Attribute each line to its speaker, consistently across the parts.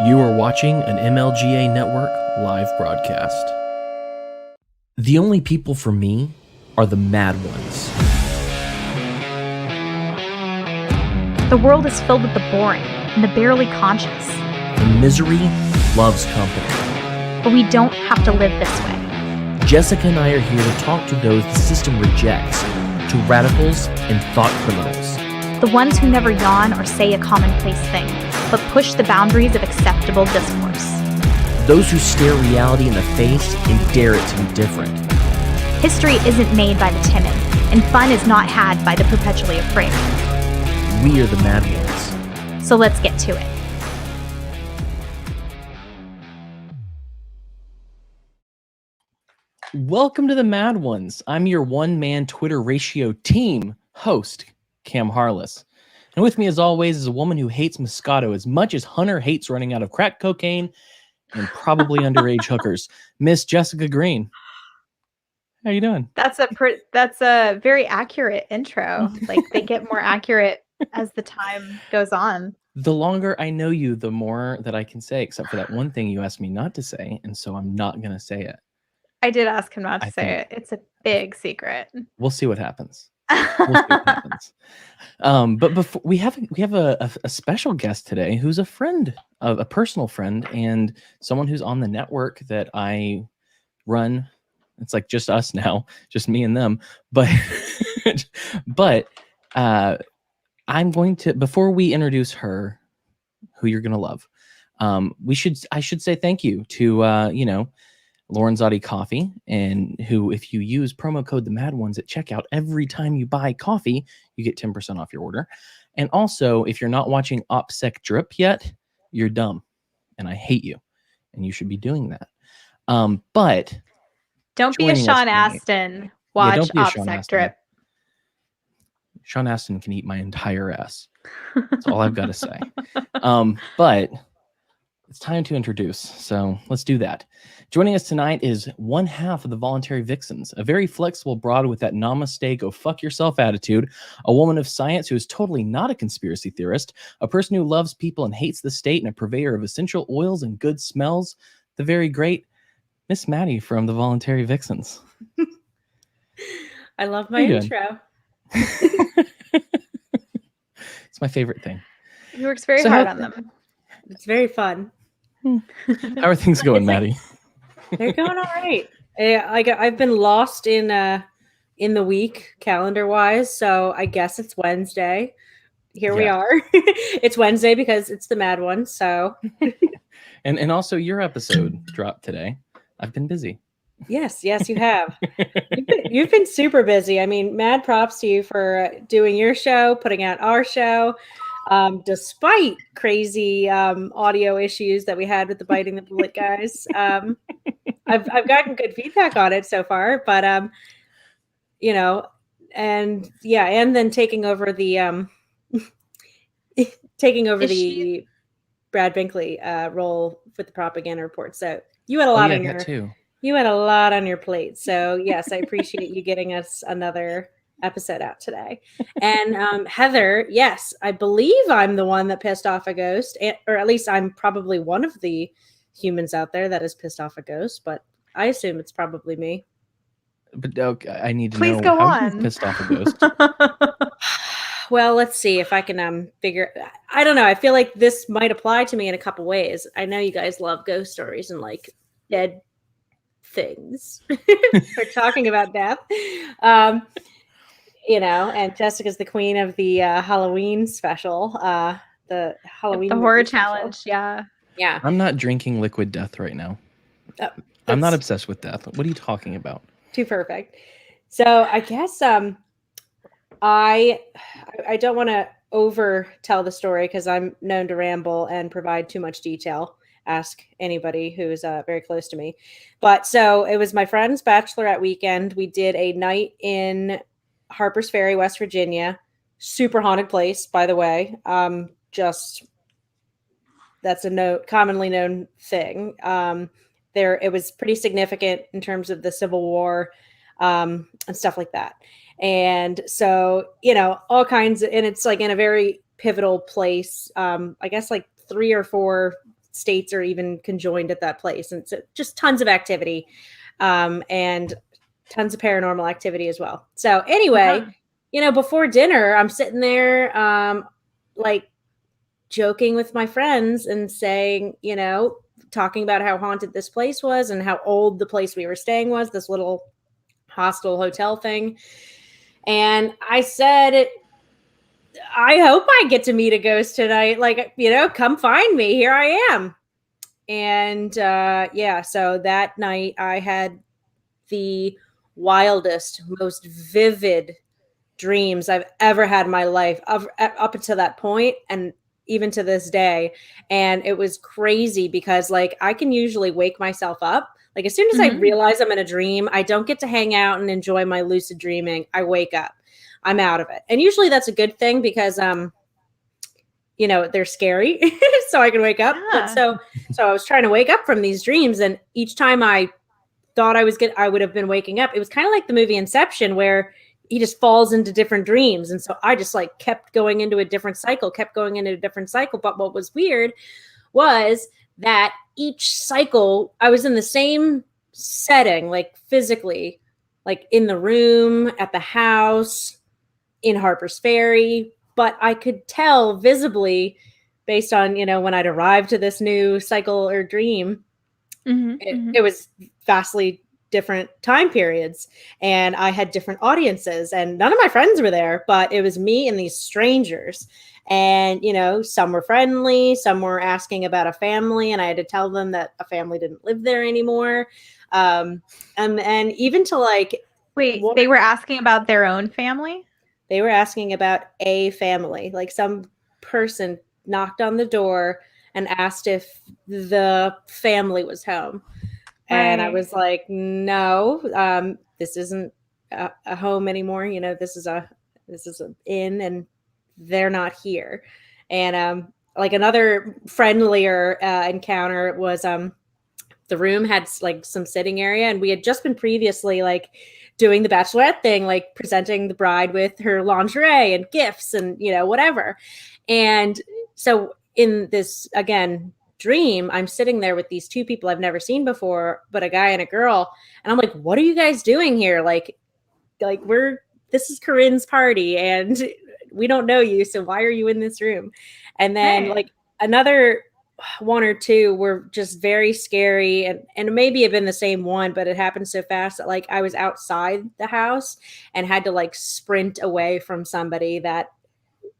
Speaker 1: You are watching an MLGA Network live broadcast. The only people for me are the mad ones.
Speaker 2: The world is filled with the boring and the barely conscious.
Speaker 1: The misery loves company.
Speaker 2: But we don't have to live this way.
Speaker 1: Jessica and I are here to talk to those the system rejects, to radicals and thought criminals.
Speaker 2: The ones who never yawn or say a commonplace thing, but push the boundaries of acceptable discourse.
Speaker 1: Those who stare reality in the face and dare it to be different.
Speaker 2: History isn't made by the timid, and fun is not had by the perpetually afraid.
Speaker 1: We are the mad ones.
Speaker 2: So let's get to it.
Speaker 1: Welcome to the Mad Ones. I'm your one-man Twitter ratio team host, Cam Harless. And with me, as always, is a woman who hates Moscato as much as Hunter hates running out of crack cocaine and probably underage hookers, Miss Jessica Green. How you doing?
Speaker 2: That's a very accurate intro. Like, they get more accurate as the time goes on.
Speaker 1: The longer I know you, the more that I can say, except for that one thing you asked me not to say, and so I'm not going to say it.
Speaker 2: I did ask him not to say it. It's a big secret.
Speaker 1: We'll see what happens. But before we have a special guest today who's a friend of a personal friend and someone who's on the network that I run. It's like just us now, just me and them. But I'm going to, before we introduce her, who you're gonna love, I should say thank you to Lorenzotti Coffee, and who, if you use promo code the Mad Ones at checkout, every time you buy coffee, you get 10% off your order. And also, if you're not watching OPSEC Drip yet, you're dumb, and I hate you, and you should be doing that. But
Speaker 2: don't be a Sean Astin. Watch OPSEC Drip.
Speaker 1: Sean Astin can eat my entire ass. That's all I've got to say. But it's time to introduce, so let's do that. Joining us tonight is one half of the Voluntary Vixens, a very flexible broad with that namaste, go fuck yourself attitude, a woman of science who is totally not a conspiracy theorist, a person who loves people and hates the state, and a purveyor of essential oils and good smells, the very great Miss Maddie from the Voluntary Vixens.
Speaker 3: I love my intro.
Speaker 1: It's my favorite thing.
Speaker 2: He works very hard on them.
Speaker 3: It's very fun.
Speaker 1: How are things going, Maddie?
Speaker 3: They're going all right. I've been lost in the week calendar wise, so I guess it's Wednesday. Here we are. It's Wednesday because it's the Mad One. So,
Speaker 1: and also your episode dropped today. I've been busy.
Speaker 3: Yes, you have. You've been super busy. I mean, mad props to you for doing your show, putting out our show. Despite crazy audio issues that we had with the Biting the Bullet guys, I've gotten good feedback on it so far. But and then taking over the the Brad Binkley role with the propaganda report. So you had a lot on your plate. So yes, I appreciate you getting us another episode out today. And Heather, yes, I believe I'm the one that pissed off a ghost, or at least I'm probably one of the humans out there that has pissed off a ghost, but I assume it's probably me.
Speaker 1: But I need to
Speaker 2: Please
Speaker 1: know
Speaker 2: go
Speaker 1: how
Speaker 2: on.
Speaker 1: you pissed off a ghost.
Speaker 3: Well, let's see if I can figure. I don't know. I feel like this might apply to me in a couple ways. I know you guys love ghost stories and like dead things. We're talking about death. And Jessica's the queen of the Halloween special, the
Speaker 2: horror challenge. Yeah.
Speaker 1: I'm not drinking liquid death right now. I'm not obsessed with death. What are you talking about?
Speaker 3: Too perfect. So I guess I don't want to over tell the story because I'm known to ramble and provide too much detail. Ask anybody who's very close to me. But so it was my friend's bachelorette weekend. We did a night in Harper's Ferry, West Virginia. Super haunted place, by the way. That's a commonly known thing. It was pretty significant in terms of the Civil War and stuff like that. And so, all kinds of, and it's like in a very pivotal place. I guess like 3 or 4 states are even conjoined at that place. And so just tons of activity, and tons of paranormal activity as well. So anyway, before dinner, I'm sitting there, like joking with my friends and saying, talking about how haunted this place was and how old the place we were staying was, this little hostel hotel thing. And I said, I hope I get to meet a ghost tonight. Like, come find me. Here I am. And so that night I had the wildest, most vivid dreams I've ever had in my life up until that point, and even to this day. And it was crazy because like I can usually wake myself up. Like as soon as I realize I'm in a dream, I don't get to hang out and enjoy my lucid dreaming. I wake up. I'm out of it. And usually that's a good thing because they're scary. So I can wake up. But so I was trying to wake up from these dreams, and each time I thought I would have been waking up, it was kind of like the movie Inception, where he just falls into different dreams. And so I just like kept going into a different cycle. But what was weird was that each cycle I was in the same setting, like physically, like in the room, at the house, in Harper's Ferry, but I could tell visibly based on, when I'd arrived to this new cycle or dream, it was vastly different time periods, and I had different audiences, and none of my friends were there, but it was me and these strangers. And, some were friendly, some were asking about a family, and I had to tell them that a family didn't live there anymore. And even to like,
Speaker 2: wait, they were asking about their own family?
Speaker 3: They were asking about a family, like some person knocked on the door and asked if the family was home. And I was like, no, this isn't a home anymore. This is an inn, and they're not here. And like another friendlier encounter was the room had like some sitting area, and we had just been previously like doing the bachelorette thing, like presenting the bride with her lingerie and gifts and whatever. And so in this, again, dream, I'm sitting there with these two people I've never seen before, but a guy and a girl. And I'm like, what are you guys doing here? Like this is Corinne's party and we don't know you. So why are you in this room? And then like another one or two were just very scary, and maybe have been the same one, but it happened so fast that like I was outside the house and had to like sprint away from somebody that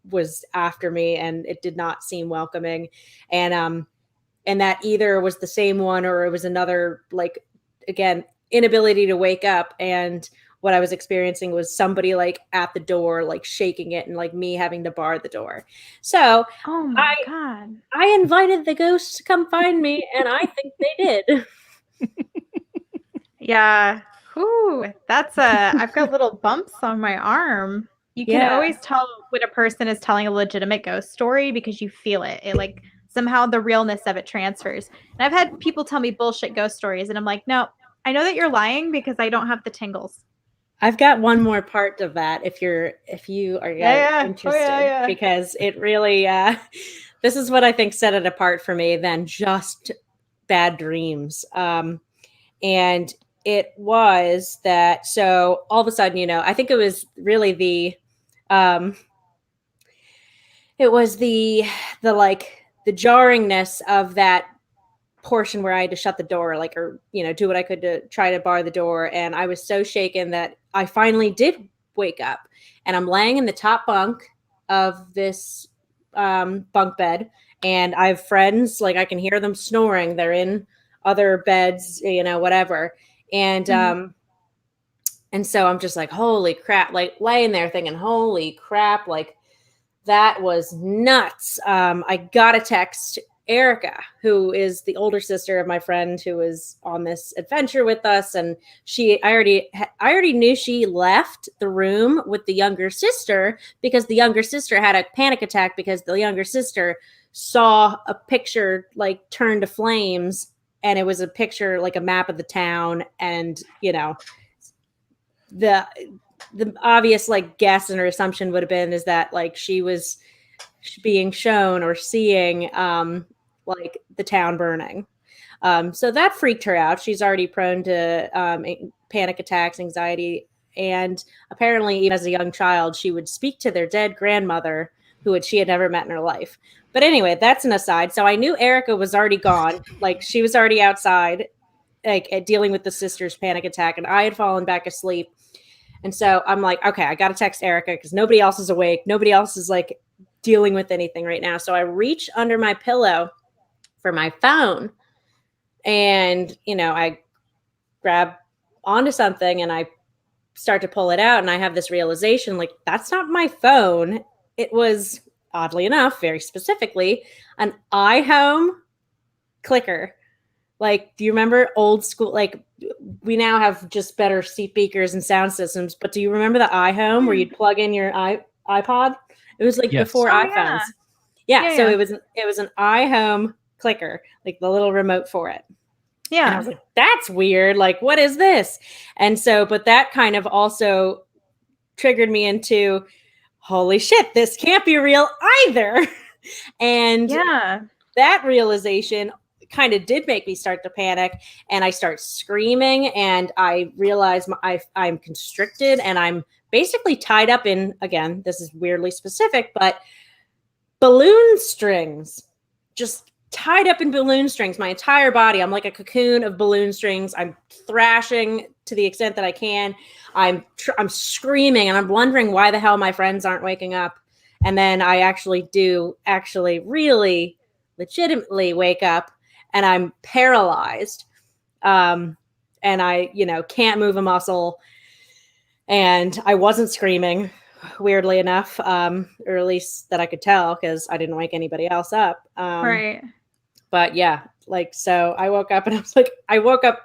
Speaker 3: was after me, and it did not seem welcoming. And that either was the same one or it was another, like, again, inability to wake up. And what I was experiencing was somebody like at the door, like shaking it, and like me having to bar the door. So
Speaker 2: oh my God,
Speaker 3: I invited the ghosts to come find me, and I think they did.
Speaker 2: Yeah. Ooh, I've got little bumps on my arm. You can always tell when a person is telling a legitimate ghost story because you feel it. It like somehow the realness of it transfers. And I've had people tell me bullshit ghost stories, and I'm like, no, I know that you're lying because I don't have the tingles.
Speaker 3: I've got one more part of that if you are interested, because it really this is what I think set it apart for me than just bad dreams. And it was that, so all of a sudden, I think it was really the jarringness of that portion where I had to shut the door, like, or, do what I could to try to bar the door. And I was so shaken that I finally did wake up, and I'm laying in the top bunk of this bunk bed, and I have friends, like I can hear them snoring. They're in other beds, whatever. And, and so I'm just like, holy crap, like laying there thinking, holy crap, like that was nuts. I got a text Erica, who is the older sister of my friend who was on this adventure with us. And I already knew she left the room with the younger sister because the younger sister had a panic attack because the younger sister saw a picture like turn to flames. And it was a picture, like a map of the town. And, the obvious like guess and her assumption would have been is that like she was being shown or seeing like the town burning. So that freaked her out. She's already prone to panic attacks, anxiety. And apparently, even as a young child, she would speak to their dead grandmother, she had never met in her life. But anyway, that's an aside. So I knew Erica was already gone. Like, she was already outside, like, dealing with the sister's panic attack. And I had fallen back asleep. And so I'm like, okay, I got to text Erica because nobody else is awake. Nobody else is, like, dealing with anything right now. So I reach under my pillow for my phone. And, I grab onto something and I start to pull it out. And I have this realization, like, that's not my phone. It was, oddly enough, very specifically, an iHome clicker. Like, do you remember old school? Like, we now have just better speakers and sound systems, but do you remember the iHome where you'd plug in your iPod? It was like before iPhones. Yeah. So it was an iHome clicker, like the little remote for it. Yeah. And I was like, that's weird. Like, what is this? And so, but that kind of also triggered me into, holy shit, this can't be real either. And that realization kind of did make me start to panic, and I start screaming, and I realize I'm constricted, and I'm basically tied up in, again, this is weirdly specific, but balloon strings, just tied up in balloon strings, my entire body. I'm like a cocoon of balloon strings. I'm thrashing to the extent that I can. I'm screaming, and I'm wondering why the hell my friends aren't waking up. And then I actually really legitimately wake up, and I'm paralyzed. And I, can't move a muscle. And I wasn't screaming, weirdly enough, or at least that I could tell, because I didn't wake anybody else up.
Speaker 2: Right.
Speaker 3: But yeah, like, so I woke up, and I woke up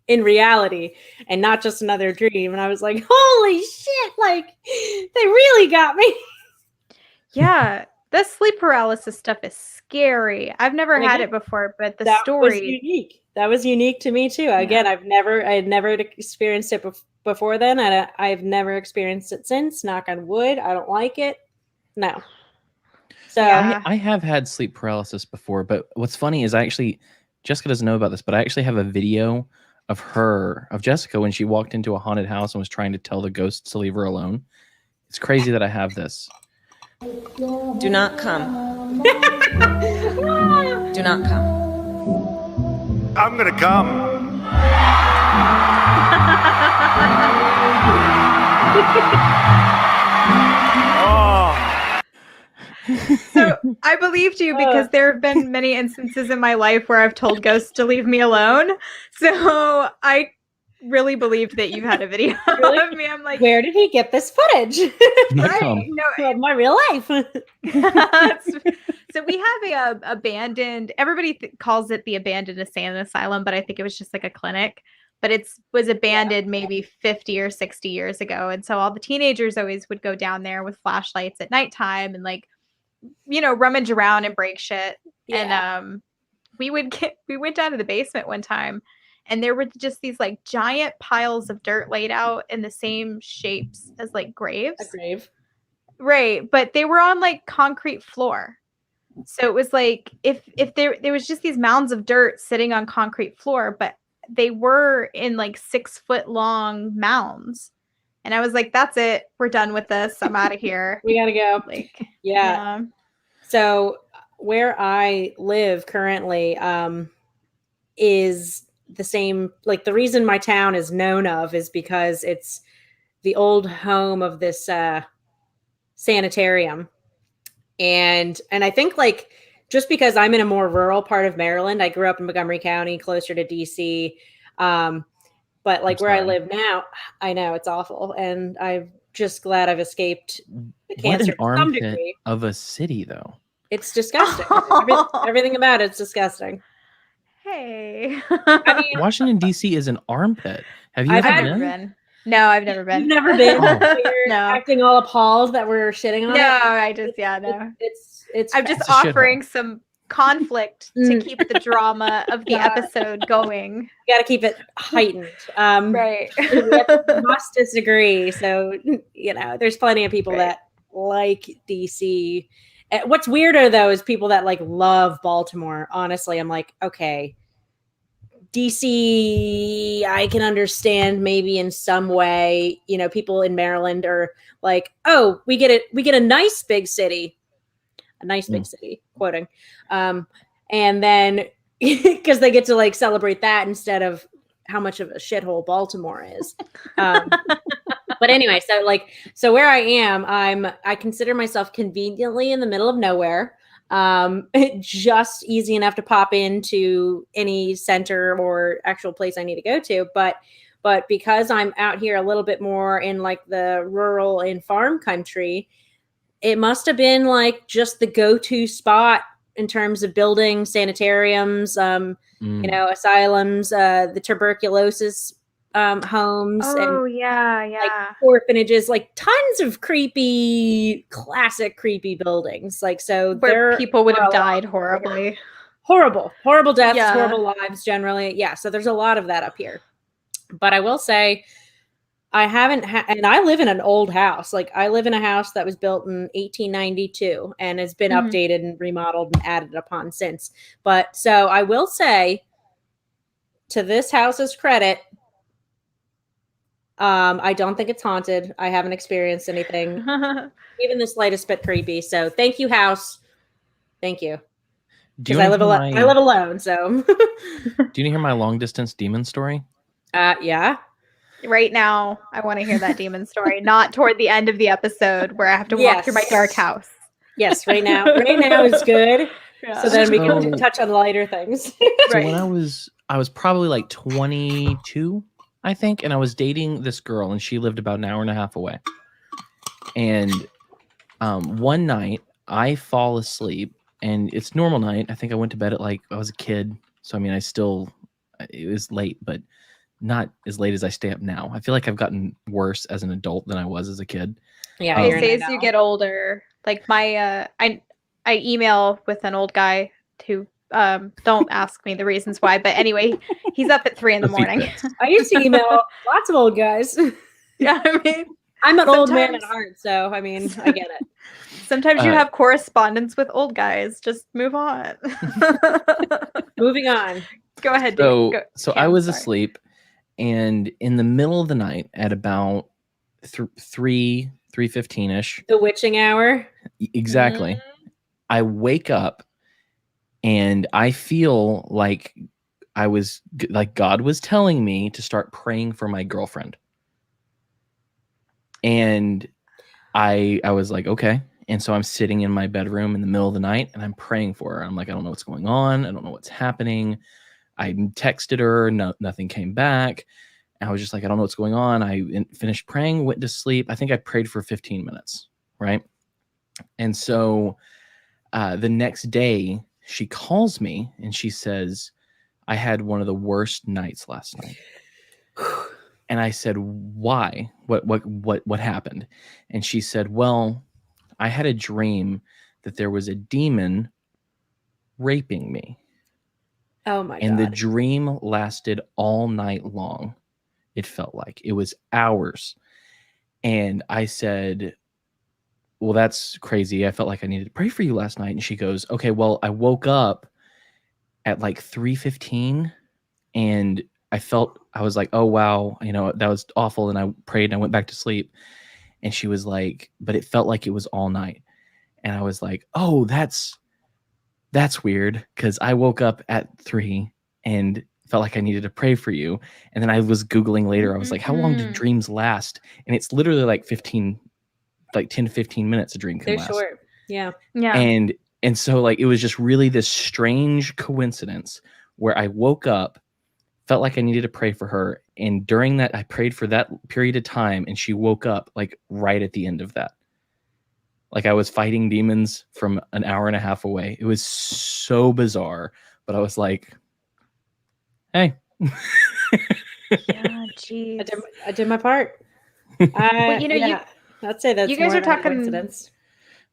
Speaker 3: in reality and not just another dream. And I was like, holy shit, like, they really got me.
Speaker 2: Yeah. The sleep paralysis stuff is scary. I've never had it before, but that story
Speaker 3: was unique. That was unique to me too. Again, I had never experienced it before then, and I've never experienced it since. Knock on wood. I don't like it. No. So
Speaker 1: I have had sleep paralysis before, but what's funny is Jessica doesn't know about this, but I actually have a video of Jessica when she walked into a haunted house and was trying to tell the ghosts to leave her alone. It's crazy that I have this.
Speaker 4: Do not come. Do not come.
Speaker 5: I'm gonna come.
Speaker 2: So I believed you because there have been many instances in my life where I've told ghosts to leave me alone. So I really believed that you had a video of me. I'm like,
Speaker 3: where did he get this footage?
Speaker 2: Right. No,
Speaker 3: my real life.
Speaker 2: So we have a abandoned, everybody calls it the abandoned insane asylum, but I think it was just like a clinic. But it was abandoned maybe 50 or 60 years ago. And so all the teenagers always would go down there with flashlights at nighttime and, like, rummage around and break shit. Yeah. And we went down to the basement one time, and there were just these, like, giant piles of dirt laid out in the same shapes as, like, graves.
Speaker 3: A grave.
Speaker 2: Right. But they were on, like, concrete floor. So it was like if there was just these mounds of dirt sitting on concrete floor, but they were in, like, 6-foot long mounds. And I was like, that's it. We're done with this. I'm out of here.
Speaker 3: We got to go.
Speaker 2: Like,
Speaker 3: yeah. So where I live currently is the same. Like, the reason my town is known of is because it's the old home of this sanitarium. And I think, like, just because I'm in a more rural part of Maryland, I grew up in Montgomery County, closer to DC. But, like, where I live now, I know it's awful. And I'm just glad I've escaped the cancer
Speaker 1: to some degree. Of a city, though.
Speaker 3: It's disgusting. Everything about it's disgusting.
Speaker 2: Hey.
Speaker 3: I mean,
Speaker 1: Washington, D.C. is an armpit. Have you ever been?
Speaker 2: No, I've never been.
Speaker 3: You've never been?
Speaker 2: No.
Speaker 3: Acting all appalled that we're shitting on it?
Speaker 2: No, I just, no.
Speaker 3: It's
Speaker 2: I'm just offering some conflict to keep the drama of the episode going.
Speaker 3: You got to keep it heightened.
Speaker 2: Right.
Speaker 3: We must disagree. So, there's plenty of people that like DC What's weirder though is people that like love Baltimore. Honestly, I'm like, okay, DC, I can understand maybe in some way. You know, people in Maryland are like, oh, we get a nice big city, quoting, and then because they get to like celebrate that instead of how much of a shithole Baltimore is. But anyway, so where I am, I consider myself conveniently in the middle of nowhere. Just easy enough to pop into any center or actual place I need to go to. But because I'm out here a little bit more in like the rural and farm country, it must have been like just the go-to spot in terms of building sanitariums, you know, asylums, the tuberculosis homes, and like orphanages, like tons of classic creepy buildings. Like, so
Speaker 2: where people would have died horribly.
Speaker 3: Horrible deaths, horrible lives generally. Yeah. So there's a lot of that up here. But I will say, I haven't and I live in an old house. Like, I live in a house that was built in 1892 and has been updated and remodeled and added upon since. But so I will say, to this house's credit, I don't think it's haunted. I haven't experienced anything, even the slightest bit creepy. So thank you, house. Thank you. Because I live alone. So
Speaker 1: do you hear my long distance demon story?
Speaker 3: Yeah.
Speaker 2: Right now, I want to hear that demon story, not toward the end of the episode where I have to walk through my dark house.
Speaker 3: Yes, right now. Right now is good. Yeah. So then we can touch on lighter things.
Speaker 1: So when I was probably like 22, I think, and I was dating this girl, and she lived about an hour and a half away. And one night, I fall asleep, and it's normal night. I think I went to bed at I was a kid, so I mean, it was late, but not as late as I stay up now. I feel like I've gotten worse as an adult than I was as a kid.
Speaker 2: Yeah, they say as you get older, like my I email with an old guy who don't ask me the reasons why, but anyway, he's up at 3 a.m.
Speaker 3: I used to email lots of old guys.
Speaker 2: Yeah, I mean,
Speaker 3: I'm an old man at heart, so I mean, I get it.
Speaker 2: Sometimes you have correspondence with old guys. Just move on.
Speaker 3: Moving on.
Speaker 2: Go ahead.
Speaker 1: So I was asleep, and in the middle of the night at about 3:15ish,
Speaker 3: the witching hour.
Speaker 1: Exactly. I wake up, and I feel like God was telling me to start praying for my girlfriend. And I was like, okay. And so I'm sitting in my bedroom in the middle of the night, and I'm praying for her. I'm like, I don't know what's going on. I don't know what's happening. I texted her. Nothing came back. And I was just like, I don't know what's going on. I finished praying, went to sleep. I think I prayed for 15 minutes. Right. And so the next day she calls me and she says, I had one of the worst nights last night. And I said, why? What happened? And she said, well, I had a dream that there was a demon raping me.
Speaker 3: Oh my God.
Speaker 1: And the dream lasted all night long. It felt like it was hours. And I said, well, that's crazy. I felt like I needed to pray for you last night. And she goes, okay, well, I woke up at like 3:15 and I was like, oh, wow, that was awful. And I prayed and I went back to sleep. And she was like, but it felt like it was all night. And I was like, oh, that's weird. Cause I woke up at 3 and felt like I needed to pray for you. And then I was Googling later. I was like, how long do dreams last? And it's literally like 10 to 15 minutes a dream can last.
Speaker 3: They're short. Yeah.
Speaker 2: Yeah.
Speaker 1: And so like, it was just really this strange coincidence where I woke up, felt like I needed to pray for her. And during that, I prayed for that period of time. And she woke up like right at the end of that. Like I was fighting demons from an hour and a half away. It was so bizarre, but I was like, hey.
Speaker 2: Yeah, geez.
Speaker 3: I did my part.
Speaker 2: Well,
Speaker 3: I'd say that's
Speaker 2: you guys
Speaker 3: more
Speaker 2: are talking.
Speaker 3: coincidence.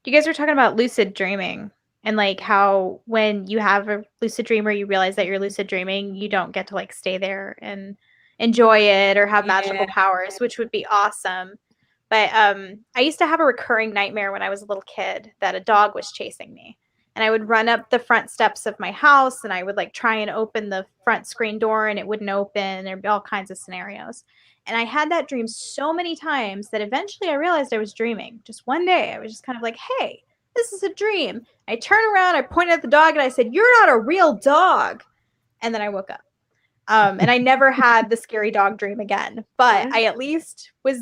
Speaker 2: You guys were talking about lucid dreaming and like how when you have a lucid dream or you realize that you're lucid dreaming, you don't get to like stay there and enjoy it or have magical powers, which would be awesome. But I used to have a recurring nightmare when I was a little kid that a dog was chasing me. And I would run up the front steps of my house and I would like try and open the front screen door and it wouldn't open. There'd be all kinds of scenarios. And I had that dream so many times that eventually I realized I was dreaming. Just one day, I was just kind of like, hey, this is a dream. I turned around, I pointed at the dog and I said, you're not a real dog. And then I woke up. And I never had the scary dog dream again. But I at least was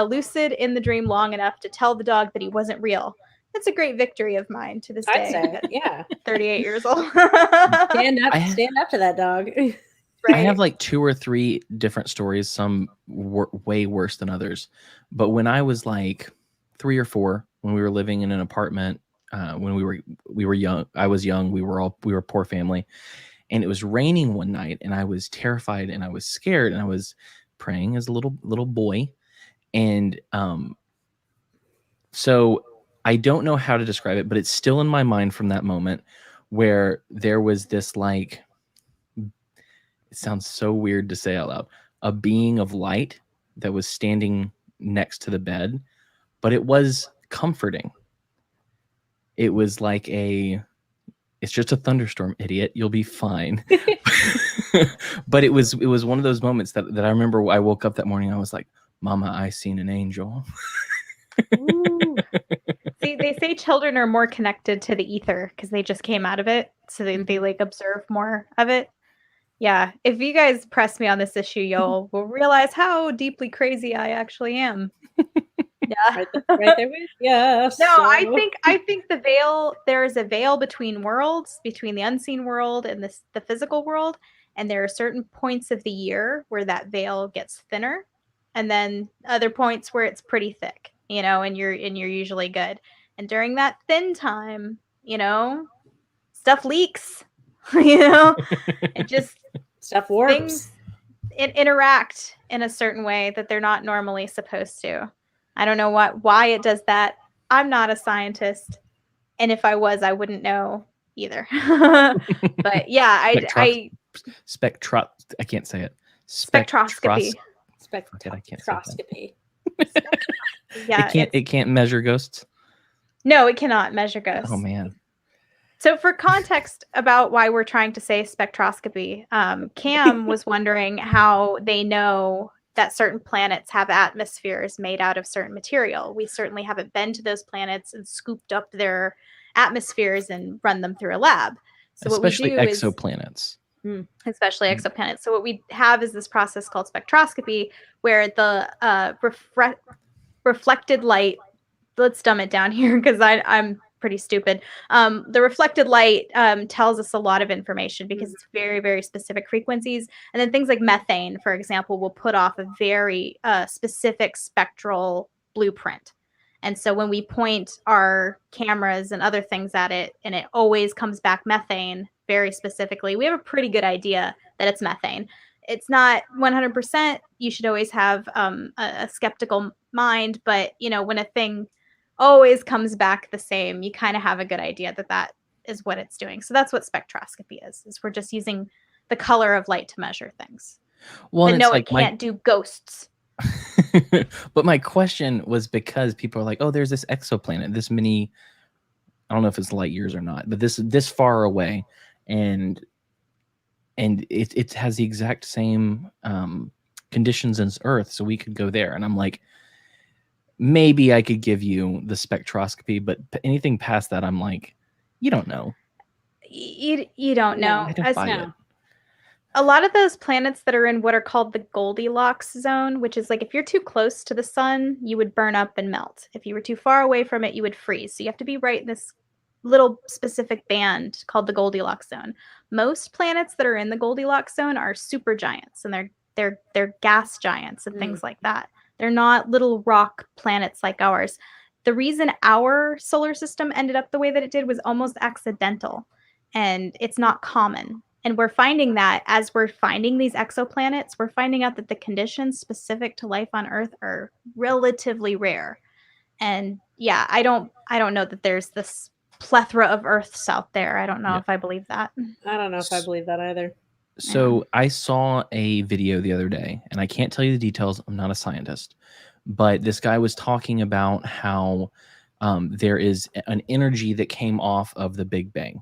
Speaker 2: lucid in the dream long enough to tell the dog that he wasn't real. That's a great victory of mine to this day.
Speaker 3: I'd say, yeah.
Speaker 2: 38 years old.
Speaker 3: Stand up to that dog.
Speaker 2: Right?
Speaker 1: I have like 2 or 3 different stories, some way worse than others. But when I was like 3 or 4, when we were living in an apartment, when we were young, I was young, we were a poor family, and it was raining one night, and I was terrified and I was scared, and I was praying as a little boy, and so I don't know how to describe it, but it's still in my mind from that moment where there was this like, it sounds so weird to say out loud, a being of light that was standing next to the bed, but it was comforting. It was like it's just a thunderstorm, idiot. You'll be fine. But it was one of those moments that I remember I woke up that morning. I was like, Mama, I seen an angel.
Speaker 2: Ooh. See, they say children are more connected to the ether because they just came out of it. So they like observe more of it. Yeah. If you guys press me on this issue, will realize how deeply crazy I actually am. Yeah.
Speaker 3: Right there with yes.
Speaker 2: No, I think the veil, there is a veil between worlds, between the unseen world and the physical world. And there are certain points of the year where that veil gets thinner. And then other points where it's pretty thick, and you're usually good. And during that thin time, stuff leaks, it just
Speaker 3: stuff warps.
Speaker 2: Things interact in a certain way that they're not normally supposed to. I don't know why it does that. I'm not a scientist. And if I was, I wouldn't know either. But yeah, I
Speaker 1: can't say it.
Speaker 2: Spectroscopy.
Speaker 1: I can't say
Speaker 3: that.
Speaker 2: Yeah,
Speaker 1: it can't measure ghosts.
Speaker 2: No, it cannot measure ghosts.
Speaker 1: Oh man.
Speaker 2: So for context about why we're trying to say spectroscopy, Cam was wondering how they know that certain planets have atmospheres made out of certain material. We certainly haven't been to those planets and scooped up their atmospheres and run them through a lab. So
Speaker 1: especially
Speaker 2: what we do
Speaker 1: exoplanets.
Speaker 2: Especially exoplanets. So what we have is this process called spectroscopy, where the reflected light, let's dumb it down here because I'm pretty stupid. The reflected light tells us a lot of information because it's very, very specific frequencies. And then things like methane, for example, will put off a very specific spectral blueprint. And so when we point our cameras and other things at it, and it always comes back methane very specifically, we have a pretty good idea that it's methane. It's not 100%. You should always have a skeptical mind. But, when a thing always comes back the same, you kind of have a good idea that is what it's doing. So that's what spectroscopy is we're just using the color of light to measure things. Well, but no, it can't do ghosts.
Speaker 1: But my question was because people are like, oh, there's this exoplanet, this many, I don't know if it's light years or not, but this far away, and it has the exact same conditions as Earth, so we could go there. And I'm like, maybe I could give you the spectroscopy, but anything past that, I'm like, you don't know.
Speaker 2: You don't know.
Speaker 3: No.
Speaker 2: A lot of those planets that are in what are called the Goldilocks zone, which is like if you're too close to the sun, you would burn up and melt. If you were too far away from it, you would freeze. So you have to be right in this little specific band called the Goldilocks zone. Most planets that are in the Goldilocks zone are supergiants, and they're gas giants and things like that. They're not little rock planets like ours. The reason our solar system ended up the way that it did was almost accidental, and it's not common. And we're finding that as we're finding these exoplanets, we're finding out that the conditions specific to life on Earth are relatively rare. And yeah, I don't know that there's this plethora of Earths out there. I don't know if I believe that.
Speaker 3: I don't know if I believe that either.
Speaker 1: So I saw a video the other day, and I can't tell you the details. I'm not a scientist, but this guy was talking about how there is an energy that came off of the Big Bang,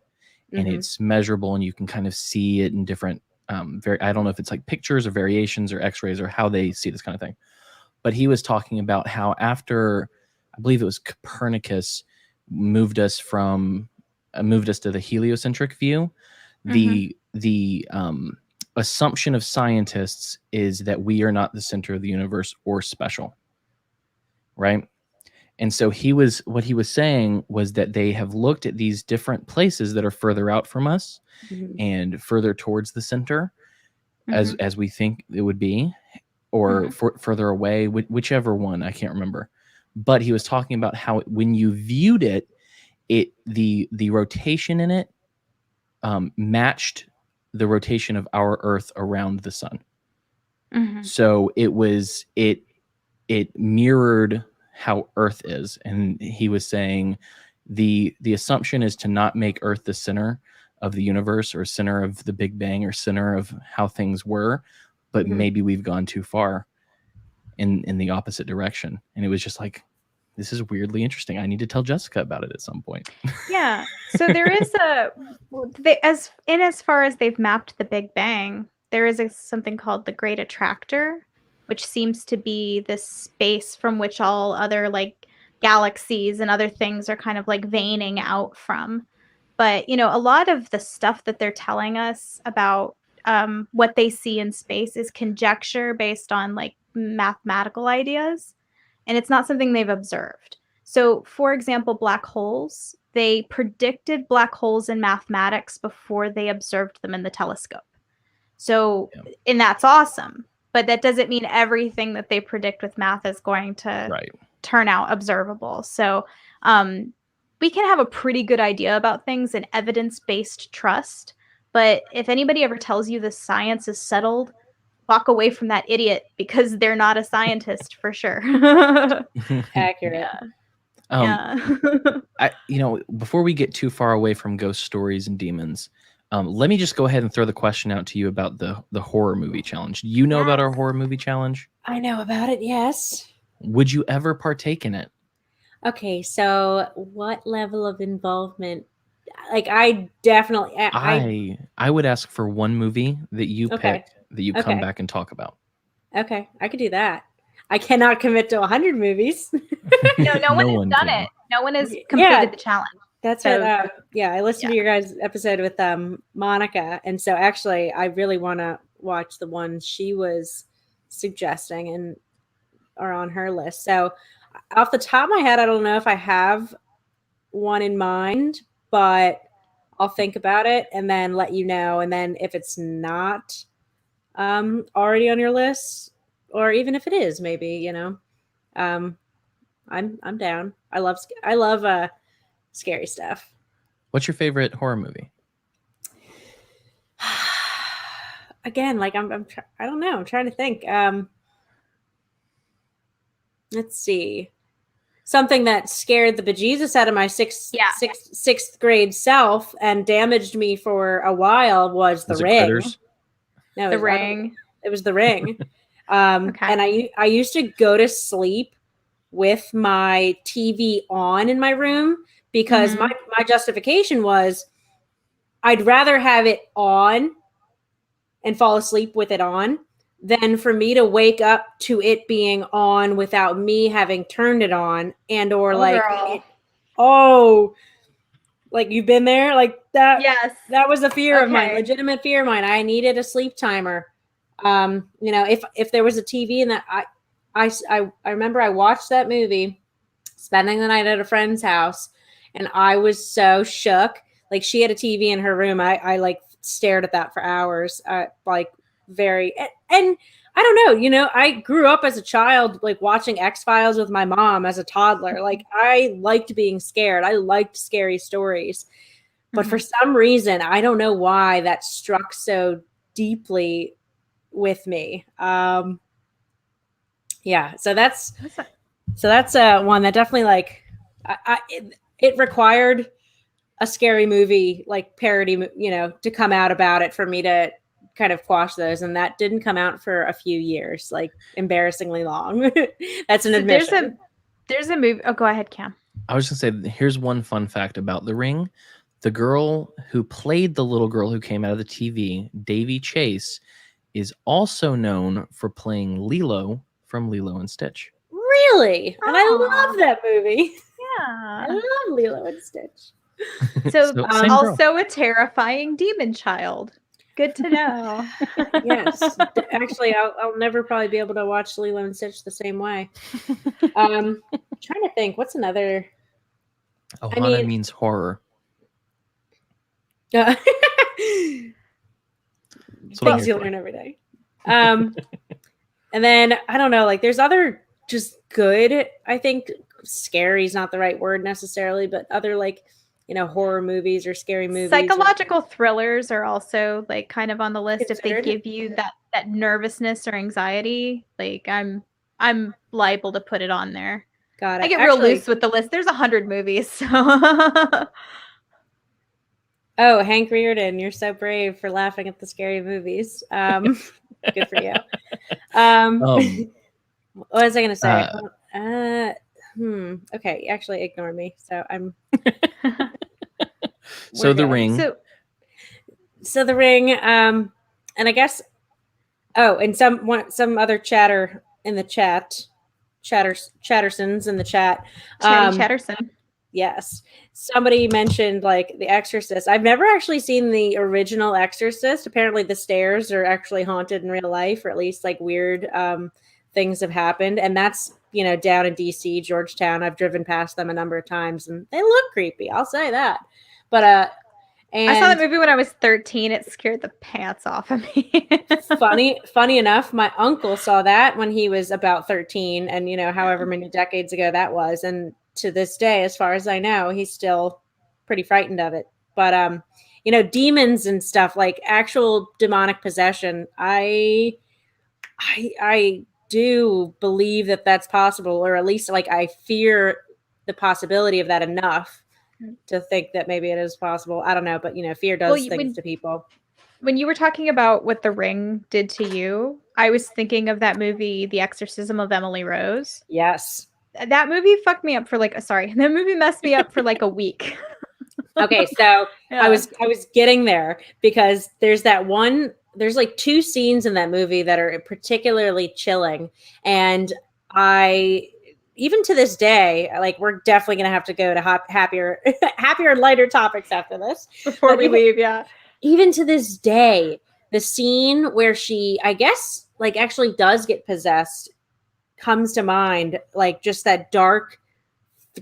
Speaker 1: and it's measurable, and you can kind of see it in different I don't know if it's like pictures or variations or x-rays or how they see this kind of thing. But he was talking about how after, I believe it was Copernicus moved us to the heliocentric view, the assumption of scientists is that we are not the center of the universe or special, right? And so what he was saying was that they have looked at these different places that are further out from us and further towards the center, as we think it would be, or further away, whichever one, I can't remember. But he was talking about how when you viewed it, the rotation in it matched the rotation of our Earth around the sun. So it mirrored how Earth is. And he was saying the assumption is to not make Earth the center of the universe or center of the Big Bang or center of how things were, but maybe we've gone too far in the opposite direction. And it was just like, this is weirdly interesting. I need to tell Jessica about it at some point.
Speaker 2: Yeah. So there is as far as they've mapped the Big Bang, there is something called the Great Attractor, which seems to be this space from which all other like galaxies and other things are kind of like veining out from. But, a lot of the stuff that they're telling us about what they see in space is conjecture based on like mathematical ideas. And it's not something they've observed. So, for example, black holes, they predicted black holes in mathematics before they observed them in the telescope. So, and that's awesome. But that doesn't mean everything that they predict with math is going to turn out observable. So, we can have a pretty good idea about things and evidence-based trust. But if anybody ever tells you the science is settled, walk away from that idiot, because they're not a scientist for sure.
Speaker 3: Accurate.
Speaker 1: Before we get too far away from ghost stories and demons, let me just go ahead and throw the question out to you about the horror movie challenge. Do you know about our horror movie challenge?
Speaker 3: I know about it, yes.
Speaker 1: Would you ever partake in it?
Speaker 3: Okay, so what level of involvement? Like, I definitely...
Speaker 1: I would ask for one movie that you pick that you come back and talk about.
Speaker 3: Okay, I could do that. I cannot commit to 100 movies.
Speaker 2: No one has done it. No one has completed the challenge.
Speaker 3: That's what. I listened to your guys' episode with Monica, and so actually, I really want to watch the ones she was suggesting and are on her list. So, off the top of my head, I don't know if I have one in mind, but I'll think about it and then let you know. And then if it's not already on your list, or even if it is, maybe, I'm down. I love scary stuff.
Speaker 1: What's your favorite horror movie?
Speaker 3: Again, like I don't know. I'm trying to think. Let's see. Something that scared the bejesus out of my sixth grade self and damaged me for a while was The Ring.
Speaker 1: Critters?
Speaker 3: No,
Speaker 2: The Ring.
Speaker 3: It was The Ring. And I used to go to sleep with my TV on in my room because my justification was I'd rather have it on and fall asleep with it on than for me to wake up to it being on without me having turned it on and or like like you've been there like that.
Speaker 2: Yes,
Speaker 3: that was a fear of mine, legitimate fear of mine. I needed a sleep timer. If there was a TV and that I remember I watched that movie, spending the night at a friend's house, and I was so shook. Like, she had a TV in her room. I like stared at that for hours. And I don't know, I grew up as a child, like watching X-Files with my mom as a toddler. Like, I liked being scared. I liked scary stories. But for some reason, I don't know why that struck so deeply with me. So that's one that definitely, like, it required a scary movie, like, parody, to come out about it for me to kind of quash those, and that didn't come out for a few years, like embarrassingly long. That's an admission.
Speaker 2: There's a movie. Oh, go ahead, Cam.
Speaker 1: I was just gonna say, here's one fun fact about The Ring. The girl who played the little girl who came out of the TV, Davy Chase, is also known for playing Lilo from Lilo and Stitch.
Speaker 3: Really? And I love that movie.
Speaker 2: Yeah.
Speaker 3: I love Lilo and Stitch.
Speaker 2: So,
Speaker 1: same
Speaker 2: also
Speaker 1: girl.
Speaker 2: a terrifying demon child. Good to know.
Speaker 3: Yes. Actually, I'll never probably be able to watch Lilo and Stitch the same way. Trying to think, what's another?
Speaker 1: Ohana means horror.
Speaker 3: Things you learn every day. And then I don't know, like there's other just good, I think scary is not the right word necessarily, but other like, you know, horror movies or scary movies.
Speaker 2: Psychological thrillers are also like kind of on the list
Speaker 3: Considered.
Speaker 2: if they give you that nervousness or anxiety. Like I'm liable to put it on there.
Speaker 3: Got it.
Speaker 2: I get real loose with the list. There's 100 movies. So
Speaker 3: Oh, Hank Reardon, you're so brave for laughing at the scary movies. Good for you. What was I going to say? Okay, actually ignore me. So I'm.
Speaker 1: So The Ring.
Speaker 3: So The Ring, and I guess. Oh, and some other chatter in the chat, Chattersons in the chat.
Speaker 2: Chatterson.
Speaker 3: Yes. Somebody mentioned like The Exorcist. I've never actually seen the original Exorcist. Apparently the stairs are actually haunted in real life, or at least like weird things have happened. And that's, you know, down in DC, Georgetown. I've driven past them a number of times and they look creepy. I'll say that. But and
Speaker 2: I saw that movie when I was 13. It scared the pants off of me.
Speaker 3: funny enough, my uncle saw that when he was about 13, and you know, however many decades ago that was, and to this day, as far as I know, he's still pretty frightened of it. But you know, demons and stuff, like actual demonic possession, I do believe that that's possible, or at least like I fear the possibility of that enough to think that maybe it is possible. I don't know, but you know, fear does things to people.
Speaker 2: When you were talking about what The Ring did to you, I was thinking of that movie, The Exorcism of Emily Rose.
Speaker 3: Yes.
Speaker 2: That movie fucked me up for like, that movie messed me up for like a week.
Speaker 3: Okay, so
Speaker 2: Yeah.
Speaker 3: I was getting there because there's like two scenes in that movie that are particularly chilling, and even to this day, like we're definitely gonna have to go to happier and lighter topics after this
Speaker 2: Before we leave, yeah.
Speaker 3: Even to this day, the scene where she, I guess, like actually does get possessed comes to mind, like just that dark,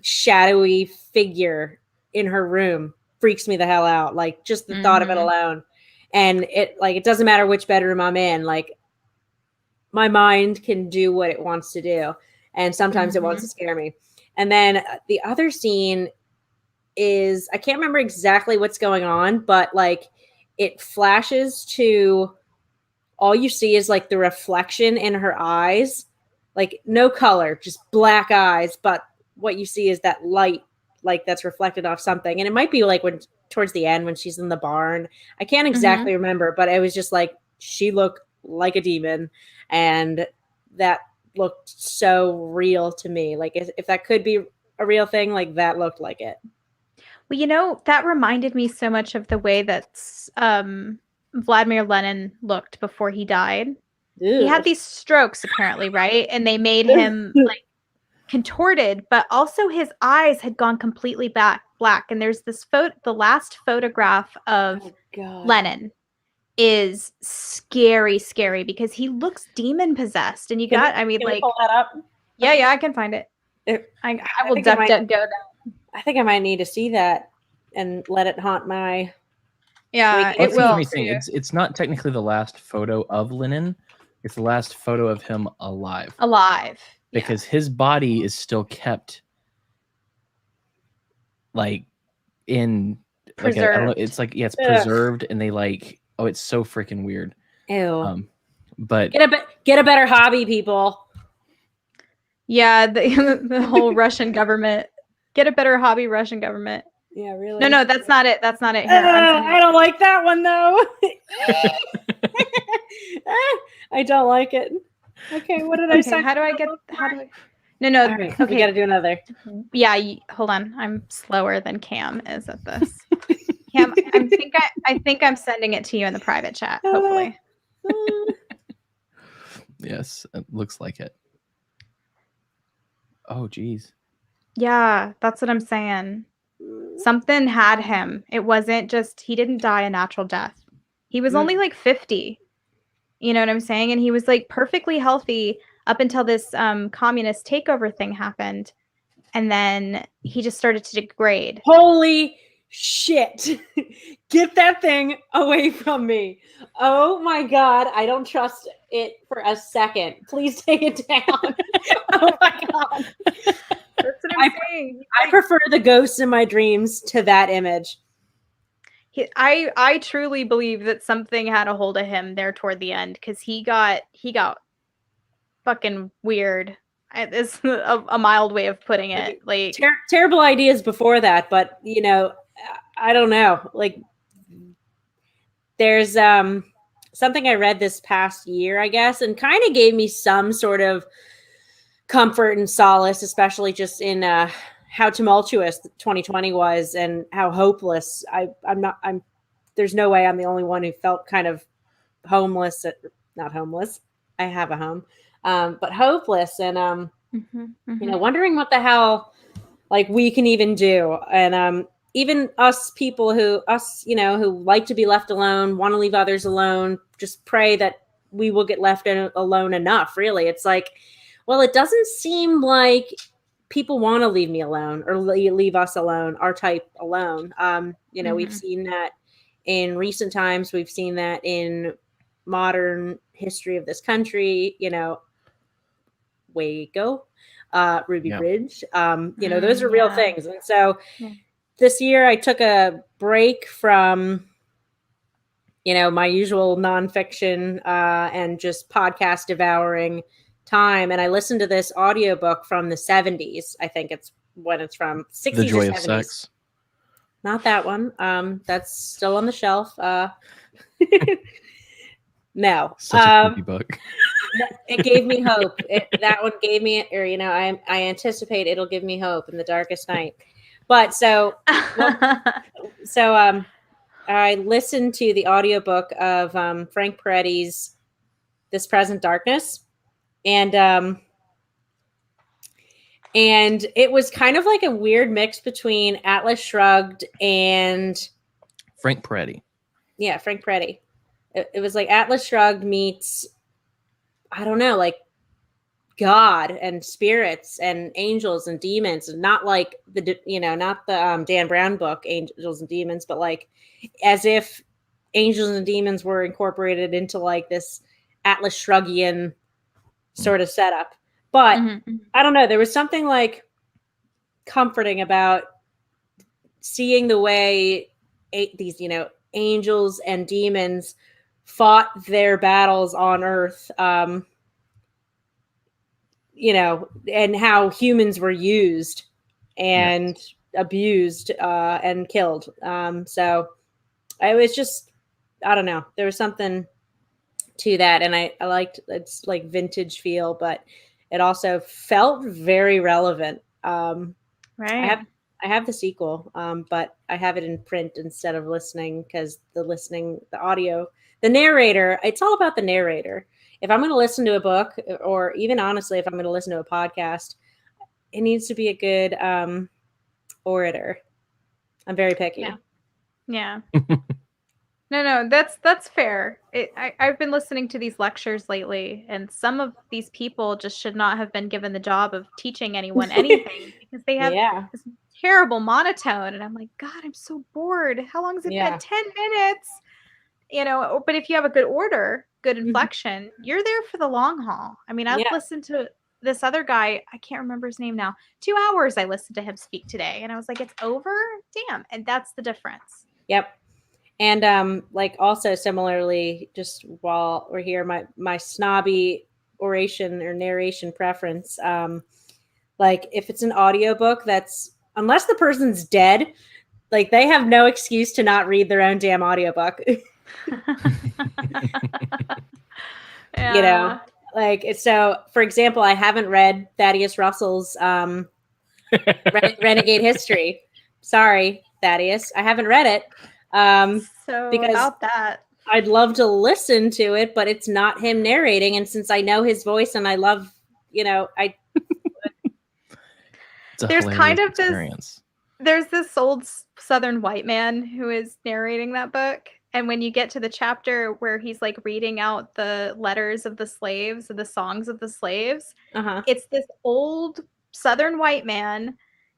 Speaker 3: shadowy figure in her room freaks me the hell out. Like just the thought of it alone. And it doesn't matter which bedroom I'm in, like my mind can do what it wants to do. And sometimes it wants to scare me. And then the other scene is, I can't remember exactly what's going on, but like it flashes to, all you see is like the reflection in her eyes. Like no color, just black eyes. But what you see is that light, like that's reflected off something. And it might be like when towards the end when she's in the barn. I can't exactly remember, but it was just like she looked like a demon, and that looked so real to me. Like if that could be a real thing, like that looked like it.
Speaker 2: Well, you know, that reminded me so much of the way that Vladimir Lenin looked before he died. Ew. He had these strokes apparently, right? And they made him like contorted, but also his eyes had gone completely black. And there's this the last photograph of Lenin is scary because he looks demon possessed. And
Speaker 3: can we pull that up?
Speaker 2: Yeah, I can find it. I will go down.
Speaker 3: I think I might need to see that and let it haunt my.
Speaker 2: Yeah, it will.
Speaker 1: It's not technically the last photo of Lenin. It's the last photo of him alive. Because his body is still kept like in
Speaker 2: preserved.
Speaker 1: Like I don't know, it's like it's preserved, and they like, oh, it's so freaking weird.
Speaker 3: Ew.
Speaker 1: But
Speaker 3: get a better hobby, people.
Speaker 2: Yeah, the whole Russian government. Get a better hobby, Russian government.
Speaker 3: Yeah, really.
Speaker 2: No, that's not it. That's not it. Here,
Speaker 3: I don't like that one though. I don't like it. Okay, what did I say?
Speaker 2: How do I? No.
Speaker 3: All right,
Speaker 2: okay.
Speaker 3: we got to do another.
Speaker 2: Yeah, hold on. I'm slower than Cam is at this. Cam, I think I'm sending it to you in the private chat. Hopefully.
Speaker 1: Yes, it looks like it. Oh, geez.
Speaker 2: Yeah, that's what I'm saying. Something had him. It wasn't just, he didn't die a natural death. He was only like 50. You know what I'm saying? And he was like perfectly healthy up until this communist takeover thing happened. And then he just started to degrade.
Speaker 3: Holy shit. Get that thing away from me. Oh my God. I don't trust it for a second. Please take it down. Oh my God.
Speaker 2: That's what I'm saying.
Speaker 3: I prefer the ghosts in my dreams to that image.
Speaker 2: I truly believe that something had a hold of him there toward the end, because he got fucking weird. It's a mild way of putting it. Like
Speaker 3: terrible ideas before that, but you know, I don't know. Like there's something I read this past year, I guess, and kind of gave me some sort of comfort and solace, especially just in how tumultuous 2020 was and how hopeless. I'm there's no way I'm the only one who felt kind of homeless. Not homeless. I have a home. But hopeless and you know, wondering what the hell like we can even do. And even us people who like to be left alone, want to leave others alone, just pray that we will get left alone enough. Really, it's like, well, it doesn't seem like people want to leave me alone or leave us alone, our type alone. You know, we've seen that in recent times. We've seen that in modern history of this country, you know, Waco, Ruby Bridge, you know, those are real things. And so this year I took a break from, you know, my usual nonfiction and just podcast devouring time. And I listened to this audiobook from the 70s. I think it's when it's from 60s
Speaker 1: The Joy
Speaker 3: or 70s.
Speaker 1: of Sex.
Speaker 3: Not that one. That's still on the shelf. No.
Speaker 1: Such a creepy book.
Speaker 3: It gave me hope. That one gave me, or you know, I anticipate it'll give me hope in the darkest night. But so I listened to the audiobook of Frank Peretti's This Present Darkness, and it was kind of like a weird mix between Atlas Shrugged and
Speaker 1: Frank Peretti.
Speaker 3: Yeah, Frank Peretti. It was like Atlas Shrugged meets, I don't know, like God and spirits and angels and demons, and not like not the Dan Brown book Angels and Demons, but like as if angels and demons were incorporated into like this Atlas Shruggian sort of setup. But I don't know, there was something like comforting about seeing the way these, you know, angels and demons fought their battles on Earth, you know, and how humans were used and abused and killed. So I was just, I don't know, there was something to that. And I liked, it's like vintage feel, but it also felt very relevant.
Speaker 2: Right.
Speaker 3: I have the sequel, but I have it in print instead of listening, because the audio, the narrator, it's all about the narrator. If I'm going to listen to a book, or even honestly, if I'm going to listen to a podcast, it needs to be a good orator. I'm very picky.
Speaker 2: Yeah. No, that's fair. I've been listening to these lectures lately, and some of these people just should not have been given the job of teaching anyone anything, because they have this terrible monotone, and I'm like, God, I'm so bored. How long has it been? 10 minutes. You know, but if you have a good order, good inflection, you're there for the long haul. I mean, I've listened to this other guy, I can't remember his name now. 2 hours I listened to him speak today, and I was like, it's over? Damn. And that's the difference.
Speaker 3: Yep. And like also similarly, just while we're here, my snobby oration or narration preference, like if it's an audiobook, that's, unless the person's dead, Like, they have no excuse to not read their own damn audiobook.
Speaker 2: Yeah.
Speaker 3: You know, like, so for example, I haven't read Thaddeus Russell's Renegade History. Sorry, Thaddeus, I haven't read it.
Speaker 2: So
Speaker 3: because
Speaker 2: about that,
Speaker 3: I'd love to listen to it, but it's not him narrating. And since I know his voice and I love, you know,
Speaker 2: there's kind of
Speaker 1: experience.
Speaker 2: There's this old Southern white man who is narrating that book. And when you get to the chapter where he's like reading out the letters of the slaves, the songs of the slaves, it's this old Southern white man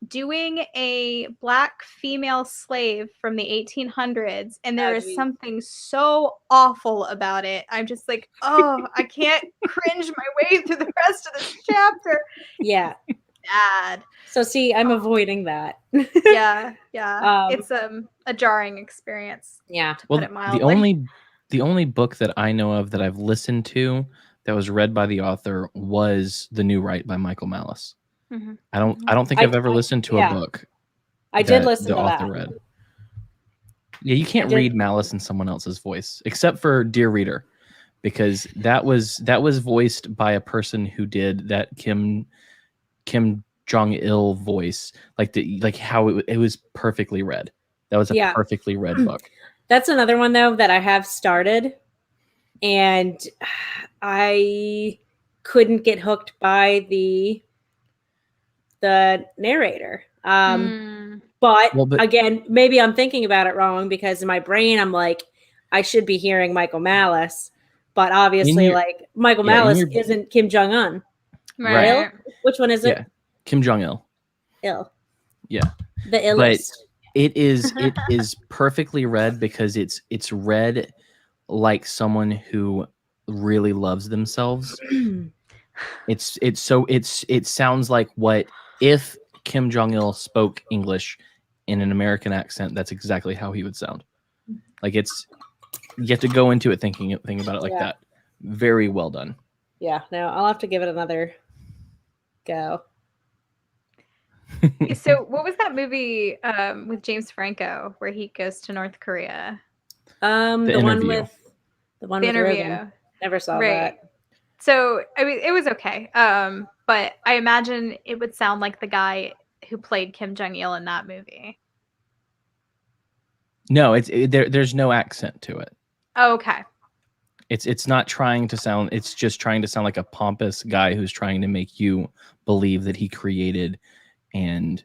Speaker 2: doing a Black female slave from the 1800s. And there is something so awful about it. I'm just like, oh, I can't cringe my way through the rest of this chapter.
Speaker 3: Yeah.
Speaker 2: Bad.
Speaker 3: So see, I'm avoiding that.
Speaker 2: Yeah. It's a jarring experience.
Speaker 3: Yeah.
Speaker 2: To
Speaker 1: well,
Speaker 2: put it mildly.
Speaker 1: the only book that I know of that I've listened to that was read by the author was The New Right by Michael Malice.
Speaker 2: Mm-hmm.
Speaker 1: I don't think I've ever listened to a book.
Speaker 3: I did listen
Speaker 1: the
Speaker 3: to
Speaker 1: author
Speaker 3: that.
Speaker 1: read. Yeah, you can't read Malice in someone else's voice, except for Dear Reader, because that was voiced by a person who did that Kim Jong-il voice, like how it was perfectly read. That was a perfectly read book.
Speaker 3: That's another one though that I have started, and I couldn't get hooked by the narrator. But again, maybe I'm thinking about it wrong, because in my brain I'm like, I should be hearing Michael Malice, but obviously like Michael Malice isn't Kim Jong-un.
Speaker 2: Right.
Speaker 3: Which one is it?
Speaker 1: Yeah. Kim Jong-il. Yeah.
Speaker 3: The illest.
Speaker 1: But it is perfectly read because it's read like someone who really loves themselves. It sounds like what if Kim Jong-il spoke English in an American accent. That's exactly how he would sound. Like, you have to go into it thinking about it like that. Very well done.
Speaker 3: Yeah, no, I'll have to give it another go.
Speaker 2: So what was that movie with James Franco where he goes to North Korea?
Speaker 3: The one with
Speaker 2: Interview.
Speaker 3: Rogan. Never saw that.
Speaker 2: So I mean, it was okay. But I imagine it would sound like the guy who played Kim Jong-il in that movie.
Speaker 1: No, there's no accent to it.
Speaker 2: Oh, okay.
Speaker 1: It's not trying to sound. It's just trying to sound like a pompous guy who's trying to make you believe that he created and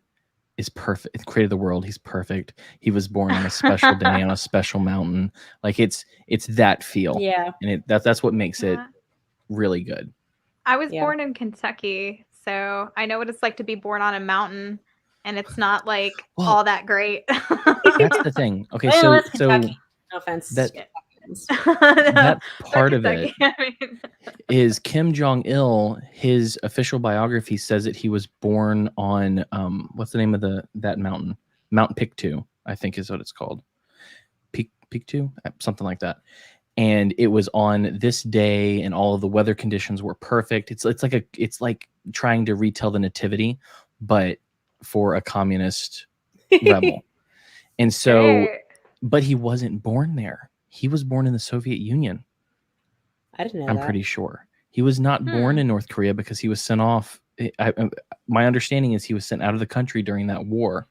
Speaker 1: is perfect. Created the world. He's perfect. He was born on a special day on a special mountain. Like it's that feel.
Speaker 3: Yeah.
Speaker 1: And that's what makes it really good.
Speaker 2: I was born in Kentucky, so I know what it's like to be born on a mountain, and it's not like all that great.
Speaker 1: That's the thing. Okay,
Speaker 3: well,
Speaker 1: so
Speaker 3: no offense.
Speaker 1: That part of it is Kim Jong-il. His official biography says that he was born on what's the name of that mountain? Mount Pictou, I think is what it's called. Pictou, something like that. And it was on this day, and all of the weather conditions were perfect. It's like trying to retell the Nativity, but for a communist rebel. And so, but he wasn't born there. He was born in the Soviet Union.
Speaker 3: I didn't know.
Speaker 1: I'm pretty sure he was not born in North Korea because he was sent off. My understanding is he was sent out of the country during that war.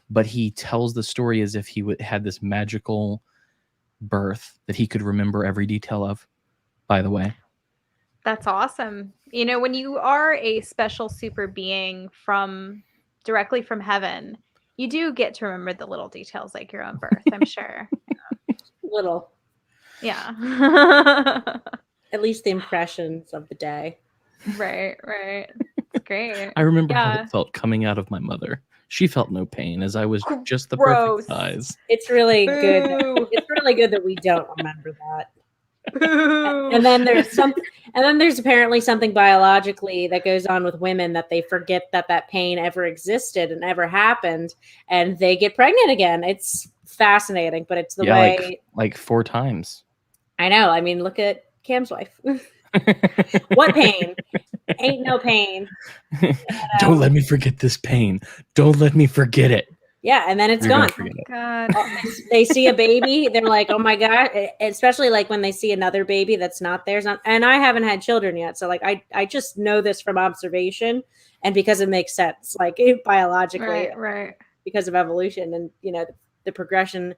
Speaker 1: But he tells the story as if he had this magical birth that he could remember every detail of, by the way.
Speaker 2: That's awesome. You know, when you are a special super being directly from heaven, you do get to remember the little details like your own birth, I'm sure.
Speaker 3: Little.
Speaker 2: Yeah.
Speaker 3: At least the impressions of the day.
Speaker 2: Right. It's great.
Speaker 1: I remember how it felt coming out of my mother. She felt no pain as I was just the perfect size.
Speaker 3: It's really good. It's really good that we don't remember that. And then there's apparently something biologically that goes on with women that they forget that pain ever existed and ever happened, and they get pregnant again. It's fascinating, but it's the way
Speaker 1: like 4 times.
Speaker 3: I know. I mean, look at Cam's wife. What pain? Ain't no pain.
Speaker 1: Don't let me forget this pain. Don't let me forget it.
Speaker 3: Yeah, and then it's
Speaker 1: You're
Speaker 3: gone.
Speaker 1: gonna forget it.
Speaker 2: God.
Speaker 3: They see a baby, they're like, oh my God. Especially like when they see another baby that's not theirs. And I haven't had children yet. So like I just know this from observation and because it makes sense, like biologically,
Speaker 2: Right.
Speaker 3: because of evolution and the progression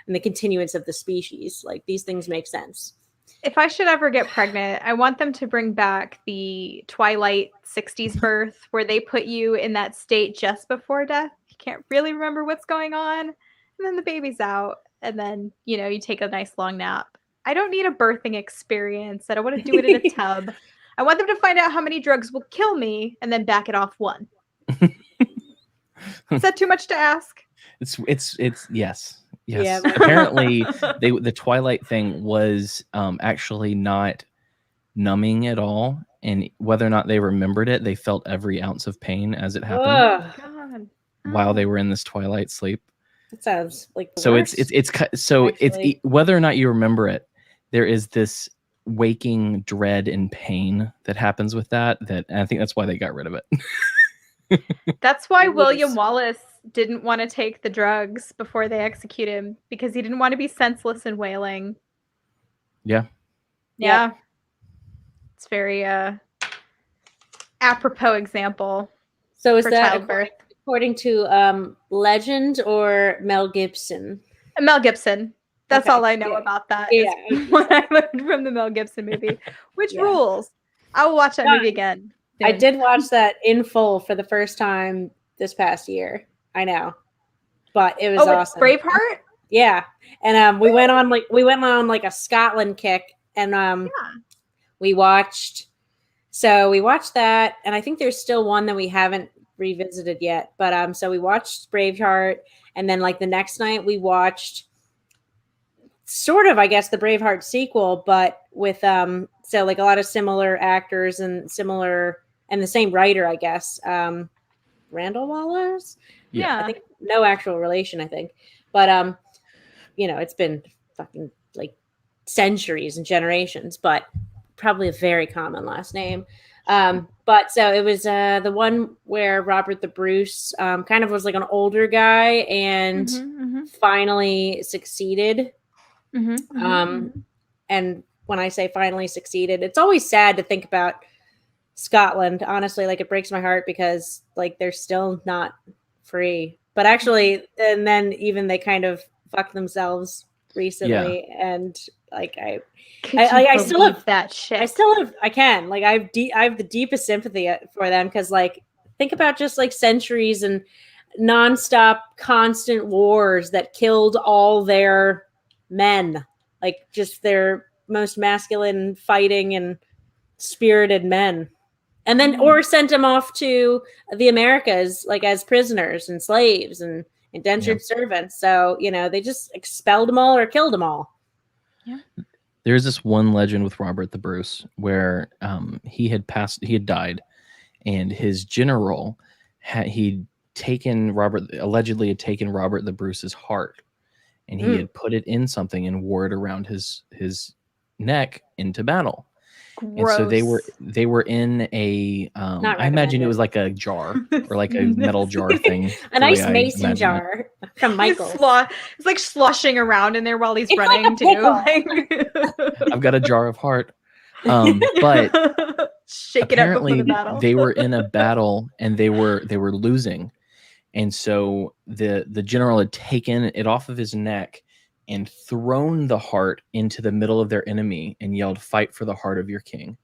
Speaker 3: and the continuance of the species. Like these things make sense.
Speaker 2: If I should ever get pregnant, I want them to bring back the Twilight 60s birth where they put you in that state just before death. You can't really remember what's going on. And then the baby's out. And then, you take a nice long nap. I don't need a birthing experience. I don't want to do it in a tub. I want them to find out how many drugs will kill me and then back it off one. Is that too much to ask?
Speaker 1: It's yes.
Speaker 3: Yeah.
Speaker 1: Apparently, the Twilight thing was actually not numbing at all, and whether or not they remembered it, they felt every ounce of pain as it happened
Speaker 2: God.
Speaker 1: while they were in this Twilight sleep.
Speaker 3: That sounds like the
Speaker 1: So
Speaker 3: worst,
Speaker 1: it's whether or not you remember it, there is this waking dread and pain that happens with that. And I think that's why they got rid of it.
Speaker 2: That's why William Wallace didn't want to take the drugs before they execute him, because he didn't want to be senseless and wailing.
Speaker 1: Yeah.
Speaker 2: It's very apropos example.
Speaker 3: So is
Speaker 2: for
Speaker 3: that
Speaker 2: childbirth.
Speaker 3: according to legend or Mel Gibson?
Speaker 2: Mel Gibson. That's
Speaker 3: Okay,
Speaker 2: all I know
Speaker 3: yeah.
Speaker 2: about that.
Speaker 3: Yeah.
Speaker 2: Is what I learned from the Mel Gibson movie, which rules. I will watch that movie again.
Speaker 3: I did watch that in full for the first time this past year. I know, but it was awesome.
Speaker 2: Braveheart.
Speaker 3: Yeah, and we went on like a Scotland kick, and we watched that, and I think there's still one that we haven't revisited yet. But so we watched Braveheart, and then like the next night we watched sort of, I guess, the Braveheart sequel, but with so like a lot of similar actors and the same writer, I guess. Randall Wallace?
Speaker 2: Yeah.
Speaker 3: I think no actual relation, I think. But it's been fucking like centuries and generations, but probably a very common last name. But so it was the one where Robert the Bruce kind of was like an older guy and finally succeeded. And when I say finally succeeded, it's always sad to think about Scotland, honestly. Like it breaks my heart because like they're still not free, but actually, and then even they kind of fucked themselves recently. And like I still have
Speaker 2: that shit.
Speaker 3: I have the deepest sympathy for them, because like think about just like centuries and nonstop constant wars that killed all their men, like just their most masculine fighting and spirited men, and then or sent them off to the Americas like as prisoners and slaves and indentured servants. So they just expelled them all or killed them all.
Speaker 1: There's this one legend with Robert the Bruce where he had died, and his general allegedly had taken Robert the Bruce's heart, and he had put it in something and wore it around his neck into battle.
Speaker 2: Gross.
Speaker 1: And so they were in a I imagine it was like a jar or like a metal jar thing.
Speaker 3: A nice mason jar from Michael's.
Speaker 2: It's like sloshing around in there while he's running too.
Speaker 1: I've got a jar of heart. But
Speaker 2: shake it up before the battle.
Speaker 1: They were in a battle and they were losing. And so the general had taken it off of his neck and thrown the heart into the middle of their enemy and yelled, "Fight for the heart of your king."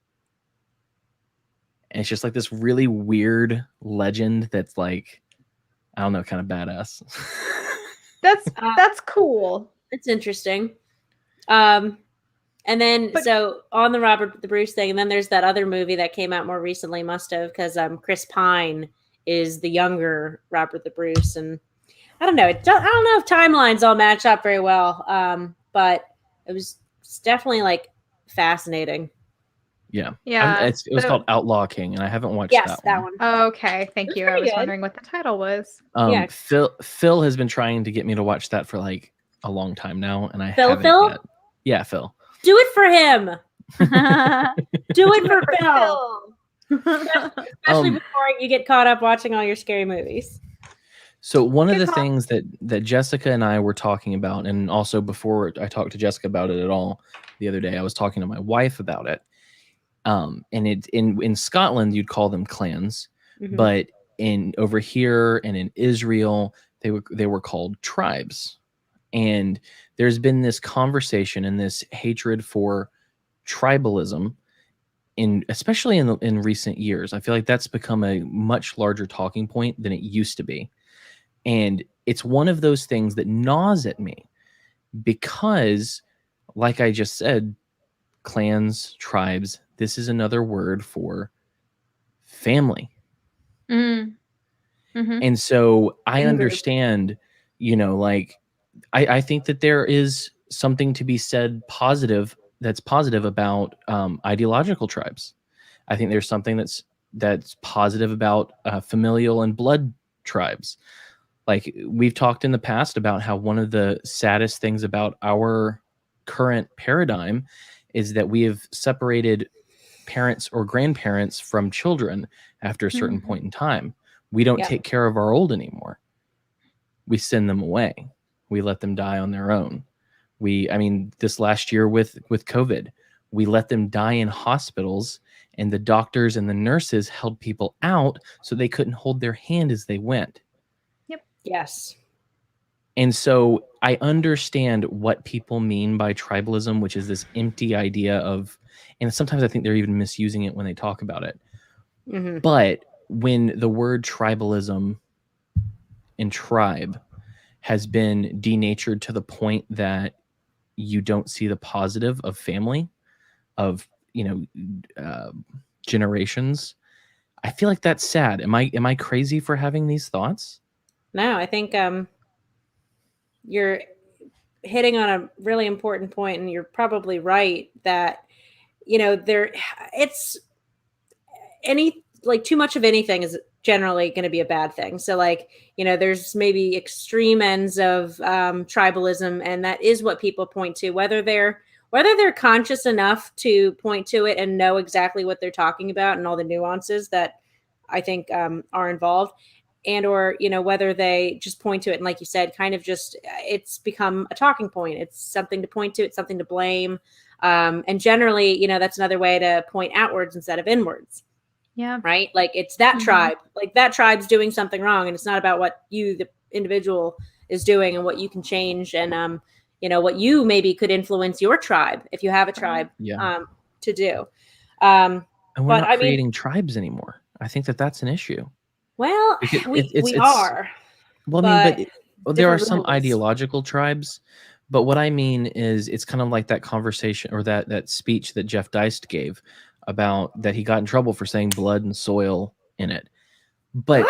Speaker 1: And it's just like this really weird legend that's like, I don't know, kind of badass.
Speaker 2: That's cool.
Speaker 3: It's interesting. And then so on the Robert the Bruce thing, and then there's that other movie that came out more recently, must have, because Chris Pine is the younger Robert the Bruce, and I don't know. I don't know if timelines all match up very well, but it's definitely like fascinating.
Speaker 1: Yeah. It was called Outlaw King, and I haven't watched that one.
Speaker 2: Oh, okay, thank you. I was wondering what the title was.
Speaker 1: Phil has been trying to get me to watch that for like a long time now, and I haven't yet. Yeah, Phil.
Speaker 3: Do it for him. Do it for Phil. Especially before you get caught up watching all your scary movies.
Speaker 1: So one of the things that Jessica and I were talking about, and also before I talked to Jessica about it at all the other day, I was talking to my wife about it. And it in Scotland you'd call them clans, but over here and in Israel they were called tribes. And there's been this conversation and this hatred for tribalism especially in recent years. I feel like that's become a much larger talking point than it used to be. And it's one of those things that gnaws at me because, like I just said, clans, tribes, this is another word for family. And so I understand, like, I think that there is something to be said that's positive about ideological tribes. I think there's something that's positive about familial and blood tribes. Like, we've talked in the past about how one of the saddest things about our current paradigm is that we have separated parents or grandparents from children after a certain point in time. We don't take care of our old anymore. We send them away. We let them die on their own. This last year with COVID, we let them die in hospitals, and the doctors and the nurses held people out so they couldn't hold their hand as they went.
Speaker 3: Yes.
Speaker 1: And so I understand what people mean by tribalism, which is this empty idea of, and sometimes I think they're even misusing it when they talk about it. But when the word tribalism and tribe has been denatured to the point that you don't see the positive of family, of, generations, I feel like that's sad. Am I crazy for having these thoughts?
Speaker 3: No, I think you're hitting on a really important point, and you're probably right that too much of anything is generally going to be a bad thing. So there's maybe extreme ends of tribalism, and that is what people point to, whether they're conscious enough to point to it and know exactly what they're talking about and all the nuances that I think are involved, and or whether they just point to it and, like you said, kind of just it's become a talking point. It's something to point to. It's something to blame. And generally, that's another way to point outwards instead of inwards.
Speaker 2: Yeah.
Speaker 3: Right. Like, it's that tribe, like that tribe's doing something wrong. And it's not about what you, the individual, is doing and what you can change and, what you maybe could influence your tribe, if you have a tribe, to do.
Speaker 1: And we're not creating tribes anymore. I think that's an issue.
Speaker 3: Well, we are.
Speaker 1: Well, but there are some ideological tribes. But what I mean is, it's kind of like that conversation or that speech that Jeff Deist gave about that he got in trouble for saying blood and soil in it. But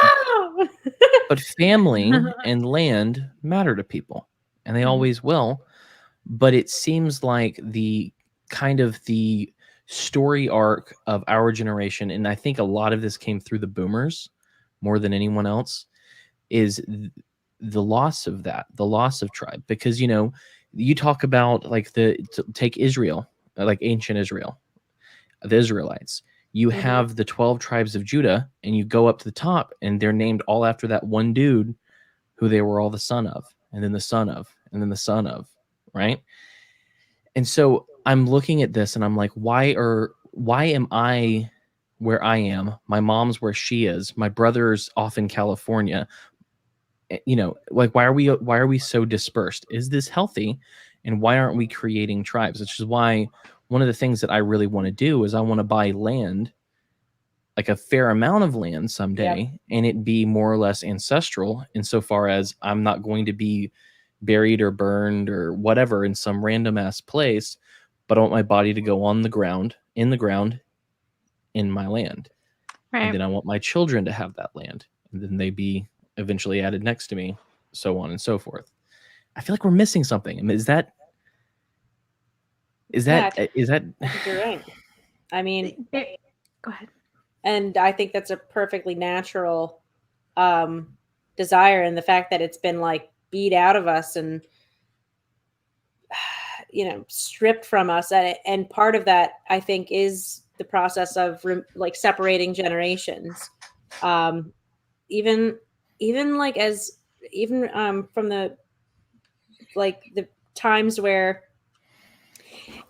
Speaker 1: but family and land matter to people, and they always will. But it seems like the story arc of our generation, and I think a lot of this came through the boomers more than anyone else, is the loss of tribe. Because you talk about take Israel, like ancient Israel, the Israelites. You have the 12 tribes of Judah, and you go up to the top, and they're named all after that one dude who they were all the son of, and then the son of, and then the son of, right? And so I'm looking at this and I'm like, why am I where I am? My mom's where she is. My brother's off in California. Why are we so dispersed? Is this healthy? And why aren't we creating tribes? Which is why one of the things that I really want to do is I want to buy land, like a fair amount of land someday, and it be more or less ancestral insofar as I'm not going to be buried or burned or whatever in some random ass place, but I want my body to go in the ground in my land. Right. And then I want my children to have that land, and then they be eventually added next to me, so on and so forth. I feel like we're missing something. I mean, is that
Speaker 3: you're right. I mean,
Speaker 2: go ahead.
Speaker 3: And I think that's a perfectly natural desire, and the fact that it's been beat out of us and stripped from us, and part of that I think is the process of separating generations. Even as even from the times where,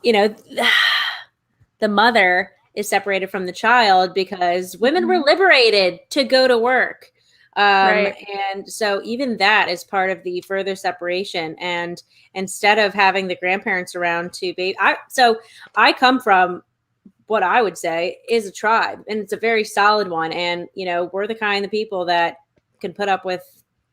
Speaker 3: the mother is separated from the child because women were liberated to go to work. Right. And so even that is part of the further separation. And instead of having the grandparents around to be, I come from what I would say is a tribe, and it's a very solid one. And, we're the kind of people that can put up with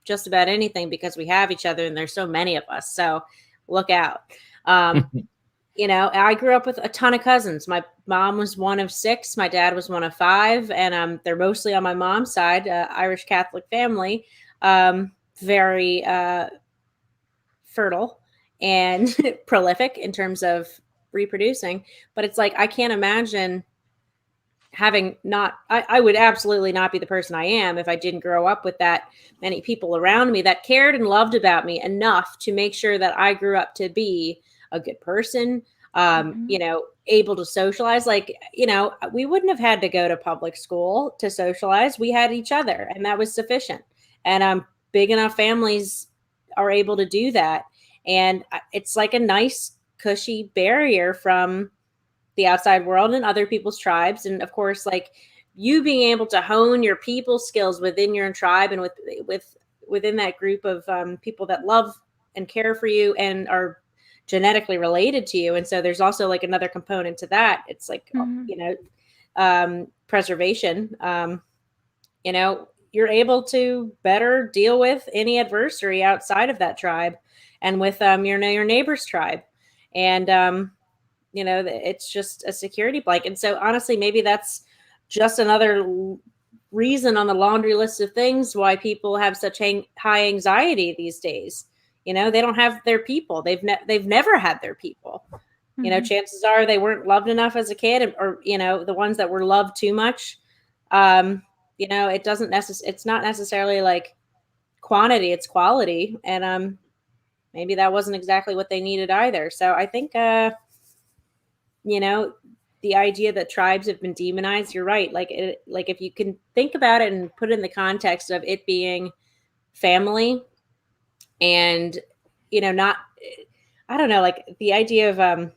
Speaker 3: just about anything because we have each other and there's so many of us. So look out. I grew up with a ton of cousins. My mom was one of 6. My dad was one of 5. And they're mostly on my mom's side, Irish Catholic family, very fertile and prolific in terms of reproducing. But it's like, I can't imagine having I would absolutely not be the person I am if I didn't grow up with that many people around me that cared and loved about me enough to make sure that I grew up to be a good person, able to socialize. We wouldn't have had to go to public school to socialize. We had each other, and that was sufficient. And big enough families are able to do that. And it's like a nice, cushy barrier from the outside world and other people's tribes. And of course, you being able to hone your people skills within your tribe and within that group of people that love and care for you and are genetically related to you. And so there's also another component to that. It's preservation. You're able to better deal with any adversary outside of that tribe and with your neighbor's tribe. And it's just a security blanket. And so honestly, maybe that's just another reason on the laundry list of things why people have such high anxiety these days. They don't have their people. They've never had their people. Chances are they weren't loved enough as a kid, or the ones that were loved too much. It doesn't it's not necessarily quantity, it's quality. And maybe that wasn't exactly what they needed either. So I think the idea that tribes have been demonized, you're right. If you can think about it and put it in the context of it being family and, not, I don't know, the idea of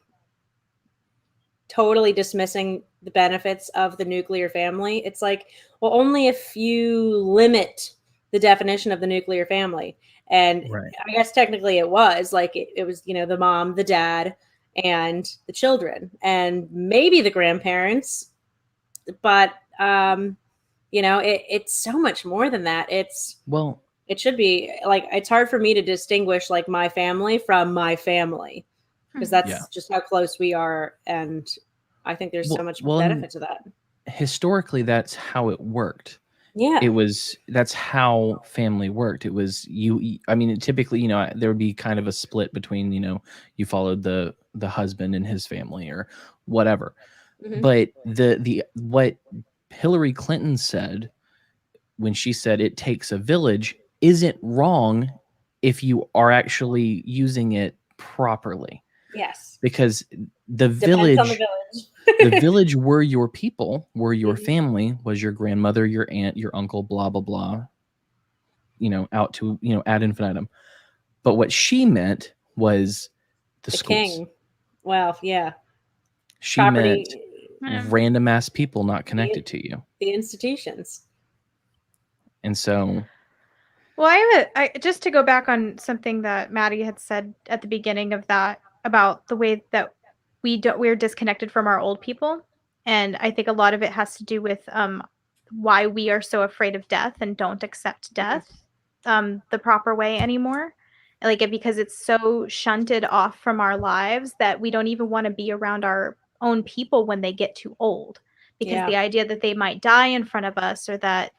Speaker 3: totally dismissing the benefits of the nuclear family. It's only if you limit the definition of the nuclear family. And right. I guess technically it was it was, the mom, the dad, and the children, and maybe the grandparents, but it's so much more than that. It should be it's hard for me to distinguish my family from my family, because that's just how close we are. And I think there's so much benefit to that.
Speaker 1: Historically, that's how it worked.
Speaker 3: Yeah.
Speaker 1: That's how family worked. It was typically, there would be kind of a split between, you followed the husband and his family or whatever. Mm-hmm. But what Hillary Clinton said when she said it takes a village isn't wrong if you are actually using it properly.
Speaker 3: Yes.
Speaker 1: Because the village, the village were your people, were your family, was your grandmother, your aunt, your uncle, blah, blah, blah, out to, ad infinitum. But what she meant was the schools. King.
Speaker 3: Well, yeah.
Speaker 1: She meant random ass people not connected to you.
Speaker 3: The institutions.
Speaker 1: And so...
Speaker 2: Well, I just to go back on something that Maddie had said at the beginning of that, about the way that we're disconnected from our old people. And I think a lot of it has to do with why we are so afraid of death and don't accept death the proper way anymore. Because it's so shunted off from our lives that we don't even want to be around our own people when they get too old, because the idea that they might die in front of us, or that,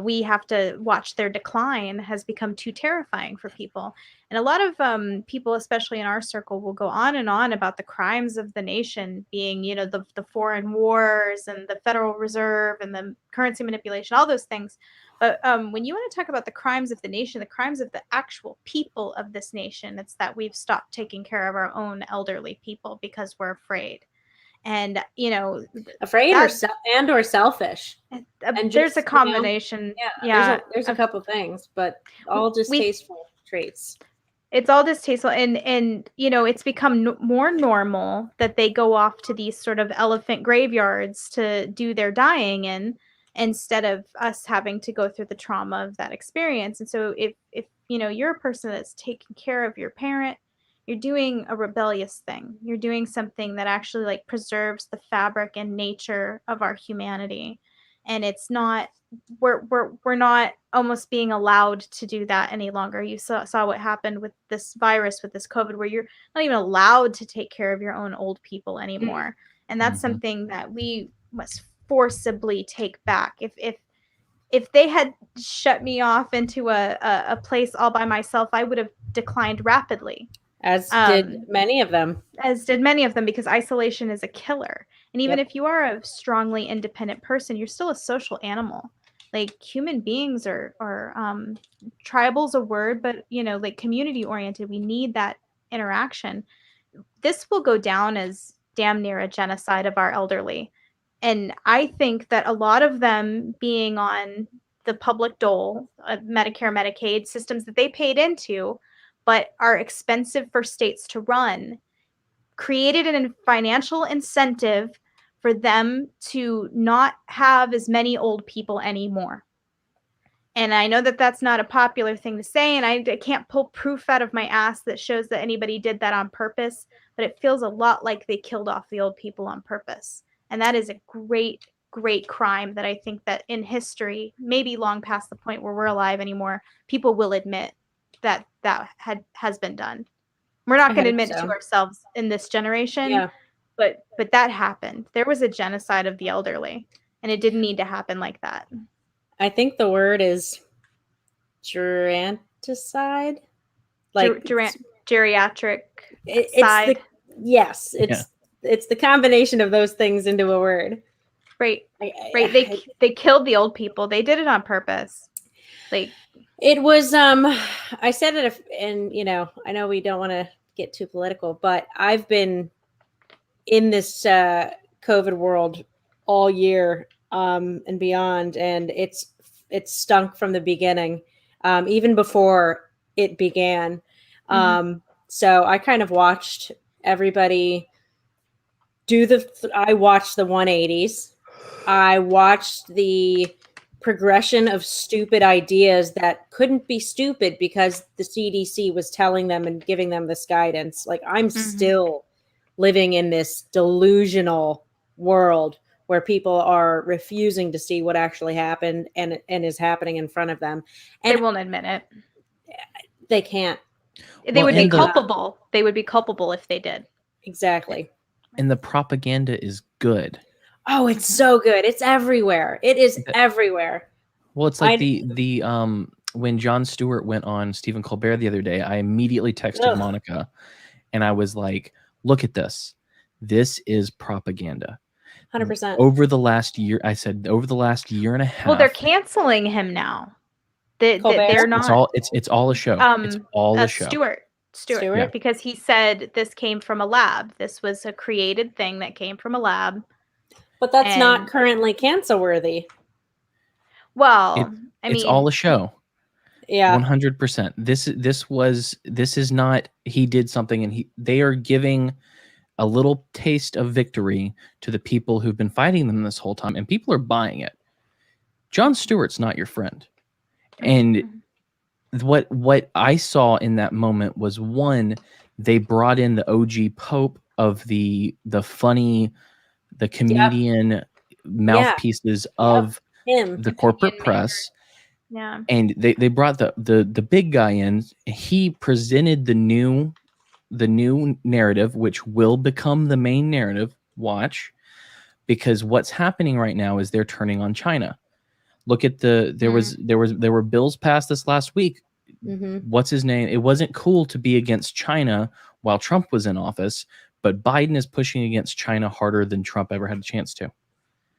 Speaker 2: we have to watch their decline, has become too terrifying for people. And a lot of people, especially in our circle, will go on and on about the crimes of the nation being, the foreign wars and the Federal Reserve and the currency manipulation, all those things. But when you want to talk about the crimes of the nation, the crimes of the actual people of this nation, it's that we've stopped taking care of our own elderly people because we're afraid. And,
Speaker 3: afraid or selfish.
Speaker 2: And there's a combination.
Speaker 3: There's a couple things, but all distasteful traits.
Speaker 2: It's all distasteful. And it's become more normal that they go off to these sort of elephant graveyards to do their dying in, instead of us having to go through the trauma of that experience. And so if you're a person that's taking care of your parent, you're doing a rebellious thing. You're doing something that actually like preserves the fabric and nature of our humanity. And it's not, we're not almost being allowed to do that any longer. You saw what happened with this virus, with this COVID, where you're not even allowed to take care of your own old people anymore. And that's something that we must forcibly take back. If they had shut me off into a place all by myself, I would have declined rapidly.
Speaker 3: As did many of them.
Speaker 2: Because isolation is a killer. And even if you are a strongly independent person, you're still a social animal. Like, human beings are tribal's a word, but like community oriented. We need that interaction. This will go down as damn near a genocide of our elderly. And I think that a lot of them being on the public dole, Medicare, Medicaid systems that they paid into, but are expensive for states to run, created a financial incentive for them to not have as many old people anymore. And I know that that's not a popular thing to say, and I can't pull proof out of my ass that shows that anybody did that on purpose, but it feels a lot like they killed off the old people on purpose. And that is a great, great crime that I think that in history, maybe long past the point where we're alive anymore, people will admit that has been done. We're not going to admit it to ourselves in this generation, but that happened. There was a genocide of the elderly, and it didn't need to happen like that.
Speaker 3: I think the word is geranticide.
Speaker 2: Like geriatric
Speaker 3: side. It's the combination of those things into a word.
Speaker 2: Right. They killed the old people. They did it on purpose. Like,
Speaker 3: it was, I said it, and I know we don't want to get too political, but I've been in this COVID world all year and beyond, and it's stunk from the beginning, even before it began. So I kind of watched everybody do I watched the 180s. I watched the progression of stupid ideas that couldn't be stupid because the CDC was telling them and giving them this guidance. Like, I'm still living in this delusional world where people are refusing to see what actually happened and is happening in front of them. And
Speaker 2: they won't admit it.
Speaker 3: They can't.
Speaker 2: They would be culpable. They would be culpable if they did.
Speaker 3: Exactly.
Speaker 1: And the propaganda is good.
Speaker 3: Oh, it's so good. It's everywhere. It is everywhere.
Speaker 1: Well, it's like the when Jon Stewart went on Stephen Colbert the other day, I immediately texted Monica and I was like, look at this. This is propaganda.
Speaker 3: 100%.
Speaker 1: Over the last year, I said over the last year and a half.
Speaker 2: Well, they're canceling him now. They're not.
Speaker 1: It's all a show. It's all a show.
Speaker 2: Stewart, because he said this came from a lab. This was a created thing that came from a lab.
Speaker 3: But that's not currently cancel worthy.
Speaker 2: Well,
Speaker 1: it's all a show.
Speaker 3: Yeah.
Speaker 1: 100%. This is not, he did something and they are giving a little taste of victory to the people who've been fighting them this whole time, and people are buying it. Jon Stewart's not your friend. And what I saw in that moment was, one, they brought in the OG Pope of the funny, the comedian mouthpieces of the corporate press.
Speaker 2: Yeah.
Speaker 1: And they brought the big guy in. He presented the new narrative, which will become the main narrative. Watch, because what's happening right now is they're turning on China. Look at there were bills passed this last week. What's his name? It wasn't cool to be against China while Trump was in office, but Biden is pushing against China harder than Trump ever had a chance to.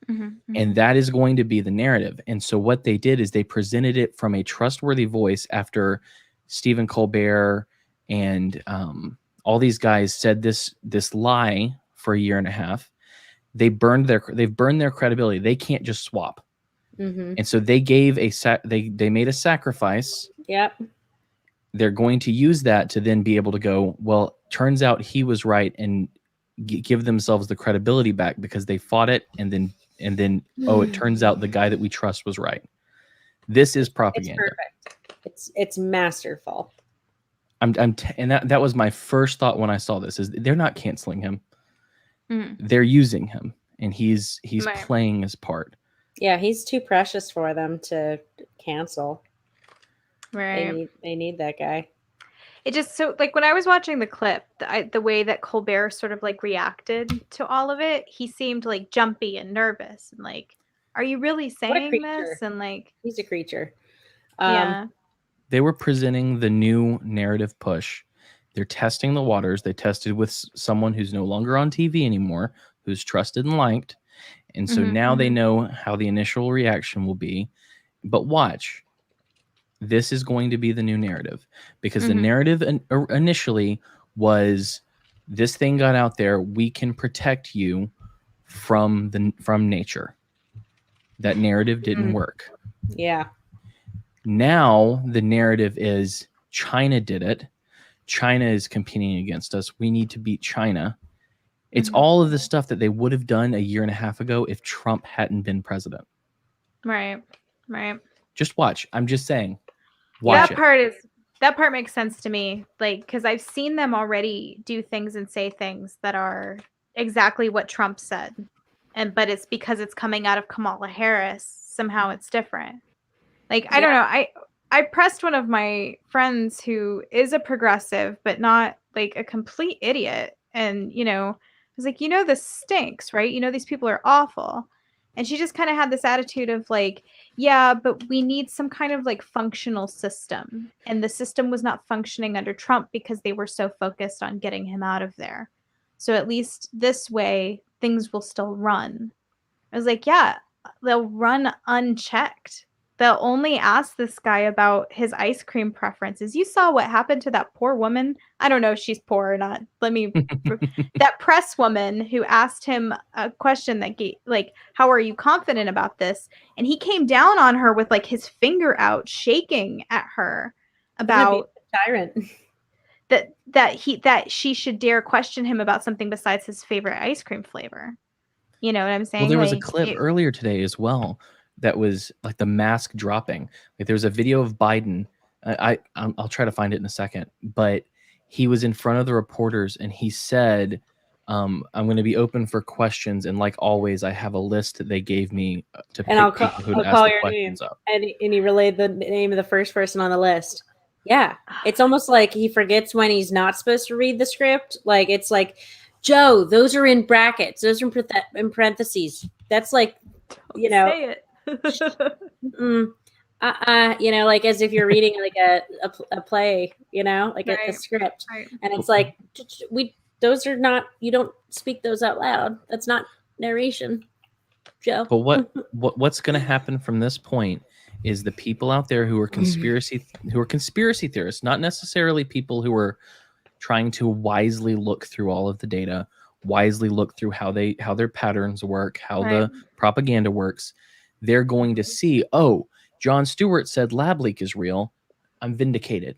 Speaker 1: And that is going to be the narrative. And so what they did is they presented it from a trustworthy voice after Stephen Colbert and all these guys said this lie for a year and a half. they've burned their credibility. They can't just swap.
Speaker 3: Mm-hmm.
Speaker 1: And so they gave they made a sacrifice.
Speaker 3: Yep.
Speaker 1: They're going to use that to then be able to go, well, turns out he was right, and give themselves the credibility back because they fought it, and then oh, it turns out the guy that we trust was right. This is propaganda.
Speaker 3: It's perfect. It's masterful.
Speaker 1: And that was my first thought when I saw this, is they're not canceling him. They're using him, and he's
Speaker 2: Right.
Speaker 1: playing his part.
Speaker 3: Yeah, he's too precious for them to cancel.
Speaker 2: Right.
Speaker 3: They need that guy.
Speaker 2: It just, so like when I was watching the clip, the way that Colbert sort of like reacted to all of it, he seemed like jumpy and nervous and like, are you really saying this? And like,
Speaker 3: he's a creature.
Speaker 2: Yeah.
Speaker 1: They were presenting the new narrative push. They're testing the waters. They tested with someone who's no longer on TV anymore, who's trusted and liked. And so now they know how the initial reaction will be. But watch. This is going to be the new narrative, because the narrative initially was, this thing got out there, we can protect you from nature. That narrative didn't work.
Speaker 3: Yeah.
Speaker 1: Now the narrative is, China did it. China is competing against us. We need to beat China. It's all of the stuff that they would have done a year and a half ago if Trump hadn't been president.
Speaker 2: Right.
Speaker 1: Just watch. I'm just saying. Watch
Speaker 2: That part makes sense to me. Like, because I've seen them already do things and say things that are exactly what Trump said. But it's because it's coming out of Kamala Harris. Somehow it's different. Like, I don't know. I pressed one of my friends who is a progressive, but not like a complete idiot. And, I was like, this stinks, right? These people are awful. And she just kind of had this attitude of like, yeah, but we need some kind of like functional system. And the system was not functioning under Trump because they were so focused on getting him out of there. So at least this way, things will still run. I was like, yeah, they'll run unchecked. They'll only ask this guy about his ice cream preferences. You saw what happened to that poor woman. I don't know if she's poor or not. That press woman who asked him a question that like, how are you confident about this? And he came down on her with like his finger out, shaking at her about
Speaker 3: tyrant.
Speaker 2: that she should dare question him about something besides his favorite ice cream flavor. You know what I'm saying?
Speaker 1: Well, there was a clip earlier today as well that was like the mask dropping. Like there was a video of Biden. I'll try to find it in a second, but he was in front of the reporters and he said, I'm going to be open for questions. And like always, I have a list that they gave me to pick people who ask the questions up.
Speaker 3: And he relayed the name of the first person on the list. Yeah. It's almost like he forgets when he's not supposed to read the script. Like, it's like, Joe, those are in brackets. Those are in parentheses. That's like,
Speaker 2: say it.
Speaker 3: Like as if you're reading like a play, like a script.
Speaker 2: Right.
Speaker 3: And it's like, those are not, you don't speak those out loud. That's not narration, Joe.
Speaker 1: But what's going to happen from this point is the people out there who are conspiracy theorists, not necessarily people who are trying to wisely look through all of the data, wisely look through how their patterns work, how the propaganda works. They're going to see, oh, Jon Stewart said lab leak is real. I'm vindicated.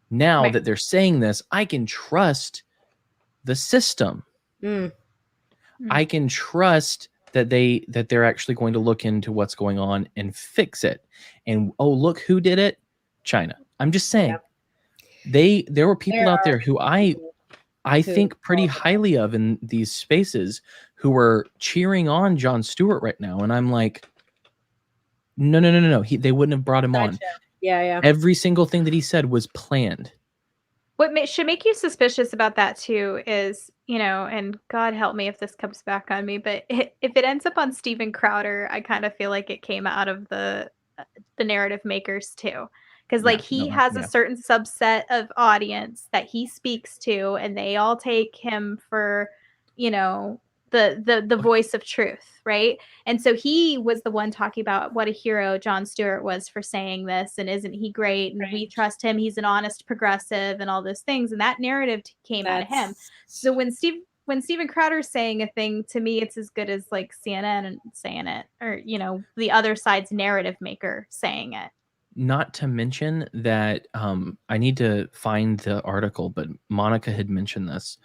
Speaker 1: Now that they're saying this, I can trust the system. I can trust that they're actually going to look into what's going on and fix it. And oh, look who did it? China. I'm just saying. There were people out there who I think pretty highly of in these spaces who are cheering on Jon Stewart right now. And I'm like, no. They wouldn't have brought him on.
Speaker 3: Yeah.
Speaker 1: Every single thing that he said was planned.
Speaker 2: What should make you suspicious about that too is, and God help me if this comes back on me, but if it ends up on Steven Crowder, I kind of feel like it came out of the narrative makers too. Because he has a certain subset of audience that he speaks to, and they all take him for, the voice of truth, right? And so he was the one talking about what a hero Jon Stewart was for saying this, and isn't he great? And we trust him. He's an honest progressive, and all those things. And that narrative came out of him. So when when Steven Crowder's saying a thing, to me, it's as good as like CNN saying it, or the other side's narrative maker saying it.
Speaker 1: Not to mention that I need to find the article, but Monica had mentioned this.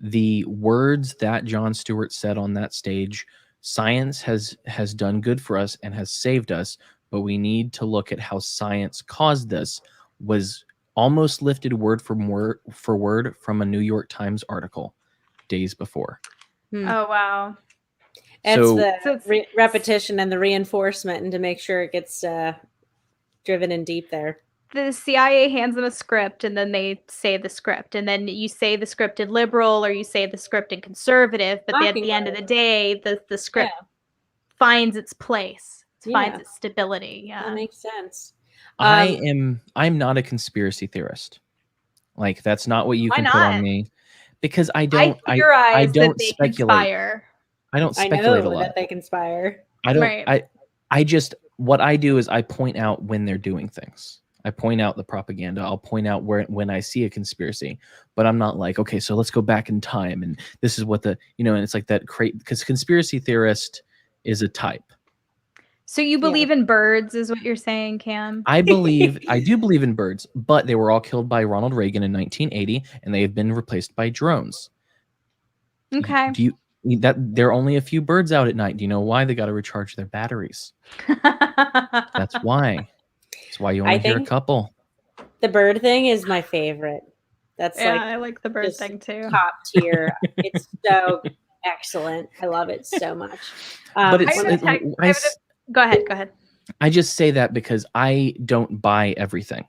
Speaker 1: The words that Jon Stewart said on that stage, science has done good for us and has saved us, but we need to look at how science caused this, was almost lifted word for word from a New York Times article days before.
Speaker 2: Oh, wow.
Speaker 3: It's the repetition and the reinforcement, and to make sure it gets driven in deep there.
Speaker 2: The CIA hands them a script, and then they say the script, and then you say the script in liberal or you say the script in conservative, but at the end of the day, the script finds its place, finds its stability. Yeah,
Speaker 3: that makes sense.
Speaker 1: I'm not a conspiracy theorist. Like, that's not what you can put on me, because I don't speculate. I don't speculate a lot.
Speaker 3: That they conspire.
Speaker 1: I don't. I just, what I do is I point out when they're doing things. I point out the propaganda. I'll point out when I see a conspiracy, but I'm not like, okay, so let's go back in time and this is what and it's like that, because conspiracy theorist is a type.
Speaker 2: So you believe in birds, is what you're saying, Cam?
Speaker 1: I do believe in birds, but they were all killed by Ronald Reagan in 1980, and they have been replaced by drones.
Speaker 2: Okay.
Speaker 1: There are only a few birds out at night. Do you know why? They got to recharge their batteries. That's why. That's why you only hear a couple.
Speaker 3: The bird thing is my favorite. That's
Speaker 2: I like the bird thing too.
Speaker 3: Top tier. It's so excellent. I love it so much.
Speaker 1: But
Speaker 2: go ahead.
Speaker 1: I just say that because I don't buy everything.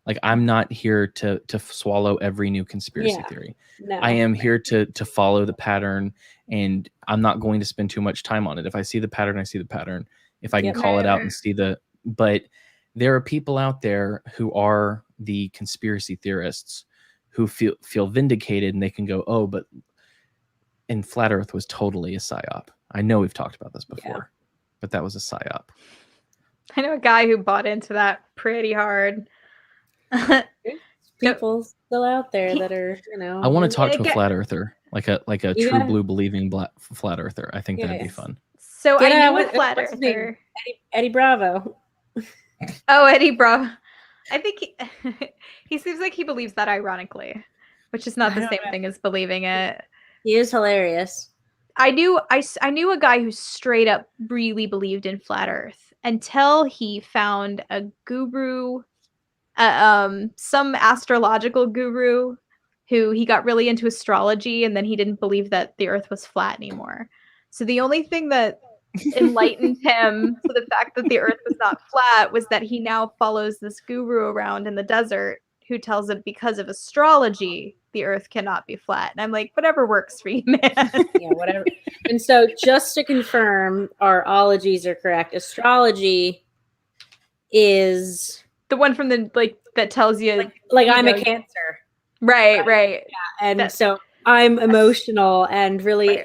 Speaker 1: Like, I'm not here to swallow every new conspiracy theory. No. I am here to follow the pattern, and I'm not going to spend too much time on it. If I see the pattern, I see the pattern. If I can call it out and see but there are people out there who are the conspiracy theorists who feel vindicated, and they can go, oh, and Flat Earth was totally a psyop. I know we've talked about this before, but that was a psyop.
Speaker 2: I know a guy who bought into that pretty hard.
Speaker 3: People still out there that are,
Speaker 1: I want to talk to a flat earther, like a true blue believing flat earther. I think that'd be fun.
Speaker 2: So I know a flat earther.
Speaker 3: Eddie Bravo.
Speaker 2: Oh, Eddie Bravo. I think he seems like he believes that ironically, which is not the same thing as believing it.
Speaker 3: He is hilarious.
Speaker 2: I knew a guy who straight up really believed in flat Earth until he found a guru, some astrological guru, who he got really into astrology, and then he didn't believe that the Earth was flat anymore. So the only thing that enlightened him to the fact that the Earth was not flat was that he now follows this guru around in the desert who tells him because of astrology the Earth cannot be flat. And I'm like, whatever works for you, man.
Speaker 3: Yeah, whatever. And so just to confirm our ologies are correct, astrology is
Speaker 2: the one from that tells you
Speaker 3: like I'm a Cancer.
Speaker 2: Right.
Speaker 3: Yeah, and so I'm emotional and really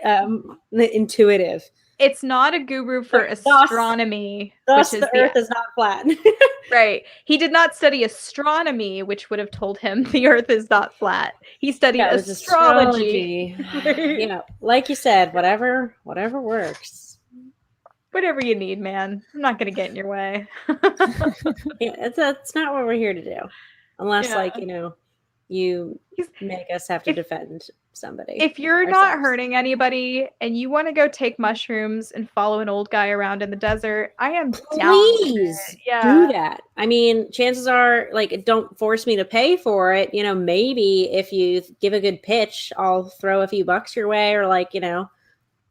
Speaker 3: intuitive.
Speaker 2: It's not a guru for astronomy.
Speaker 3: Thus, the Earth is not flat.
Speaker 2: Right. He did not study astronomy, which would have told him the Earth is not flat. He studied astrology.
Speaker 3: Like you said, whatever works.
Speaker 2: Whatever you need, man. I'm not going to get in your way.
Speaker 3: That's not what we're here to do. Unless, you make us have to defend somebody.
Speaker 2: If you're not hurting anybody and you want to go take mushrooms and follow an old guy around in the desert, I am down.
Speaker 3: Please do that. I mean, chances are, don't force me to pay for it. Maybe if you give a good pitch, I'll throw a few bucks your way, or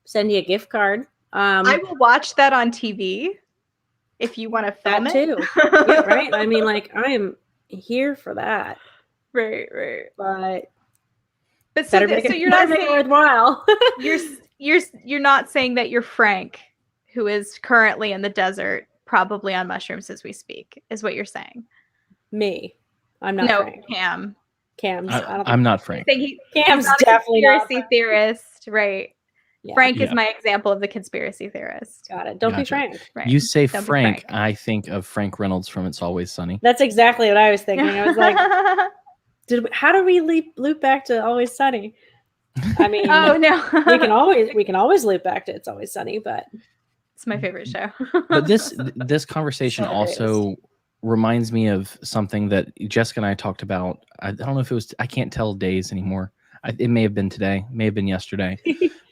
Speaker 3: send you a gift card.
Speaker 2: I will watch that on TV if you want to film
Speaker 3: it too. Yeah, right. I mean, I am here for that.
Speaker 2: Right. But
Speaker 3: so you're not saying worthwhile.
Speaker 2: you're not saying that you're Frank, who is currently in the desert, probably on mushrooms as we speak, is what you're saying.
Speaker 3: Me, I'm not. Frank.
Speaker 2: Cam's.
Speaker 1: I'm not Frank.
Speaker 3: Cam's definitely not a
Speaker 2: conspiracy theorist, right? Yeah. Frank is my example of the conspiracy theorist.
Speaker 3: Got it. Don't be Frank.
Speaker 1: Right. You say Frank, I think of Frank Reynolds from It's Always Sunny.
Speaker 3: That's exactly what I was thinking. I was like, how do we loop back to Always Sunny? I mean,
Speaker 2: oh no,
Speaker 3: we can always loop back to It's Always Sunny, but
Speaker 2: it's my favorite show.
Speaker 1: But this conversation also reminds me of something that Jessica and I talked about. I don't know if it was, I can't tell days anymore. It may have been today, may have been yesterday,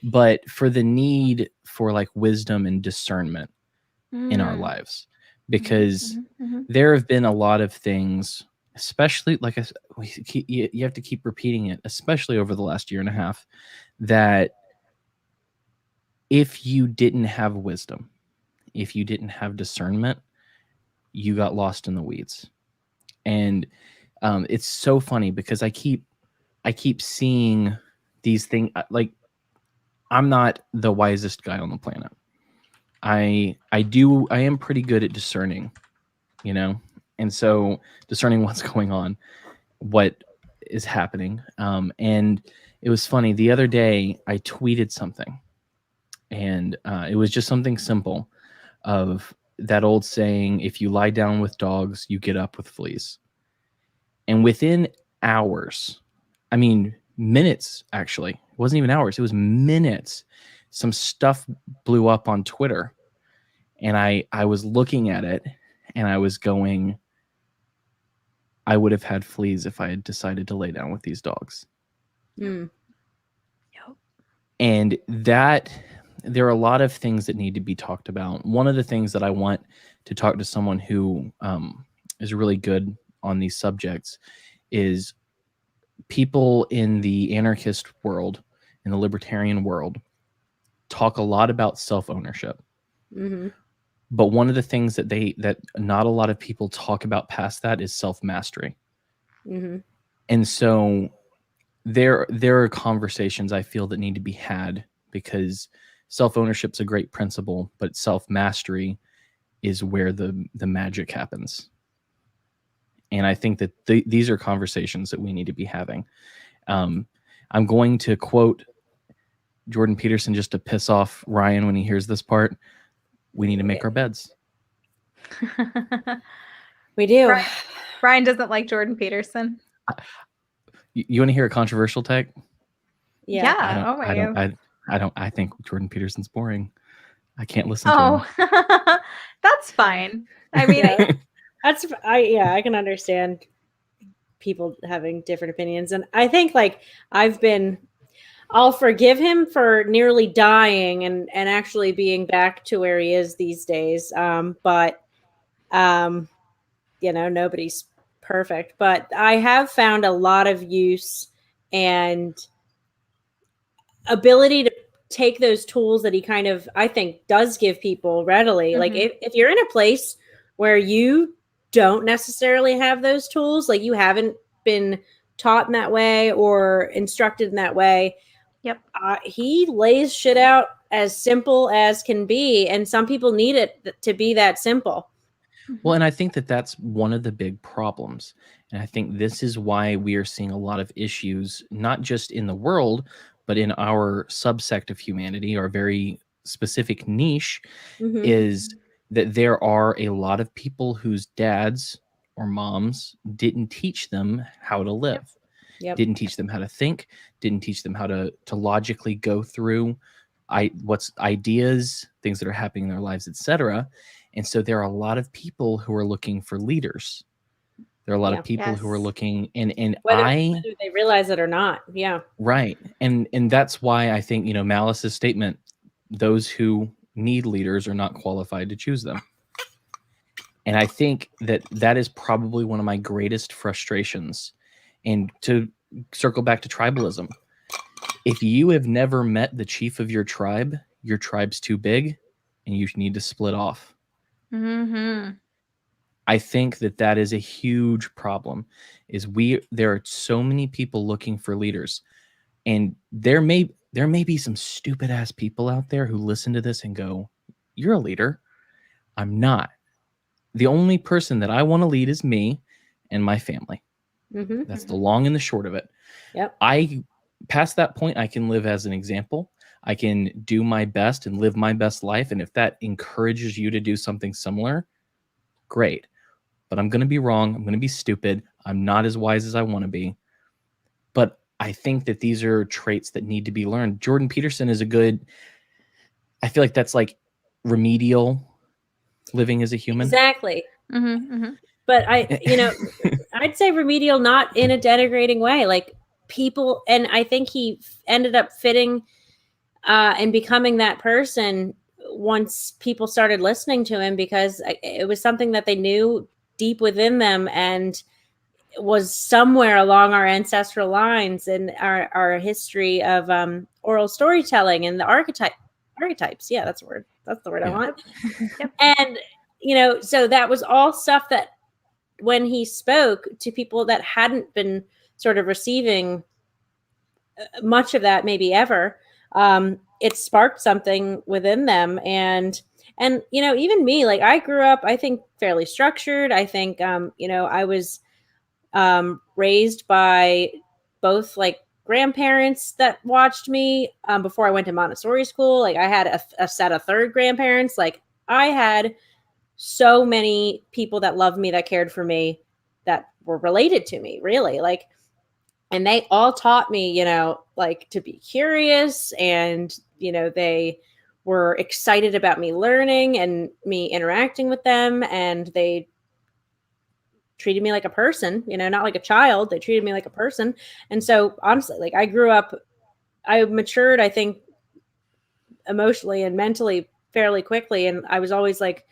Speaker 1: but for the need for like wisdom and discernment in our lives, because there have been a lot of things, especially like you have to keep repeating it, especially over the last year and a half, that if you didn't have wisdom, if you didn't have discernment, you got lost in the weeds. And it's so funny because I keep seeing these things. Like, I'm not the wisest guy on the planet. I am pretty good at discerning, and so discerning what's going on, what is happening. And it was funny, the other day I tweeted something, and it was just something simple of that old saying, if you lie down with dogs, you get up with fleas. And within hours, I mean minutes, actually, it wasn't even hours, it was minutes, some stuff blew up on Twitter, and I was looking at it and I was going, I would have had fleas if I had decided to lay down with these dogs.
Speaker 3: Yep.
Speaker 1: And that there are a lot of things that need to be talked about. One of the things that I want to talk to someone who is really good on these subjects is people in the anarchist world, in the libertarian world, talk a lot about self-ownership. But one of the things that not a lot of people talk about past that is self-mastery. And so there are conversations I feel that need to be had, because self-ownership is a great principle, but self-mastery is where the magic happens. And I think that these are conversations that we need to be having. I'm going to quote Jordan Peterson just to piss off Ryan when he hears this part. We need to make our beds.
Speaker 3: We do.
Speaker 2: Brian doesn't like Jordan Peterson.
Speaker 1: You want to hear a controversial take?
Speaker 2: Yeah.
Speaker 1: I think Jordan Peterson's boring. I can't listen to him.
Speaker 2: That's fine. I mean,
Speaker 3: I can understand people having different opinions, and I think like I'll forgive him for nearly dying and actually being back to where he is these days. But nobody's perfect, but I have found a lot of use and ability to take those tools that he kind of, I think, does give people readily. Like if you're in a place where you don't necessarily have those tools, like you haven't been taught in that way or instructed in that way, he lays shit out as simple as can be, and some people need it to be that simple.
Speaker 1: Well, and I think that that's one of the big problems, and I think this is why we are seeing a lot of issues, not just in the world, but in our subsect of humanity, our very specific niche, is that there are a lot of people whose dads or moms didn't teach them how to live. Didn't teach them how to think, didn't teach them how to logically go through what's ideas, things that are happening in their lives, etc. And so there are a lot of people who are looking for leaders. There are a lot of people who are looking, and
Speaker 3: whether they realize it or not. Yeah.
Speaker 1: Right. And that's why I think, Malice's statement, those who need leaders are not qualified to choose them. And I think that is probably one of my greatest frustrations. And to circle back to tribalism, if you have never met the chief of your tribe's too big and you need to split off. I think that is a huge problem. There are so many people looking for leaders, and there may be some stupid ass people out there who listen to this and go, "You're a leader." I'm not. The only person that I want to lead is me and my family. That's the long and the short of it. Past that point, I can live as an example. I can do my best and live my best life. And if that encourages you to do something similar, great. But I'm going to be wrong. I'm going to be stupid. I'm not as wise as I want to be. But I think that these are traits that need to be learned. Jordan Peterson is I feel like that's like remedial living as a human.
Speaker 3: Exactly.
Speaker 2: Mm-hmm, mm-hmm.
Speaker 3: But I'd say remedial, not in a denigrating way. Like people, and I think he ended up fitting and becoming that person once people started listening to him, because it was something that they knew deep within them and was somewhere along our ancestral lines and our history of oral storytelling and the archetypes. Yeah, that's the word. That's the word I want.
Speaker 2: Yep.
Speaker 3: And, so that was all stuff that when he spoke to people that hadn't been sort of receiving much of that, maybe ever, it sparked something within them. And even me, like I grew up, I think, fairly structured. I think, I was raised by both like grandparents that watched me before I went to Montessori school. Like I had a set of third grandparents. Like I had so many people that loved me, that cared for me, that were related to me, really. Like, and they all taught me, like to be curious, and, they were excited about me learning and me interacting with them. And they treated me like a person, not like a child. They treated me like a person. And so honestly, like I matured, I think, emotionally and mentally fairly quickly. And I was always like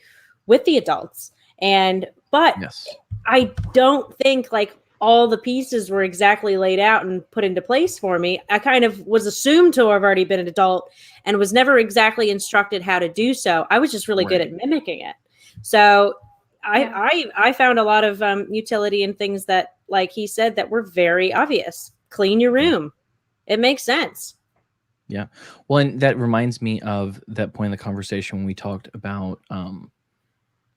Speaker 3: with the adults. But
Speaker 1: yes.
Speaker 3: I don't think like all the pieces were exactly laid out and put into place for me. I kind of was assumed to have already been an adult and was never exactly instructed how to do so. I was just really good at mimicking it. So I found a lot of utility in things that, like he said, that were very obvious. Clean your room. It makes sense.
Speaker 1: Yeah. Well, and that reminds me of that point in the conversation when we talked about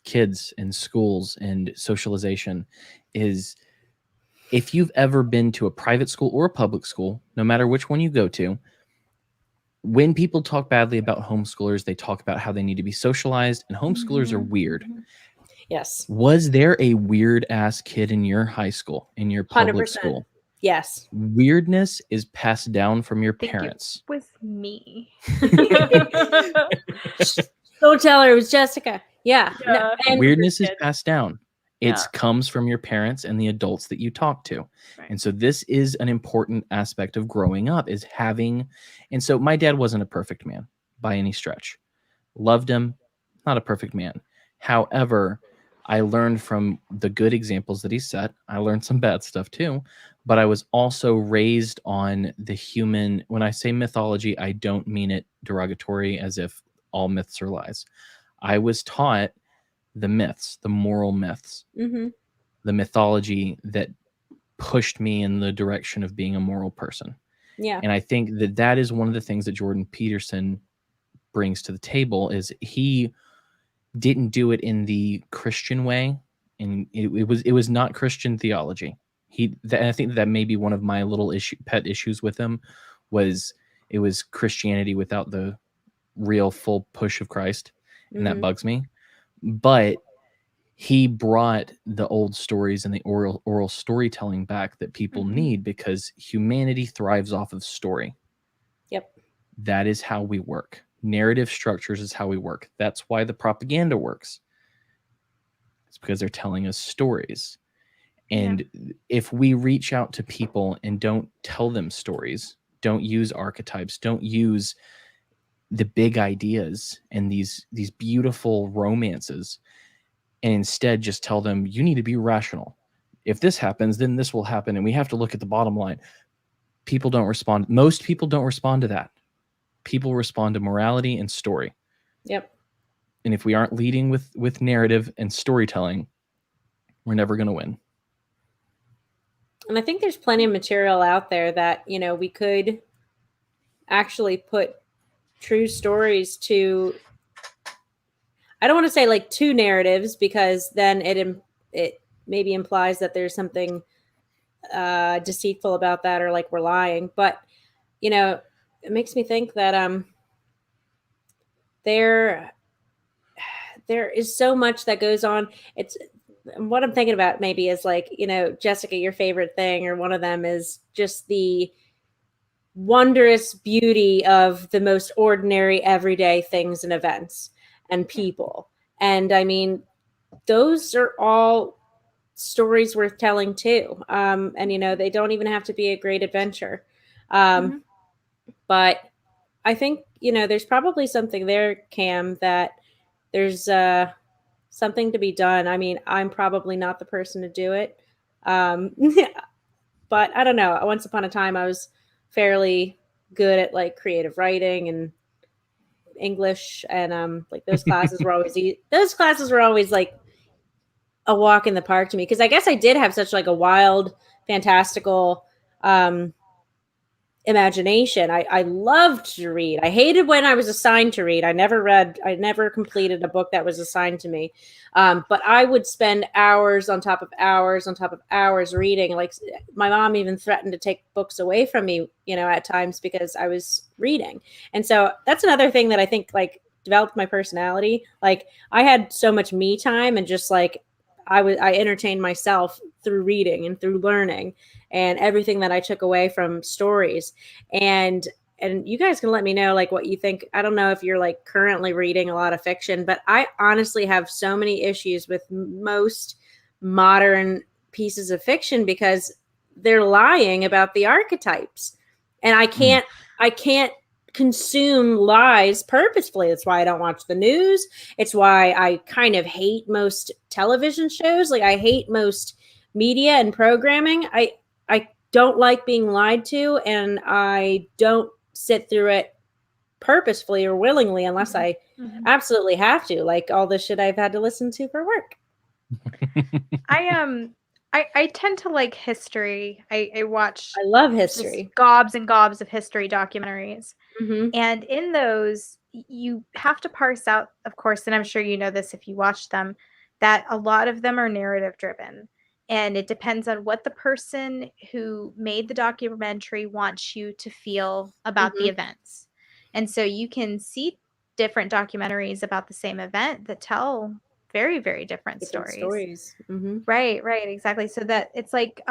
Speaker 1: kids and schools and socialization. Is if you've ever been to a private school or a public school, no matter which one you go to, when people talk badly about homeschoolers, they talk about how they need to be socialized, and homeschoolers are weird.
Speaker 3: Yes.
Speaker 1: Was there a weird ass kid in your high school, in your public
Speaker 3: 100%.
Speaker 1: school?
Speaker 3: Yes.
Speaker 1: Weirdness is passed down from your parents.
Speaker 2: It was me.
Speaker 3: Don't tell her it was Jessica. Yeah.
Speaker 2: Yeah.
Speaker 3: And
Speaker 1: weirdness is passed down. It
Speaker 2: Yeah.
Speaker 1: comes from your parents and the adults that you talk to.
Speaker 2: Right.
Speaker 1: And so this is an important aspect of growing up, is having. And so my dad wasn't a perfect man by any stretch. Loved him, not a perfect man. However, I learned from the good examples that he set. I learned some bad stuff too, but I was also raised on the human. When I say mythology, I don't mean it derogatory as if all myths are lies. I was taught the myths, the moral myths, the mythology that pushed me in the direction of being a moral person.
Speaker 3: Yeah.
Speaker 1: And I think that is one of the things that Jordan Peterson brings to the table, is he didn't do it in the Christian way, and it was not Christian theology. I think that may be one of my little pet issues with him, was it was Christianity without the real full push of Christ, and that bugs me. But he brought the old stories and the oral storytelling back that people need, because humanity thrives off of story.
Speaker 3: Yep.
Speaker 1: That is how we work. Narrative structures is how we work. That's why the propaganda works. It's because they're telling us stories. And if we reach out to people and don't tell them stories, don't use archetypes, don't use the big ideas and these beautiful romances, and instead just tell them, you need to be rational. If this happens, then this will happen, and we have to look at the bottom line. People don't respond. Most people don't respond to that. People respond to morality and story.
Speaker 3: Yep.
Speaker 1: And if we aren't leading with narrative and storytelling, we're never going to win.
Speaker 3: And I think there's plenty of material out there that, we could actually put true stories to. I don't want to say like two narratives, because then it maybe implies that there's something deceitful about that, or like we're lying. But, it makes me think that there is so much that goes on. what I'm thinking about maybe is like, Jessica, your favorite thing, or one of them is just the wondrous beauty of the most ordinary everyday things and events and people. And I mean, those are all stories worth telling too. And they don't even have to be a great adventure. But I think, there's probably something there, Cam, that there's something to be done. I mean, I'm probably not the person to do it. But I don't know. Once upon a time, I was fairly good at like creative writing and English, and like those classes were always like a walk in the park to me, because I guess I did have such like a wild, fantastical imagination. I loved to read. I hated when I was assigned to read. I never completed a book that was assigned to me. But I would spend hours on top of hours on top of hours reading. Like my mom even threatened to take books away from me, at times, because I was reading. And so that's another thing that I think like developed my personality. Like I had so much me time, and just like I entertained myself through reading and through learning and everything that I took away from stories. And you guys can let me know like what you think. I don't know if you're like currently reading a lot of fiction, but I honestly have so many issues with most modern pieces of fiction because they're lying about the archetypes. And I can't consume lies purposefully. That's why I don't watch the news. It's why I kind of hate most television shows. Like I hate most media and programming. I don't like being lied to, and I don't sit through it purposefully or willingly unless I absolutely have to, like all the shit I've had to listen to for work.
Speaker 2: I tend to like history. I
Speaker 3: love history.
Speaker 2: Gobs and gobs of history documentaries. And in those, you have to parse out, of course, and I'm sure you know this if you watch them, that a lot of them are narrative driven. And it depends on what the person who made the documentary wants you to feel about the events. And so you can see different documentaries about the same event that tell very, very different stories. Right, exactly. So that it's like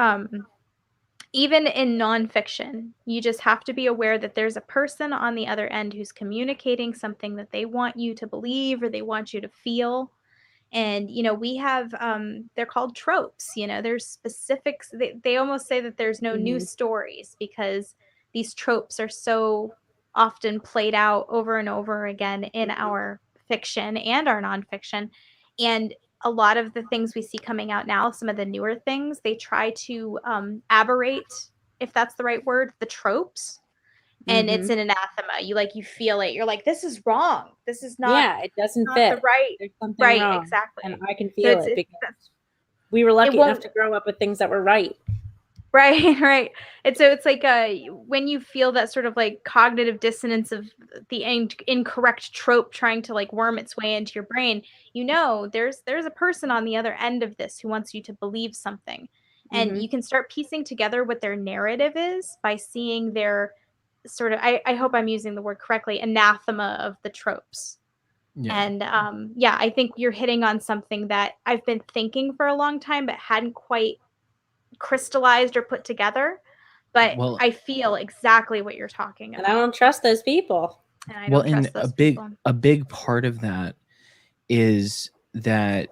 Speaker 2: even in nonfiction, you just have to be aware that there's a person on the other end who's communicating something that they want you to believe or they want you to feel. And, we have, they're called tropes, there's specifics. They almost say that there's no new stories because these tropes are so often played out over and over again in our fiction and our nonfiction. And a lot of the things we see coming out now, some of the newer things, they try to aberrate, if that's the right word, the tropes. And it's an anathema. You feel it. You're like, this is wrong. This is not.
Speaker 3: Yeah, it doesn't fit.
Speaker 2: There's something wrong. Exactly.
Speaker 3: And I can feel it because we were lucky enough to grow up with things that were right.
Speaker 2: Right. And so it's like when you feel that sort of like cognitive dissonance of the incorrect trope trying to like worm its way into your brain, there's a person on the other end of this who wants you to believe something. And you can start piecing together what their narrative is by seeing their sort of, I hope I'm using the word correctly, anathema of the tropes. Yeah. And I think you're hitting on something that I've been thinking for a long time, but hadn't quite crystallized or put together. But I feel exactly what you're talking about.
Speaker 3: And I don't trust those people.
Speaker 2: And I don't trust those people.
Speaker 1: A big part of that is that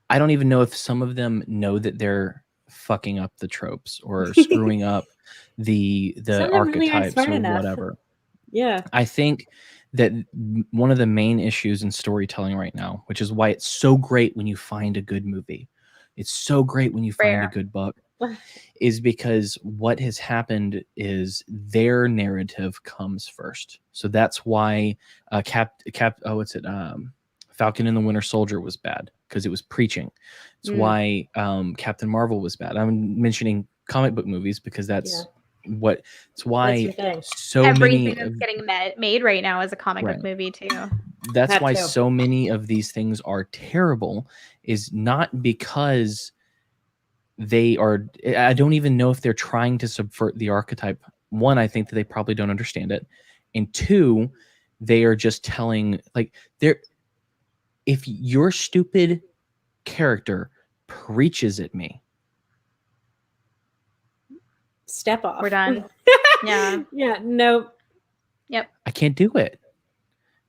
Speaker 1: I don't even know if some of them know that they're fucking up the tropes or screwing up the archetypes or whatever.
Speaker 3: Yeah.
Speaker 1: I think that one of the main issues in storytelling right now, which is why it's so great when you find a good movie, it's so great when you find a good book, is because what has happened is their narrative comes first. So that's why Falcon and the Winter Soldier was bad, because it was preaching. It's why Captain Marvel was bad. I'm mentioning comic book movies because that's why so
Speaker 2: everything
Speaker 1: many
Speaker 2: that's getting made right now is a comic book movie too.
Speaker 1: That's why so many of these things are terrible, is not because they are, I don't even know if they're trying to subvert the archetype. One, I think that they probably don't understand it. And two, they are just telling, like, if you're stupid character preaches at me,
Speaker 3: step off.
Speaker 2: We're done. Yeah.
Speaker 3: Yeah. No.
Speaker 2: Yep.
Speaker 1: I can't do it.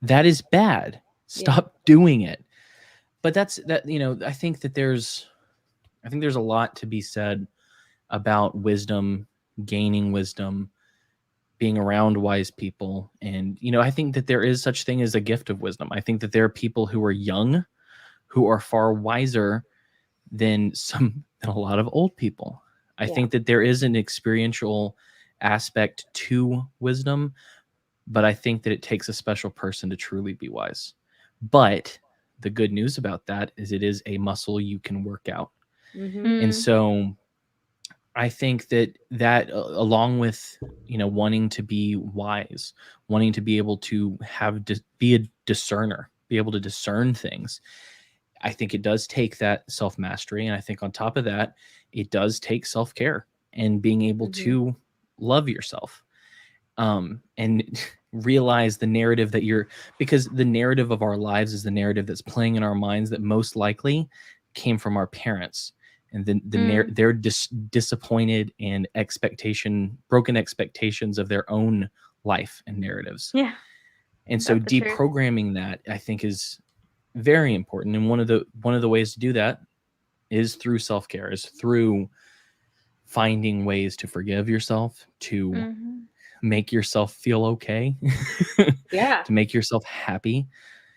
Speaker 1: That is bad. Stop doing it. But that's that, you know, I think there's a lot to be said about wisdom, gaining wisdom, being around wise people. And, you know, I think that there is such thing as a gift of wisdom. I think that there are people who are young who are far wiser than a lot of old people. I think that there is an experiential aspect to wisdom, but I think that it takes a special person to truly be wise. But the good news about that is it is a muscle you can work out. And so I think that along with, you know, wanting to be wise, wanting to be able to be a discerner, be able to discern things, I think it does take that self-mastery. And I think on top of that, it does take self-care and being able to love yourself. And realize the narrative because the narrative of our lives is the narrative that's playing in our minds that most likely came from our parents. And then they're disappointed and broken expectations of their own life and narratives.
Speaker 2: Yeah.
Speaker 1: And so deprogramming that, I think, is very important. And one of the ways to do that is through self-care, is through finding ways to forgive yourself, to make yourself feel okay, to make yourself happy.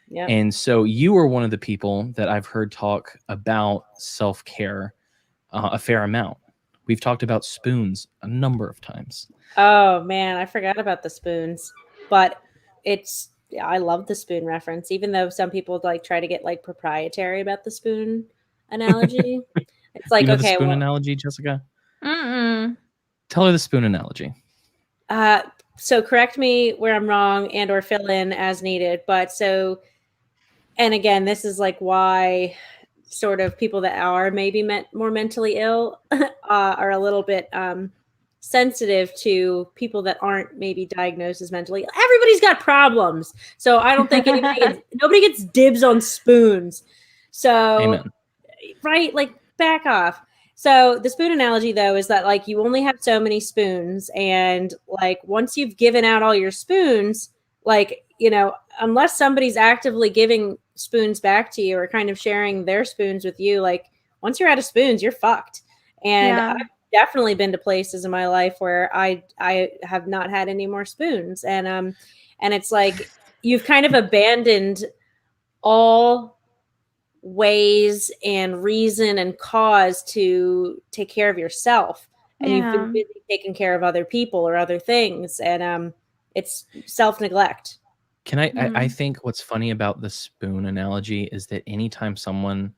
Speaker 1: Yeah. And so you are one of the people that I've heard talk about self-care a fair amount. We've talked about spoons a number of times.
Speaker 3: Oh man, I forgot about the spoons, but I love the spoon reference, even though some people like try to get like proprietary about the spoon analogy. It's like,
Speaker 1: you know the spoon analogy, Jessica? Tell her the spoon analogy.
Speaker 3: So correct me where I'm wrong and or fill in as needed. But and again, this is like why sort of people that are maybe more mentally ill are a little bit sensitive to people that aren't maybe diagnosed as mentally ill. Everybody's got problems. So I don't think nobody gets dibs on spoons. So,
Speaker 1: amen.
Speaker 3: Right? Like back off. So the spoon analogy, though, is that like you only have so many spoons, and like once you've given out all your spoons, like, you know, unless somebody's actively giving spoons back to you or kind of sharing their spoons with you, like once you're out of spoons, you're fucked. And I've definitely been to places in my life where I have not had any more spoons, and it's like you've kind of abandoned all ways and reason and cause to take care of yourself, and you've been busy taking care of other people or other things, and it's self-neglect.
Speaker 1: Can I think what's funny about the spoon analogy is that anytime someone,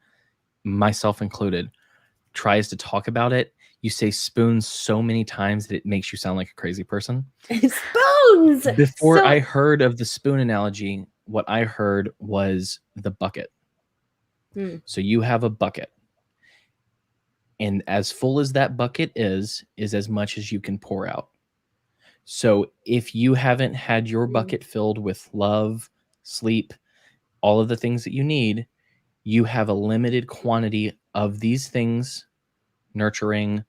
Speaker 1: myself included, tries to talk about it, you say spoons so many times that it makes you sound like a crazy person.
Speaker 3: Spoons!
Speaker 1: Before I heard of the spoon analogy, what I heard was the bucket. So you have a bucket, and as full as that bucket is as much as you can pour out. So if you haven't had your bucket filled with love, sleep, all of the things that you need, you have a limited quantity of these things, nurturing,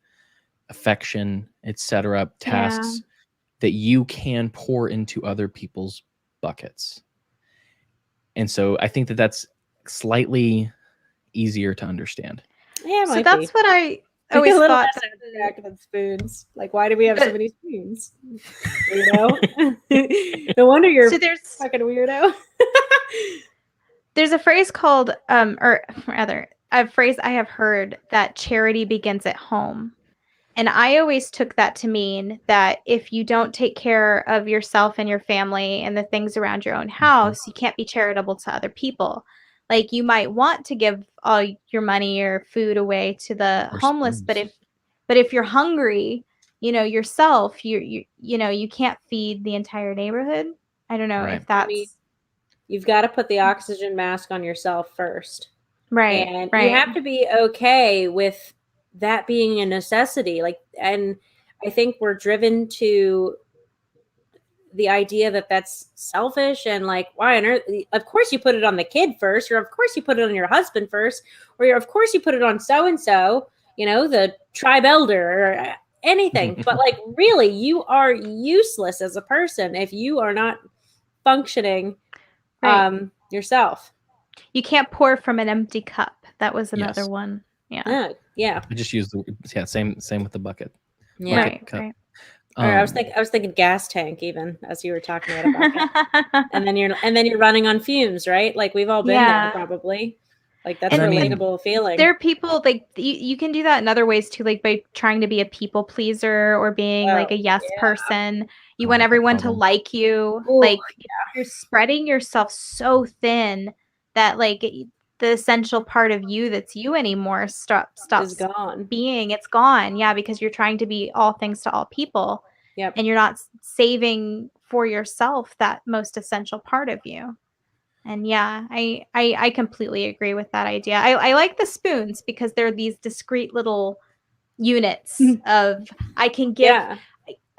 Speaker 1: affection, etc., tasks that you can pour into other people's buckets. And so I think that that's slightly easier to understand.
Speaker 3: Yeah,
Speaker 2: so that's what I always thought.
Speaker 3: With spoons. Like, why do we have so many spoons? You know, no wonder you're fucking weirdo.
Speaker 2: There's a phrase called, or rather, a phrase I have heard that charity begins at home. And I always took that to mean that if you don't take care of yourself and your family and the things around your own house, you can't be charitable to other people. Like, you might want to give all your money or food away to the homeless,
Speaker 1: spoons.
Speaker 2: but if you're hungry, you know, yourself, you know, you can't feed the entire neighborhood. I don't know if that's.
Speaker 3: You've got to put the oxygen mask on yourself first.
Speaker 2: Right.
Speaker 3: And you have to be okay with that being a necessity. Like, and I think we're driven to the idea that that's selfish and like, why on earth? Of course you put it on the kid first, or of course you put it on your husband first, or of course you put it on so-and-so, the tribe elder or anything. But like, really, you are useless as a person if you are not functioning yourself.
Speaker 2: You can't pour from an empty cup. That was another one. Yeah.
Speaker 3: I
Speaker 1: just used the same with the bucket.
Speaker 3: Yeah.
Speaker 1: Bucket cup.
Speaker 2: Right.
Speaker 3: I was thinking gas tank even as you were talking about bucket. and then you're running on fumes, right? Like we've all been there probably. Like that's a relatable feeling.
Speaker 2: There are people like you can do that in other ways too, like by trying to be a people pleaser or being like a yes person. You want everyone to like you.
Speaker 3: Ooh,
Speaker 2: like you're spreading yourself so thin that like the essential part of you that's you anymore stops
Speaker 3: gone.
Speaker 2: being. It's gone. Yeah, because you're trying to be all things to all people.
Speaker 3: Yep.
Speaker 2: And you're not saving for yourself that most essential part of you. And yeah, I completely agree with that idea. I like the spoons because they're these discrete little units of I can give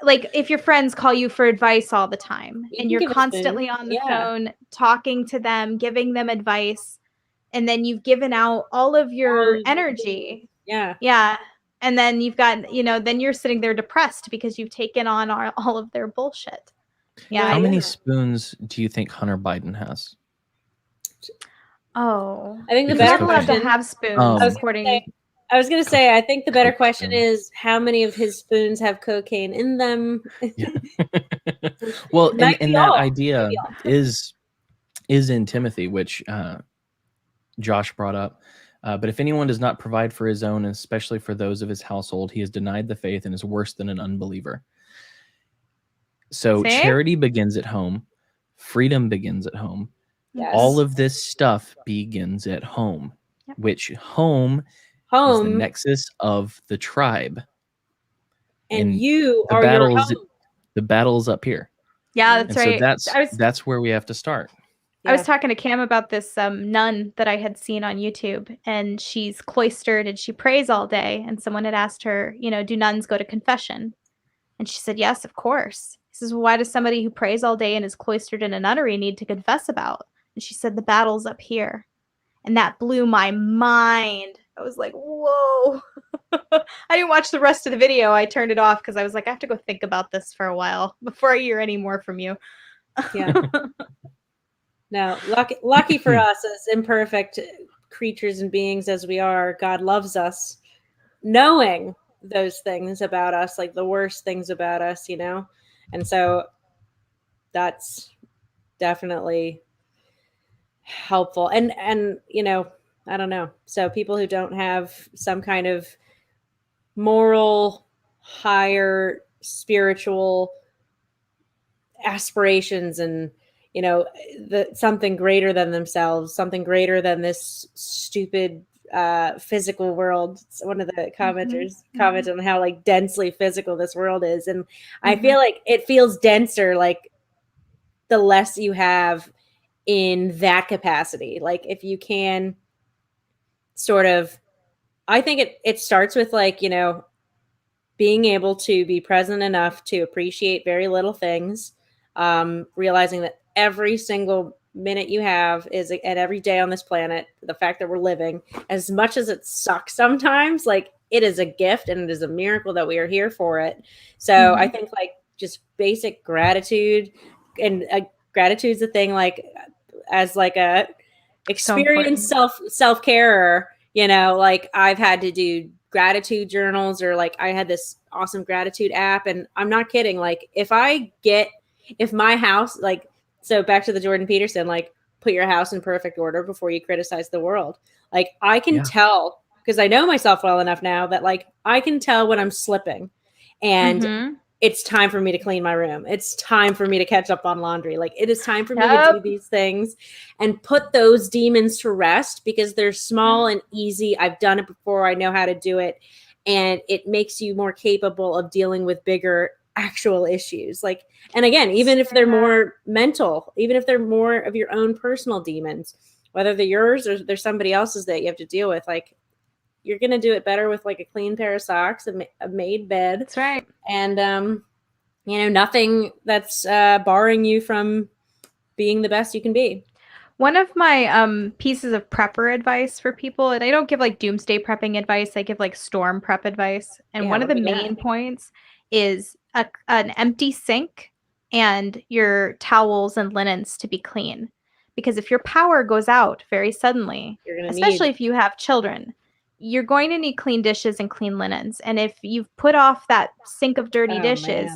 Speaker 2: like if your friends call you for advice all the time and you're constantly on the phone talking to them, giving them advice, and then you've given out all of your energy. Yeah. And then you've got, then you're sitting there depressed because you've taken on all of their bullshit. Yeah.
Speaker 1: How many spoons do you think Hunter Biden has?
Speaker 2: Oh,
Speaker 3: I think the
Speaker 2: better
Speaker 3: better question
Speaker 2: to have spoons.
Speaker 3: I was going to say, I think the better question is how many of his spoons have cocaine in them?
Speaker 1: Well, and that idea is in Timothy, which Josh brought up. But if anyone does not provide for his own, especially for those of his household, he has denied the faith and is worse than an unbeliever. So charity begins at home. Freedom begins at home.
Speaker 3: Yes.
Speaker 1: All of this stuff begins at home, which home is the nexus of the tribe.
Speaker 3: And you are your home.
Speaker 1: The battle is up here.
Speaker 2: Yeah, that's right.
Speaker 1: So that's where we have to start.
Speaker 2: I was talking to Cam about this nun that I had seen on YouTube, and she's cloistered and she prays all day. And someone had asked her, do nuns go to confession? And she said, yes, of course. He says, well, why does somebody who prays all day and is cloistered in a nunnery need to confess about? And she said, the battle's up here. And that blew my mind. I was like, whoa. I didn't watch the rest of the video. I turned it off because I was like, I have to go think about this for a while before I hear any more from you.
Speaker 3: Yeah. No, lucky for us as imperfect creatures and beings as we are, God loves us, knowing those things about us, like the worst things about us, And so that's definitely helpful. And I don't know. So people who don't have some kind of moral, higher spiritual aspirations and something greater than themselves, something greater than this stupid physical world. One of the commenters commented on how like densely physical this world is. And I feel like it feels denser, like the less you have in that capacity. Like if you can sort of, I think it starts with like, being able to be present enough to appreciate very little things, realizing that every single minute you have is, and every day on this planet, the fact that we're living, as much as it sucks sometimes, like it is a gift and it is a miracle that we are here for it. So I think like just basic gratitude, and gratitude's a thing, like as like a experienced self-care, like I've had to do gratitude journals, or like I had this awesome gratitude app, and I'm not kidding. Like if my house, like, so back to the Jordan Peterson, like put your house in perfect order before you criticize the world. Like I can tell, because I know myself well enough now that like I can tell when I'm slipping and it's time for me to clean my room. It's time for me to catch up on laundry. Like it is time for me to do these things and put those demons to rest, because they're small and easy. I've done it before. I know how to do it. And it makes you more capable of dealing with bigger actual issues. Like, and again, even if they're more mental, even if they're more of your own personal demons, whether they're yours or they're somebody else's that you have to deal with, like you're going to do it better with like a clean pair of socks, a made bed.
Speaker 2: That's right.
Speaker 3: And nothing that's barring you from being the best you can be.
Speaker 2: One of my pieces of prepper advice for people, and I don't give like doomsday prepping advice, I give like storm prep advice. And one of the main points is an empty sink and your towels and linens to be clean. Because if your power goes out very suddenly, especially if you have children, you're going to need clean dishes and clean linens. And if you've put off that sink of dirty dishes,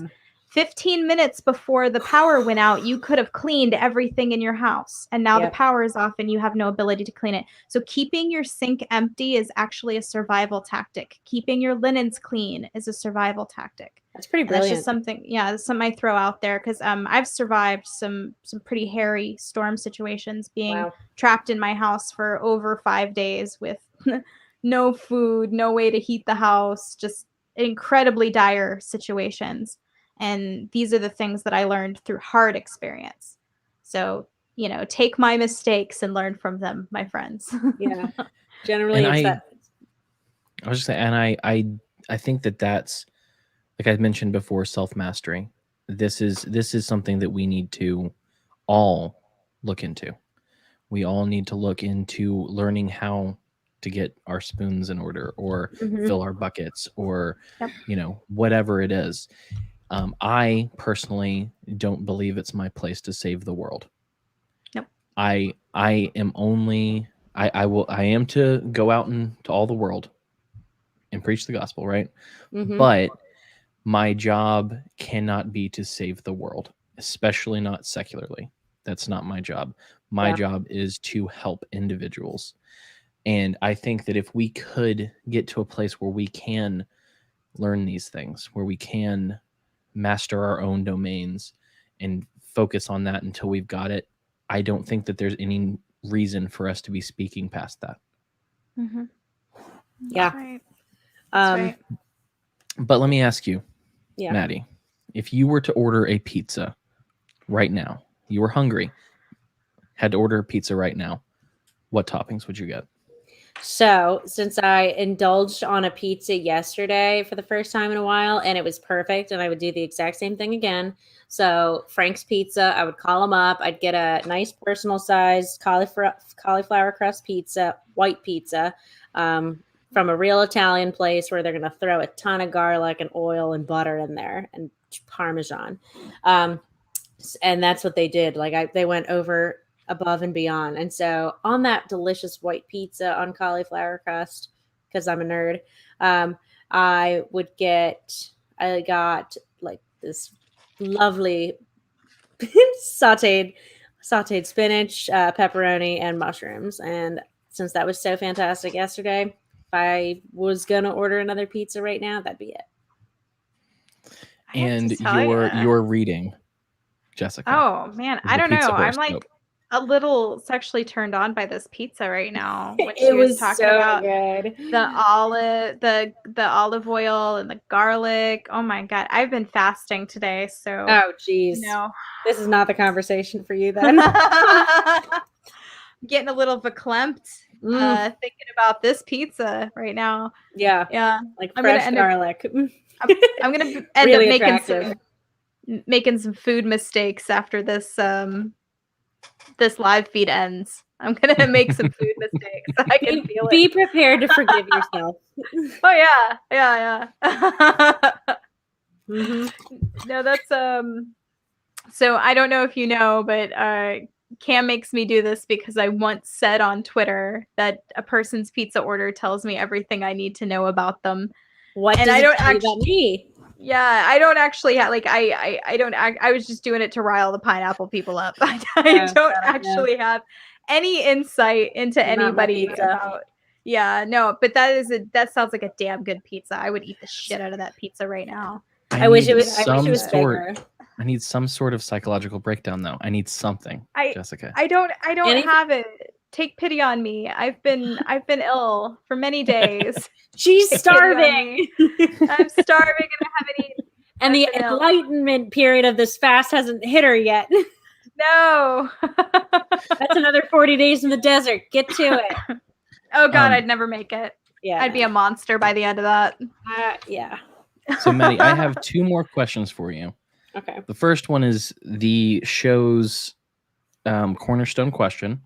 Speaker 2: 15 minutes before the power went out, you could have cleaned everything in your house. And now the power is off and you have no ability to clean it. So keeping your sink empty is actually a survival tactic. Keeping your linens clean is a survival tactic.
Speaker 3: That's pretty brilliant.
Speaker 2: That's just something, that's something I throw out there because I've survived some pretty hairy storm situations, being trapped in my house for over 5 days with no food, no way to heat the house, just incredibly dire situations. And these are the things that I learned through hard experience. So, take my mistakes and learn from them, my friends.
Speaker 3: Yeah. Generally,
Speaker 1: I was just saying, and I think that's, like I mentioned before, self-mastery. This is something that we need to all look into. We all need to look into learning how to get our spoons in order, or fill our buckets, or whatever it is. I personally don't believe it's my place to save the world.
Speaker 2: Nope.
Speaker 1: I am only I am to go out into all the world and preach the gospel, right? But my job cannot be to save the world, especially not secularly. That's not my job. My job is to help individuals. And I think that if we could get to a place where we can learn these things, where we can master our own domains and focus on that until we've got it, I don't think that there's any reason for us to be speaking past that.
Speaker 3: Yeah.
Speaker 2: Right. Right.
Speaker 1: But let me ask you, Maddie, if you were to order a pizza right now, you were hungry, had to order a pizza right now, what toppings would you get?
Speaker 3: So, since I indulged on a pizza yesterday for the first time in a while, and it was perfect, and I would do the exact same thing again. So, Frank's Pizza, I would call them up. I'd get a nice personal size cauliflower crust pizza, white pizza, from a real Italian place where they're going to throw a ton of garlic and oil and butter in there and Parmesan. And that's what they did. They went over above and beyond. And so on that delicious white pizza on cauliflower crust, because I'm a nerd, I got like this lovely sauteed spinach, pepperoni, and mushrooms. And since that was so fantastic yesterday, if I was going to order another pizza right now, that'd be it.
Speaker 1: And your reading, Jessica.
Speaker 2: Oh man, I don't know. I'm like a little sexually turned on by this pizza right now. When she was talking about
Speaker 3: good.
Speaker 2: the olive oil and the garlic. Oh my god, I've been fasting today, so
Speaker 3: geez, this is not the conversation for you then.
Speaker 2: Getting a little verklempt thinking about this pizza right now.
Speaker 3: Yeah, like fresh garlic.
Speaker 2: I'm gonna end really up making some food mistakes after this this live feed ends. I'm gonna make some food mistakes. I can feel it.
Speaker 3: Be prepared to forgive yourself.
Speaker 2: Oh yeah. No, that's so I don't know if you know, but Cam makes me do this because I once said on Twitter that a person's pizza order tells me everything I need to know about them.
Speaker 3: What does it tell you about me?
Speaker 2: Yeah, I don't actually have I was just doing it to rile the pineapple people up. I don't actually have any insight into anybody about. Yeah, no, but that sounds like a damn good pizza. I would eat the shit out of that pizza right now.
Speaker 3: I wish it was bigger.
Speaker 1: I need some sort of psychological breakdown though. I need something, Jessica.
Speaker 2: I don't have it. Take pity on me. I've been ill for many days.
Speaker 3: She's starving.
Speaker 2: I'm starving and I haven't eaten.
Speaker 3: And the enlightenment period of this fast hasn't hit her yet.
Speaker 2: No.
Speaker 3: That's another 40 days in the desert. Get to it.
Speaker 2: Oh God, I'd never make it.
Speaker 3: Yeah,
Speaker 2: I'd be a monster by the end of that.
Speaker 3: Yeah.
Speaker 1: So Maddie, I have 2 more questions for you.
Speaker 3: Okay.
Speaker 1: The first one is the show's cornerstone question,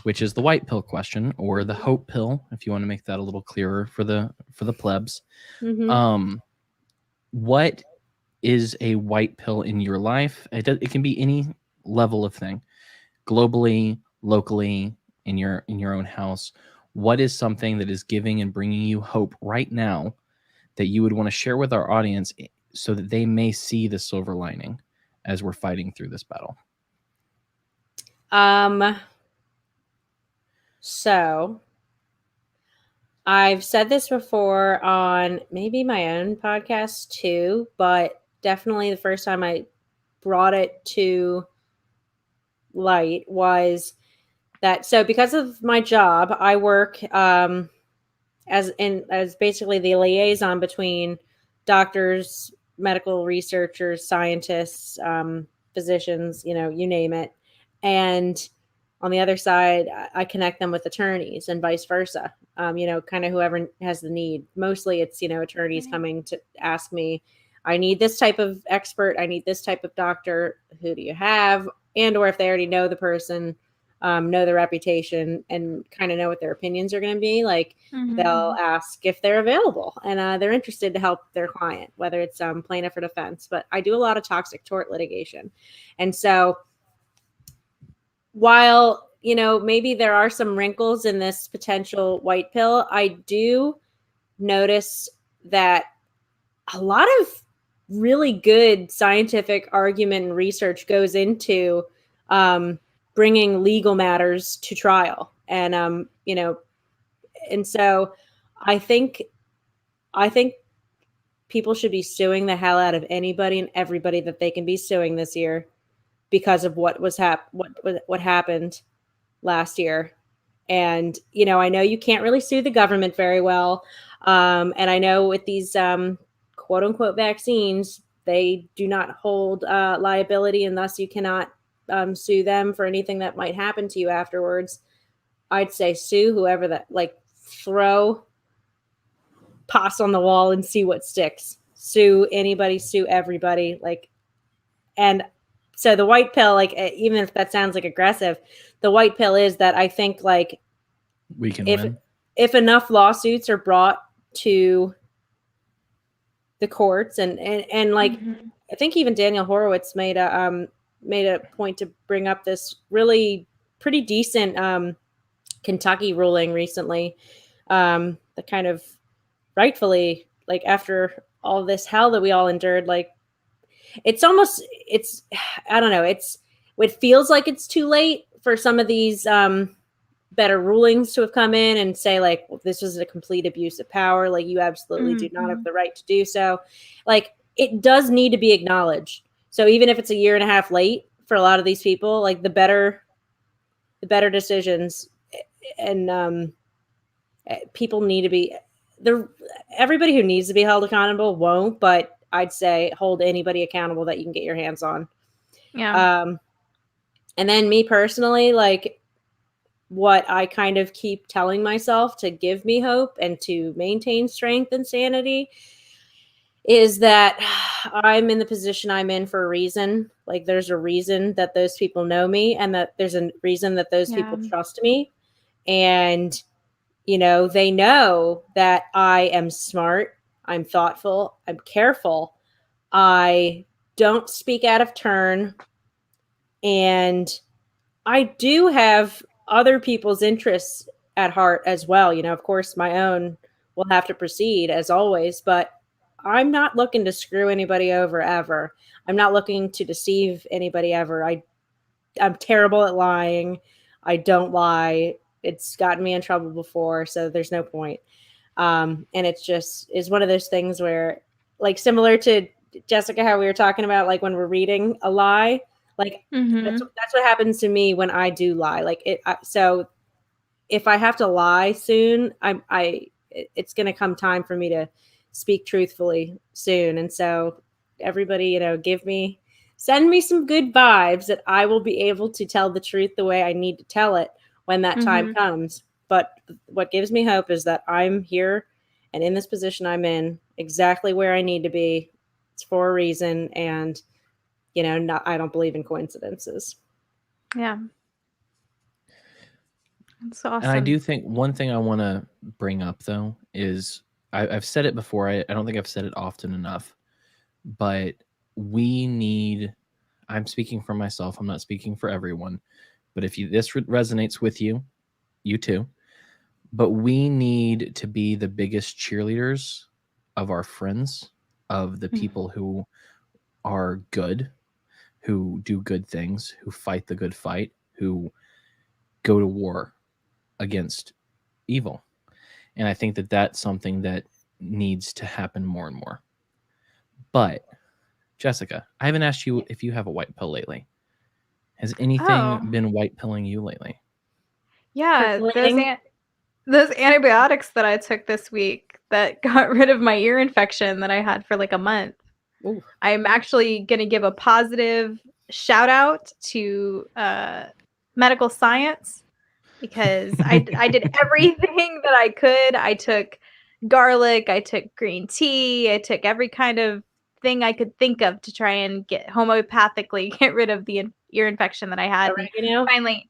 Speaker 1: which is the white pill question, or the hope pill, if you want to make that a little clearer for the plebs.
Speaker 3: Mm-hmm.
Speaker 1: What is a white pill in your life? It can be any level of thing, globally, locally, in your own house. What is something that is giving and bringing you hope right now that you would want to share with our audience so that they may see the silver lining as we're fighting through this battle?
Speaker 3: So I've said this before on maybe my own podcast too, but definitely the first time I brought it to light was that, so because of my job, I work as basically the liaison between doctors, medical researchers, scientists, physicians, you name it. And on the other side, I connect them with attorneys and vice versa. Kind of whoever has the need. Mostly it's, attorneys coming to ask me, I need this type of expert. I need this type of doctor. Who do you have? And, or if they already know the person, know their reputation and kind of know what their opinions are going to be, like they'll ask if they're available and they're interested to help their client, whether it's plaintiff or defense. But I do a lot of toxic tort litigation. And so while, maybe there are some wrinkles in this potential white pill, I do notice that a lot of really good scientific argument and research goes into bringing legal matters to trial. And, and so I think people should be suing the hell out of anybody and everybody that they can be suing this year because of what happened last year. And, I know you can't really sue the government very well. And I know with these quote unquote vaccines, they do not hold liability, and thus you cannot sue them for anything that might happen to you afterwards. I'd say sue whoever that, throw pos on the wall and see what sticks. Sue anybody, sue everybody. And so the white pill, even if that sounds aggressive, the white pill is that I think
Speaker 1: we can win.
Speaker 3: If enough lawsuits are brought to the courts and I think even Daniel Horowitz made a point to bring up this really pretty decent Kentucky ruling recently, that kind of rightfully, after all this hell that we all endured, it feels like it's too late for some of these better rulings to have come in and say well, this is a complete abuse of power. You absolutely do not have the right to do so. It does need to be acknowledged. So even if it's a year and a half late for a lot of these people, the better decisions and people need to be everybody who needs to be held accountable won't, but I'd say hold anybody accountable that you can get your hands on.
Speaker 2: Yeah.
Speaker 3: And then me personally, what I kind of keep telling myself to give me hope and to maintain strength and sanity is that I'm in the position I'm in for a reason. There's a reason that those people know me, and that there's a reason that those people trust me. And, they know that I am smart, I'm thoughtful, I'm careful, I don't speak out of turn, and I do have other people's interests at heart as well. Of course, my own will have to proceed as always, but I'm not looking to screw anybody over ever. I'm not looking to deceive anybody ever. I'm terrible at lying. I don't lie. It's gotten me in trouble before, so there's no point. And it's just is one of those things where, similar to Jessica, how we were talking about, when we're reading a lie, that's what happens to me when I do lie. So if I have to lie soon, it's going to come time for me to speak truthfully soon. And so everybody, send me some good vibes that I will be able to tell the truth the way I need to tell it when that time comes. But what gives me hope is that I'm here and in this position I'm in, exactly where I need to be, It's for a reason, and I don't believe in coincidences.
Speaker 2: Yeah. That's awesome.
Speaker 1: And I do think one thing I want to bring up, though, is I've said it before. I don't think I've said it often enough, but we need, I'm speaking for myself. I'm not speaking for everyone, but if this resonates with you, you too, but we need to be the biggest cheerleaders of our friends, of the people who are good, who do good things, who fight the good fight, who go to war against evil. And I think that that's something that needs to happen more and more. But Jessica, I haven't asked you if you have a white pill lately. Has anything been white pilling you lately?
Speaker 2: Yeah, those antibiotics that I took this week that got rid of my ear infection that I had for like a month. Ooh. I'm actually going to give a positive shout out to medical science, because I did everything that I could. I took garlic, I took green tea, I took every kind of thing I could think of to try and homeopathically get rid of the ear infection that I had.
Speaker 3: Oregano?
Speaker 2: Finally,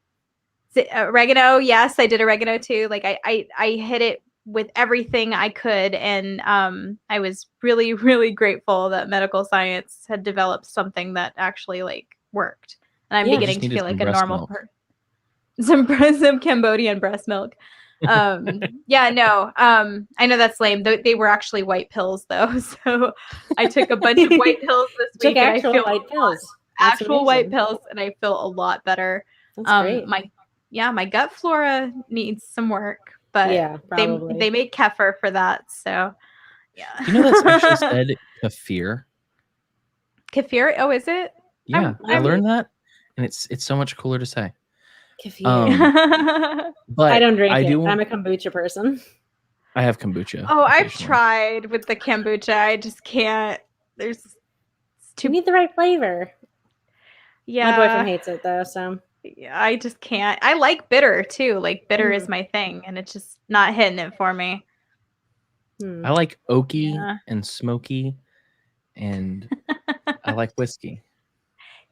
Speaker 2: oregano. Yes, I did oregano too. Like I hit it with everything I could. And I was really, really grateful that medical science had developed something that actually like worked. And I'm beginning to feel like a normal person. Some Cambodian breast milk. I know that's lame. They were actually white pills though. So I took a bunch of white pills this week, and I feel white pills, and I feel a lot better.
Speaker 3: That's great.
Speaker 2: My gut flora needs some work, but they make kefir for that. So yeah.
Speaker 1: You know that's actually said kefir.
Speaker 2: Kefir? Oh, is it?
Speaker 1: Yeah, I learned that, and it's so much cooler to say.
Speaker 3: But I don't drink it. I'm a kombucha person.
Speaker 1: I have kombucha.
Speaker 2: Oh, I've tried with the kombucha. I just can't. You
Speaker 3: need the right flavor.
Speaker 2: Yeah.
Speaker 3: My boyfriend hates it though, so
Speaker 2: yeah, I just can't. I like bitter too. Like bitter is my thing, and it's just not hitting it for me.
Speaker 1: I like oaky and smoky, and I like whiskey.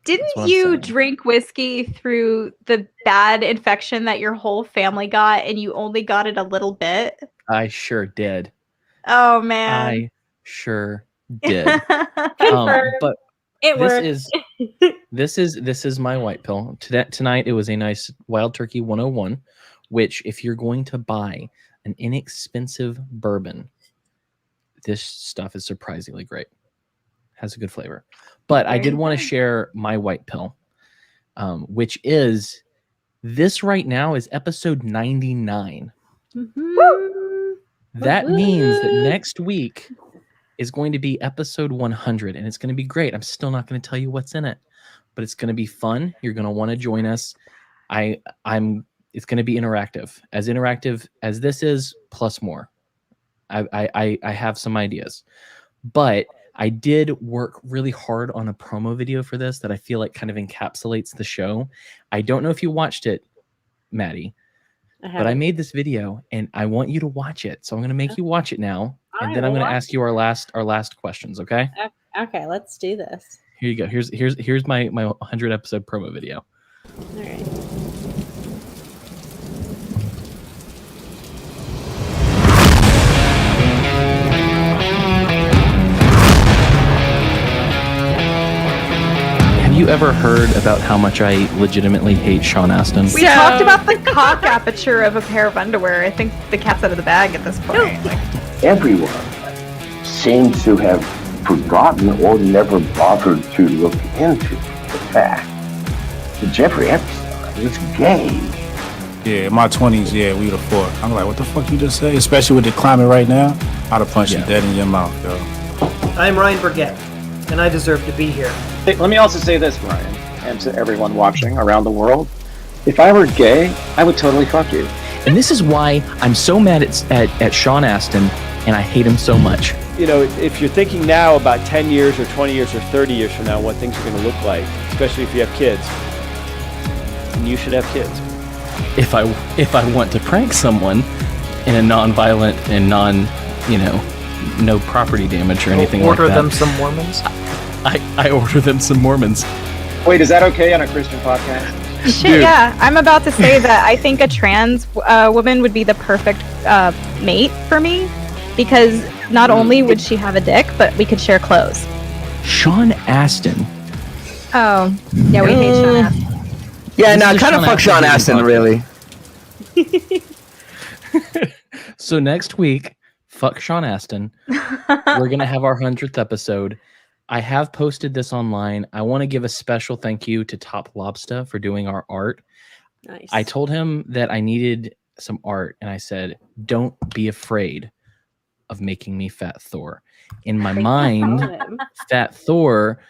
Speaker 2: Didn't you drink whiskey through the bad infection that your whole family got, and you only got it a little bit?
Speaker 1: I sure did.
Speaker 2: Oh man,
Speaker 1: I sure did. But
Speaker 3: it works.
Speaker 1: This is my white pill. Tonight it was a nice Wild Turkey 101, which if you're going to buy an inexpensive bourbon, this stuff is surprisingly great. Has a good flavor. But I did want to share my white pill, which is this right now is episode 99.
Speaker 2: Mm-hmm.
Speaker 1: That means that next week is going to be episode 100, and it's going to be great. I'm still not going to tell you what's in it, but it's going to be fun. You're going to want to join us. It's going to be interactive as this is, plus more. I have some ideas, but I did work really hard on a promo video for this that I feel like kind of encapsulates the show. I don't know if you watched it, Maddie, but I made this video and I want you to watch it. So I'm going to make you watch it now. And then I'm going to ask you our last questions. Okay.
Speaker 3: Okay. Let's do this.
Speaker 1: Here you go. Here's my 100 episode promo video.
Speaker 3: All right.
Speaker 1: Have you ever heard about how much I legitimately hate Sean Astin?
Speaker 2: We talked about the cock aperture of a pair of underwear. I think the cat's out of the bag at this point.
Speaker 5: Everyone seems to have forgotten or never bothered to look into the fact that Jeffrey Epstein was gay.
Speaker 6: Yeah, in my 20s, we the fuck. I'm like, what the fuck you just say? Especially with the climate right now, I'd have punched you dead in your mouth, yo.
Speaker 7: I'm Ryan Burgett, and I deserve to be here.
Speaker 8: Hey, let me also say this, Ryan, and to everyone watching around the world. If I were gay, I would totally fuck you.
Speaker 1: And this is why I'm so mad at Sean Astin, and I hate him so much.
Speaker 9: You know, if you're thinking now about 10 years or 20 years or 30 years from now what things are going to look like, especially if you have kids, then you should have kids.
Speaker 1: If I want to prank someone in a non-violent and no property damage or anything like that.
Speaker 7: Order them some Mormons.
Speaker 1: I order them some Mormons.
Speaker 8: Wait, is that okay on a Christian podcast?
Speaker 2: Shit,
Speaker 1: Dude.
Speaker 2: yeah. I'm about to say that I think a trans woman would be the perfect mate for me, because not only would she have a dick, but we could share clothes.
Speaker 1: Sean Astin.
Speaker 2: Oh, yeah, we hate Sean Astin.
Speaker 10: Yeah,
Speaker 1: This
Speaker 10: no,
Speaker 1: is
Speaker 10: kind of
Speaker 1: Sean
Speaker 10: fuck Sean
Speaker 1: Astin
Speaker 10: Astin, really.
Speaker 1: So next week, fuck Sean Astin. We're going to have our 100th episode. I have posted this online. I want to give a special thank you to Top Lobster for doing our art.
Speaker 3: Nice.
Speaker 1: I told him that I needed some art, and I said, don't be afraid of making me Fat Thor. In my mind, Fat Thor,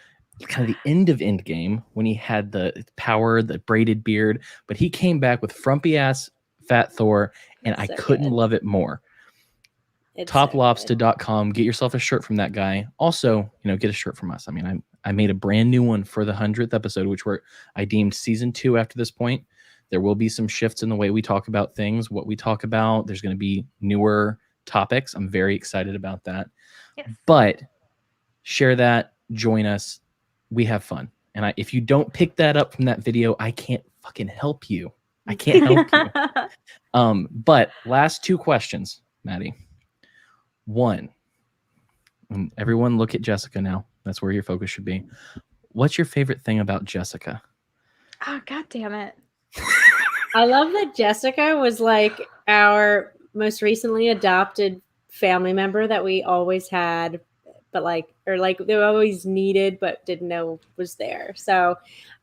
Speaker 1: kind of the end of Endgame, when he had the power, the braided beard, but he came back with frumpy ass Fat Thor, and I couldn't love it more. Toplobster.com. Get yourself a shirt from that guy. Also, get a shirt from us. I mean, I made a brand new one for the 100th episode, which I deemed season 2 after this point. There will be some shifts in the way we talk about things, what we talk about. There's going to be newer topics. I'm very excited about that. Yes. But share that, join us. We have fun. And if you don't pick that up from that video, I can't fucking help you. I can't help you. But last 2 questions, Maddie. 1, everyone look at Jessica now. That's where your focus should be. What's your favorite thing about Jessica?
Speaker 2: Oh, God damn it.
Speaker 3: I love that Jessica was like our most recently adopted family member that we always had, but they were always needed, but didn't know was there. So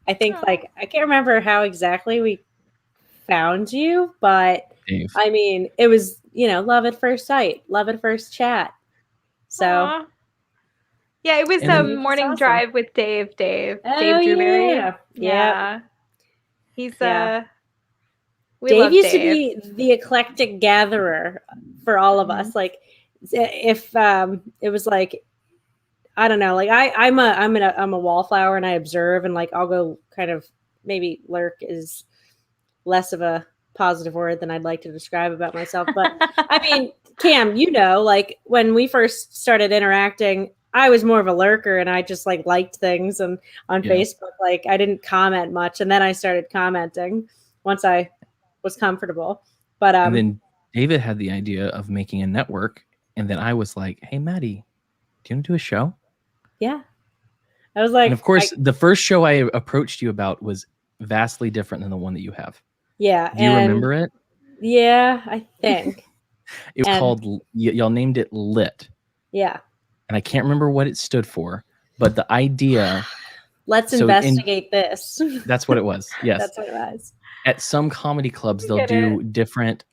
Speaker 3: I think I can't remember how exactly we found you, but Dave. I mean, it was, love at first sight, love at first chat. So
Speaker 2: Aww. Yeah, it was a morning drive with Dave Drewberry. Yeah. He's
Speaker 3: Dave used to be the eclectic gatherer for all of us. Like if it was like, I don't know, like I'm a wallflower and I observe, and like I'll go kind of, maybe lurk is less of a positive word than I'd like to describe about myself. But I mean, Cam, like when we first started interacting, I was more of a lurker and I just like liked things, and on Facebook, like I didn't comment much. And then I started commenting once I was comfortable. But
Speaker 1: and then David had the idea of making a network. And then I was like, hey, Maddie, do you want to do a show?
Speaker 3: Yeah. I was like,
Speaker 1: and of course, the first show I approached you about was vastly different than the one that you have.
Speaker 3: Yeah.
Speaker 1: Do you remember it?
Speaker 3: Yeah, I think.
Speaker 1: It was called, y'all named it Lit.
Speaker 3: Yeah.
Speaker 1: And I can't remember what it stood for, but the idea.
Speaker 3: Let's investigate this.
Speaker 1: That's what it was. Yes.
Speaker 3: That's what it was.
Speaker 1: At some comedy clubs, they'll do different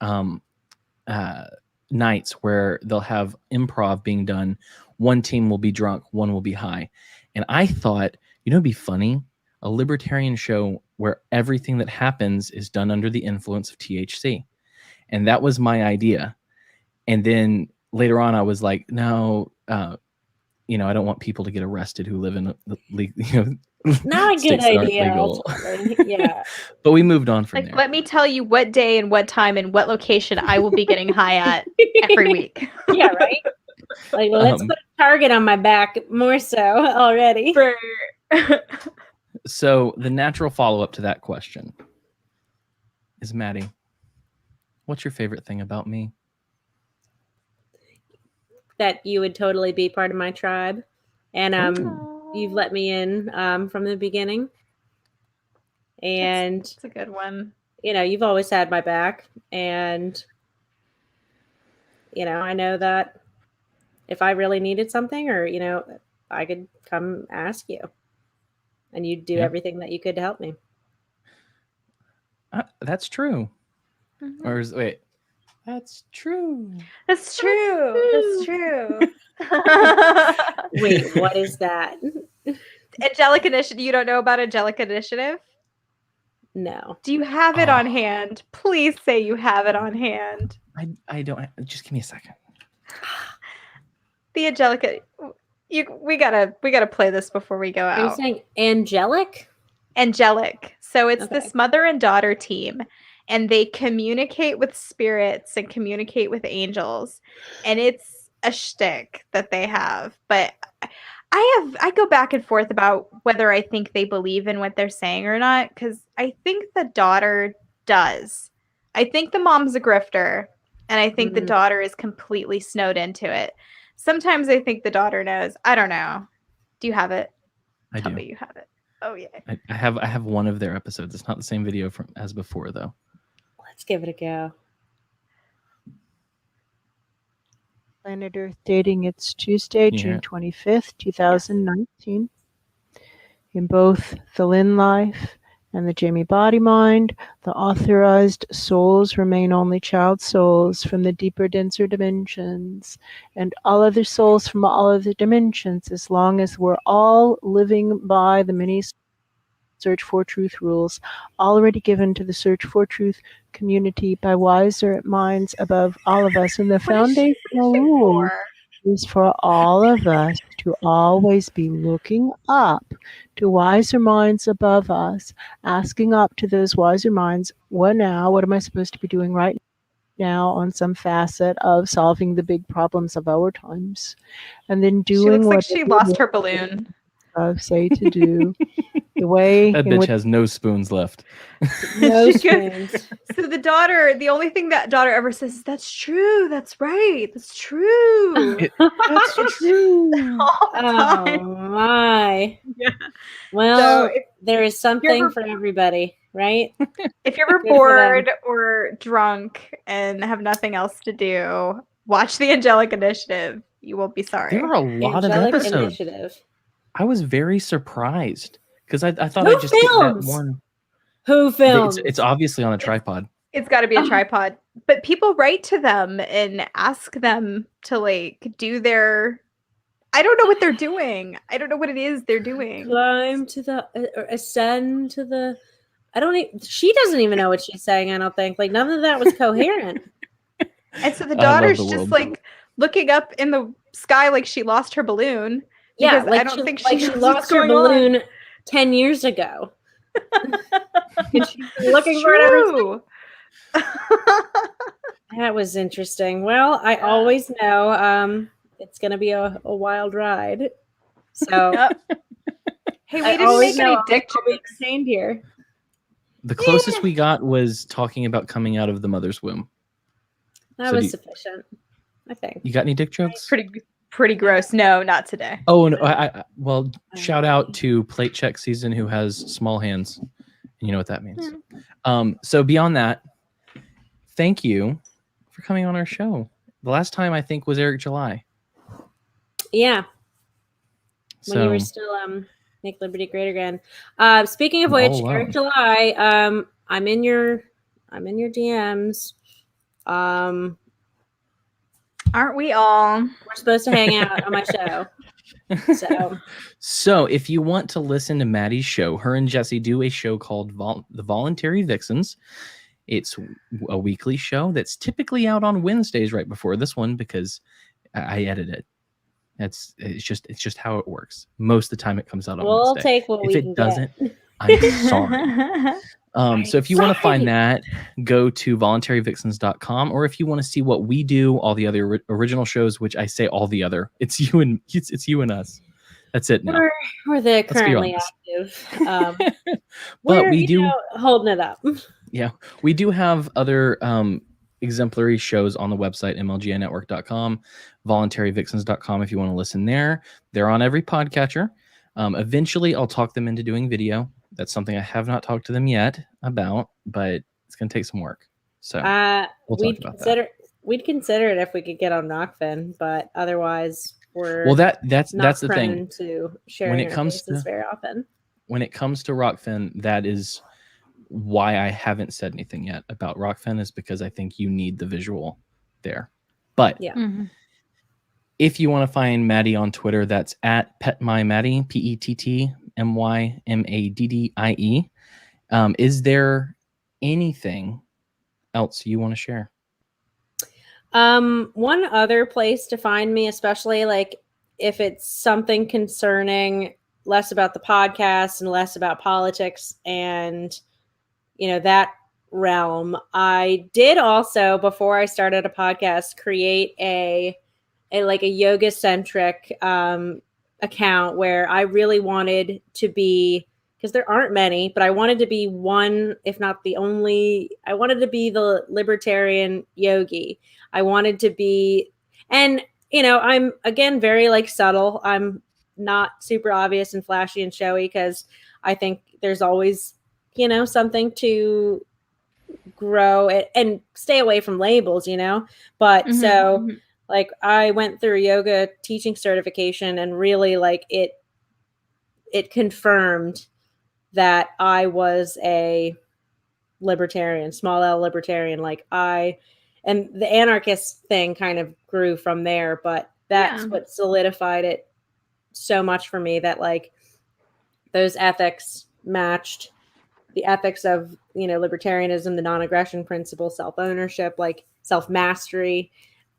Speaker 1: nights where they'll have improv being done. One team will be drunk, one will be high. And I thought, it'd be funny, a libertarian show where everything that happens is done under the influence of THC. And that was my idea. And then later on, I was like, no, I don't want people to get arrested who live in
Speaker 3: not a good idea. Yeah.
Speaker 1: But we moved on from there.
Speaker 2: Let me tell you what day and what time and what location I will be getting high at every week.
Speaker 3: Yeah, right. Like, let's put a target on my back more so already.
Speaker 1: So the natural follow-up to that question is, Maddie, what's your favorite thing about me?
Speaker 3: That you would totally be part of my tribe. And you've let me in from the beginning. And
Speaker 2: it's a good one.
Speaker 3: You've always had my back. And, I know that if I really needed something, or, I could come ask you. And you'd do everything that you could to help me.
Speaker 1: That's true. Mm-hmm. Or wait. That's true.
Speaker 2: That's true. That's true.
Speaker 3: Wait, what is that?
Speaker 2: Angelic Initiative. You don't know about Angelic Initiative?
Speaker 3: No.
Speaker 2: Do you have it on hand? Please say you have it on hand.
Speaker 1: I don't. Just give me a second.
Speaker 2: The Angelic. We gotta play this before we go out.
Speaker 3: Are you saying angelic?
Speaker 2: Angelic. So it's this mother and daughter team. And they communicate with spirits and communicate with angels. And it's a shtick that they have, but I go back and forth about whether I think they believe in what they're saying or not, because I think the daughter does. I think the mom's a grifter, and I think the daughter is completely snowed into it. Sometimes I think the daughter knows. I don't know. Do you have it? Tell me you have it. Oh yeah.
Speaker 1: I have one of their episodes. It's not the same video as before though.
Speaker 3: Let's give it a go.
Speaker 10: Planet Earth dating. It's Tuesday, June 25th, 2019. In both the Lynn Life and the Jamie Body Mind, the authorized souls remain only child souls from the deeper, denser dimensions, and all other souls from all other dimensions, as long as we're all living by the many Search for Truth rules already given to the Search for Truth community by wiser minds above all of us. And the foundational rule is for all of us to always be looking up to wiser minds above us, asking up to those wiser minds, what now? What am I supposed to be doing right now on some facet of solving the big problems of our times? And then doing
Speaker 2: what she lost her balloon.
Speaker 10: Say to do. The way
Speaker 1: that bitch has no spoons left.
Speaker 3: No spoons.
Speaker 2: So the daughter, the only thing that daughter ever says is, "That's true. That's right. That's true.
Speaker 3: That's true." Oh my. Yeah. Well, so there is something for everybody, right?
Speaker 2: If you're ever bored or drunk and have nothing else to do, watch the Angelic Initiative. You won't be sorry.
Speaker 1: There are a lot of episodes. I was very surprised because I thought I just get that one.
Speaker 3: Who films?
Speaker 1: It's obviously on a tripod.
Speaker 2: It's got to be a tripod. But people write to them and ask them to like do their. I don't know what they're doing. I don't know what it is they're doing.
Speaker 3: Climb to the or ascend to the. She doesn't even know what she's saying. I don't think like none of that was coherent.
Speaker 2: And so the daughter's just like looking up in the sky like she lost her balloon.
Speaker 3: Yeah, like I don't think she lost her balloon 10 years ago. And she's looking for it ever. That was interesting. Well, I always know it's going to be a wild ride. So,
Speaker 2: hey, we didn't make any dick jokes
Speaker 3: here.
Speaker 1: The closest we got was talking about coming out of the mother's womb.
Speaker 3: That was sufficient, I think.
Speaker 1: You got any dick jokes?
Speaker 2: Pretty gross. No, not today.
Speaker 1: Oh no! Well, shout out to Plate Check Season who has small hands. You know what that means. So beyond that, thank you for coming on our show. The last time I think was Eric July.
Speaker 3: Yeah. When you were still Make Liberty Great Again. Speaking of which, Eric July, I'm in your DMs.
Speaker 2: Aren't we all?
Speaker 3: We're supposed to hang out on my show.
Speaker 1: So if you want to listen to Maddie's show, her and Jesse do a show called The Voluntary Vixens. It's a weekly show that's typically out on Wednesdays right before this one because I edit it. It's just how it works. Most of the time it comes out on Wednesday.
Speaker 3: We'll take what we can
Speaker 1: doesn't, I'm sorry. So if you want to find that, go to voluntaryvixens.com, or if you want to see what we do, all the other original shows, which I say all the other, it's you and us. That's it now.
Speaker 3: We're the currently active.
Speaker 1: But we do
Speaker 3: holding it up.
Speaker 1: Yeah, we do have other exemplary shows on the website, mlginetwork.com, voluntaryvixens.com if you want to listen there. They're on every podcatcher. Eventually, I'll talk them into doing video. That's something I have not talked to them yet about, but it's going to take some work. So
Speaker 3: we'd consider it if we could get on Rockfin, but otherwise we're
Speaker 1: that's the thing.
Speaker 3: To sharing when it comes to very often.
Speaker 1: When it comes to Rockfin, that is why I haven't said anything yet about Rockfin, is because I think you need the visual there. But
Speaker 3: yeah.
Speaker 1: If you want to find Maddie on Twitter, that's at PetMyMaddie, PetMyMaddie. Is there anything else you want to share?
Speaker 3: One other place to find me, especially like if it's something concerning less about the podcast and less about politics and, that realm. I did also, before I started a podcast, create a a yoga centric account where I really wanted to be, because there aren't many, but I wanted to be one, if not the only. I wanted to be the libertarian yogi. I wanted to be, and I'm again very like subtle. I'm not super obvious and flashy and showy because I think there's always something to grow and stay away from labels, but so like I went through a yoga teaching certification, and really like it confirmed that I was a libertarian, small L libertarian. Like and the anarchist thing kind of grew from there, but that's what solidified it so much for me, that like those ethics matched the ethics of libertarianism, the non-aggression principle, self-ownership, like self-mastery,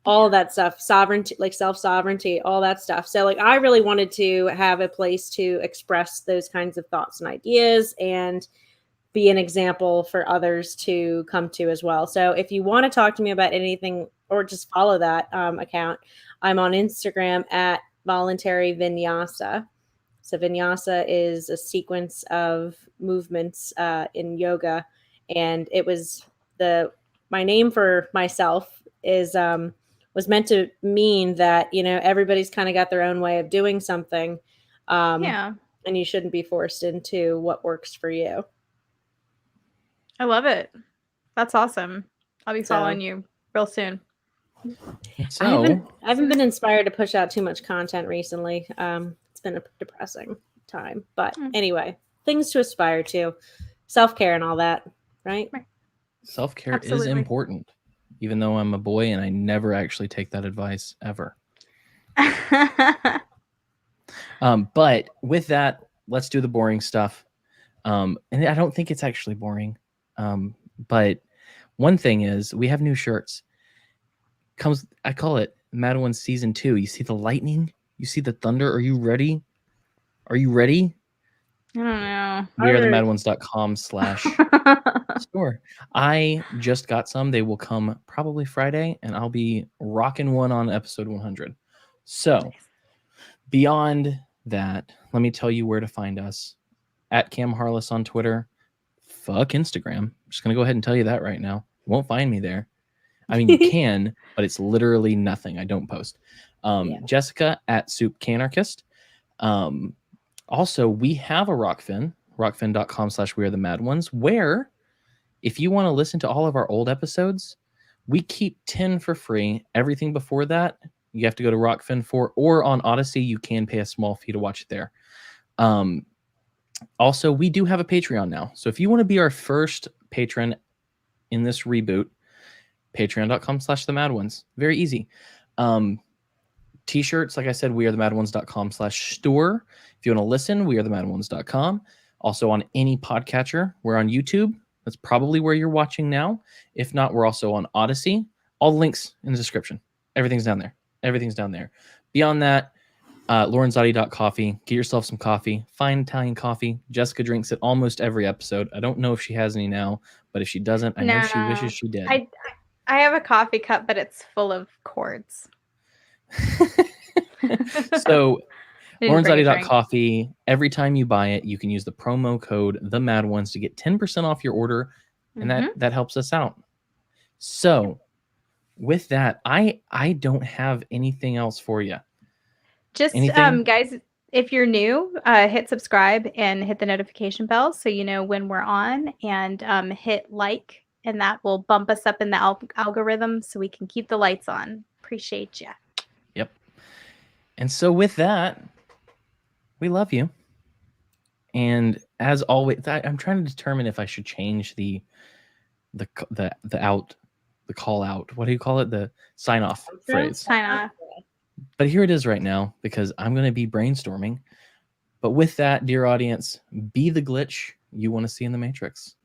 Speaker 3: all of that stuff, sovereignty, like self-sovereignty, all that stuff. So like I really wanted to have a place to express those kinds of thoughts and ideas and be an example for others to come to as well. So if you want to talk to me about anything, or just follow that account, I'm on Instagram at Voluntary Vinyasa. So vinyasa is a sequence of movements in yoga, and it was my name for myself is was meant to mean that everybody's kind of got their own way of doing something, and you shouldn't be forced into what works for you.
Speaker 2: I love it. That's awesome. I'll be following you real soon.
Speaker 3: So I haven't been inspired to push out too much content recently. It's been a depressing time, but anyway, things to aspire to, self-care and all that, right?
Speaker 1: Self-care is important, even though I'm a boy and I never actually take that advice ever. But with that, let's do the boring stuff. And I don't think it's actually boring. But one thing is we have new shirts. I call it Mad Ones Season 2. You see the lightning? You see the thunder? Are you ready? Are you ready?
Speaker 2: I don't know.
Speaker 1: wearethemadones.com/store. I just got some. They will come probably Friday, and I'll be rocking one on episode 100. So beyond that, let me tell you where to find us. At Cam Harless on Twitter. Fuck Instagram. I'm just going to go ahead and tell you that right now. You won't find me there. I mean, you can, but it's literally nothing. I don't post. Jessica at Soup Canarchist. Also, we have a Rockfin, rockfin.com/wearethemadOnes, where if you want to listen to all of our old episodes, we keep 10 for free. Everything before that, you have to go to Rockfin for, or on Odyssey, you can pay a small fee to watch it there. Also, we do have a Patreon now. So if you want to be our first patron in this reboot, patreon.com/themadOnes. Very easy. T-shirts, like I said, wearethemadOnes.com/store. If you want to listen, wearethemadOnes.com. Also on any podcatcher. We're on YouTube. That's probably where you're watching now. If not, we're also on Odyssey. All the links in the description. Everything's down there. Everything's down there. Beyond that, LaurenZotti.coffee. Get yourself some coffee. Fine Italian coffee. Jessica drinks it almost every episode. I don't know if she has any now, but if she doesn't, I know she wishes she did.
Speaker 2: I have a coffee cup, but it's full of cords.
Speaker 1: So LaurenZotti.coffee. Every time you buy it, you can use the promo code TheMadOnes to get 10% off your order, and that helps us out. So with that, I don't have anything else for you.
Speaker 2: Just guys, if you're new, hit subscribe and hit the notification bell so you know when we're on, and hit like, and that will bump us up in the algorithm so we can keep the lights on. Appreciate you.
Speaker 1: Yep. And so with that, we love you. And as always, I'm trying to determine if I should change the call out. What do you call it? The sign off phrase.
Speaker 2: Sign off.
Speaker 1: But here it is right now, because I'm going to be brainstorming. But with that, dear audience, be the glitch you want to see in the Matrix.